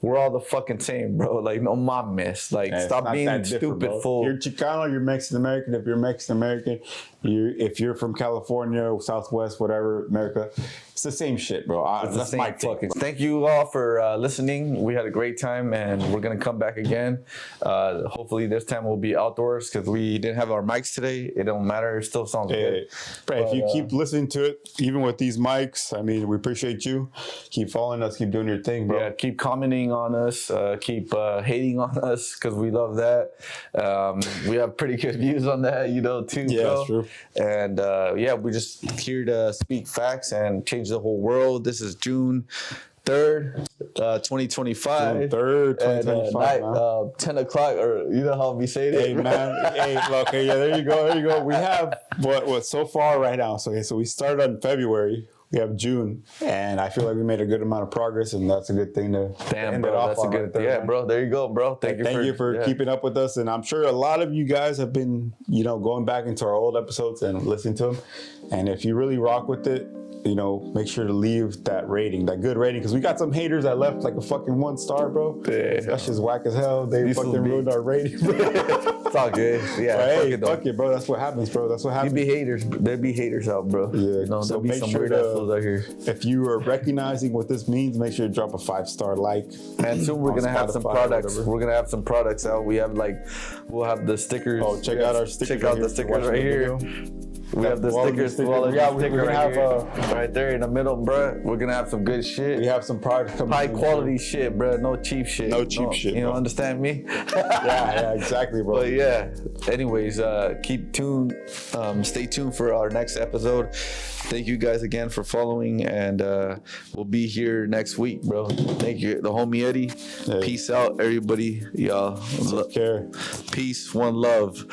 we're all the fucking same, bro. Like no mames. Like Yeah, it's stop not being that different, stupid, bro. fool. You're Chicano, you're Mexican American. If you're Mexican American, if you're from California, Southwest, whatever, America, it's the same shit, bro. That's my fucking. Thank you all for listening. We had a great time, and we're gonna come back again. Hopefully, this time we'll be outdoors because we didn't have our mics today. It don't matter. It still sounds good. Right, if you keep listening to it, even with these mics, I mean, we appreciate you. Keep following us. Keep doing your thing, bro. Yeah, keep commenting on us. Keep hating on us because we love that. We have pretty good views on that, too. Yeah, bro. that's true. And yeah, we're just here to speak facts and change the whole world. This is June 3rd, 2025. June 3rd, 2025, Night, 10 o'clock, or you know how we say it. Hey man, okay, yeah, there you go. We have what so far right now. So we started on February. We have June, and I feel like we made a good amount of progress, and that's a good thing to Damn, end bro, it off that's a on good right there, yeah, man. bro. There you go, bro. Thank you for keeping up with us, and I'm sure a lot of you guys have been, going back into our old episodes and listening to them. And if you really rock with it, make sure to leave that good rating, because we got some haters that left like a fucking 1 star, bro. Yeah. That's just whack as hell. They These fucking fools be- ruined our rating. It's all good. Yeah, But hey, though. fuck it, bro. That's what happens, bro. That's what You happens. be haters. There be haters out, bro. Yeah, No, so there'll be make some sure weird to- assholes out here. If you are recognizing what this means, make sure to drop a 5-star like. And soon we're on gonna have some Spotify or products. whatever. We're gonna have some products out. We'll have the stickers. Oh, check out our stickers. Check out right the here. stickers Watch right the here. video. We have the Zoology stickers. sticker. Zoology Yeah, we're sticker gonna right have here. Right there in the middle, bruh. We're gonna have some good shit. We have some products coming. High in. quality shit, bruh. No cheap shit. No cheap shit, You bro. understand me? Yeah, exactly, bro. But yeah. Anyways, keep tuned. Stay tuned for our next episode. Thank you guys again for following, and we'll be here next week, bro. Thank you, the homie Eddie. Hey. Peace out, everybody. Y'all. Take care. Peace, one love.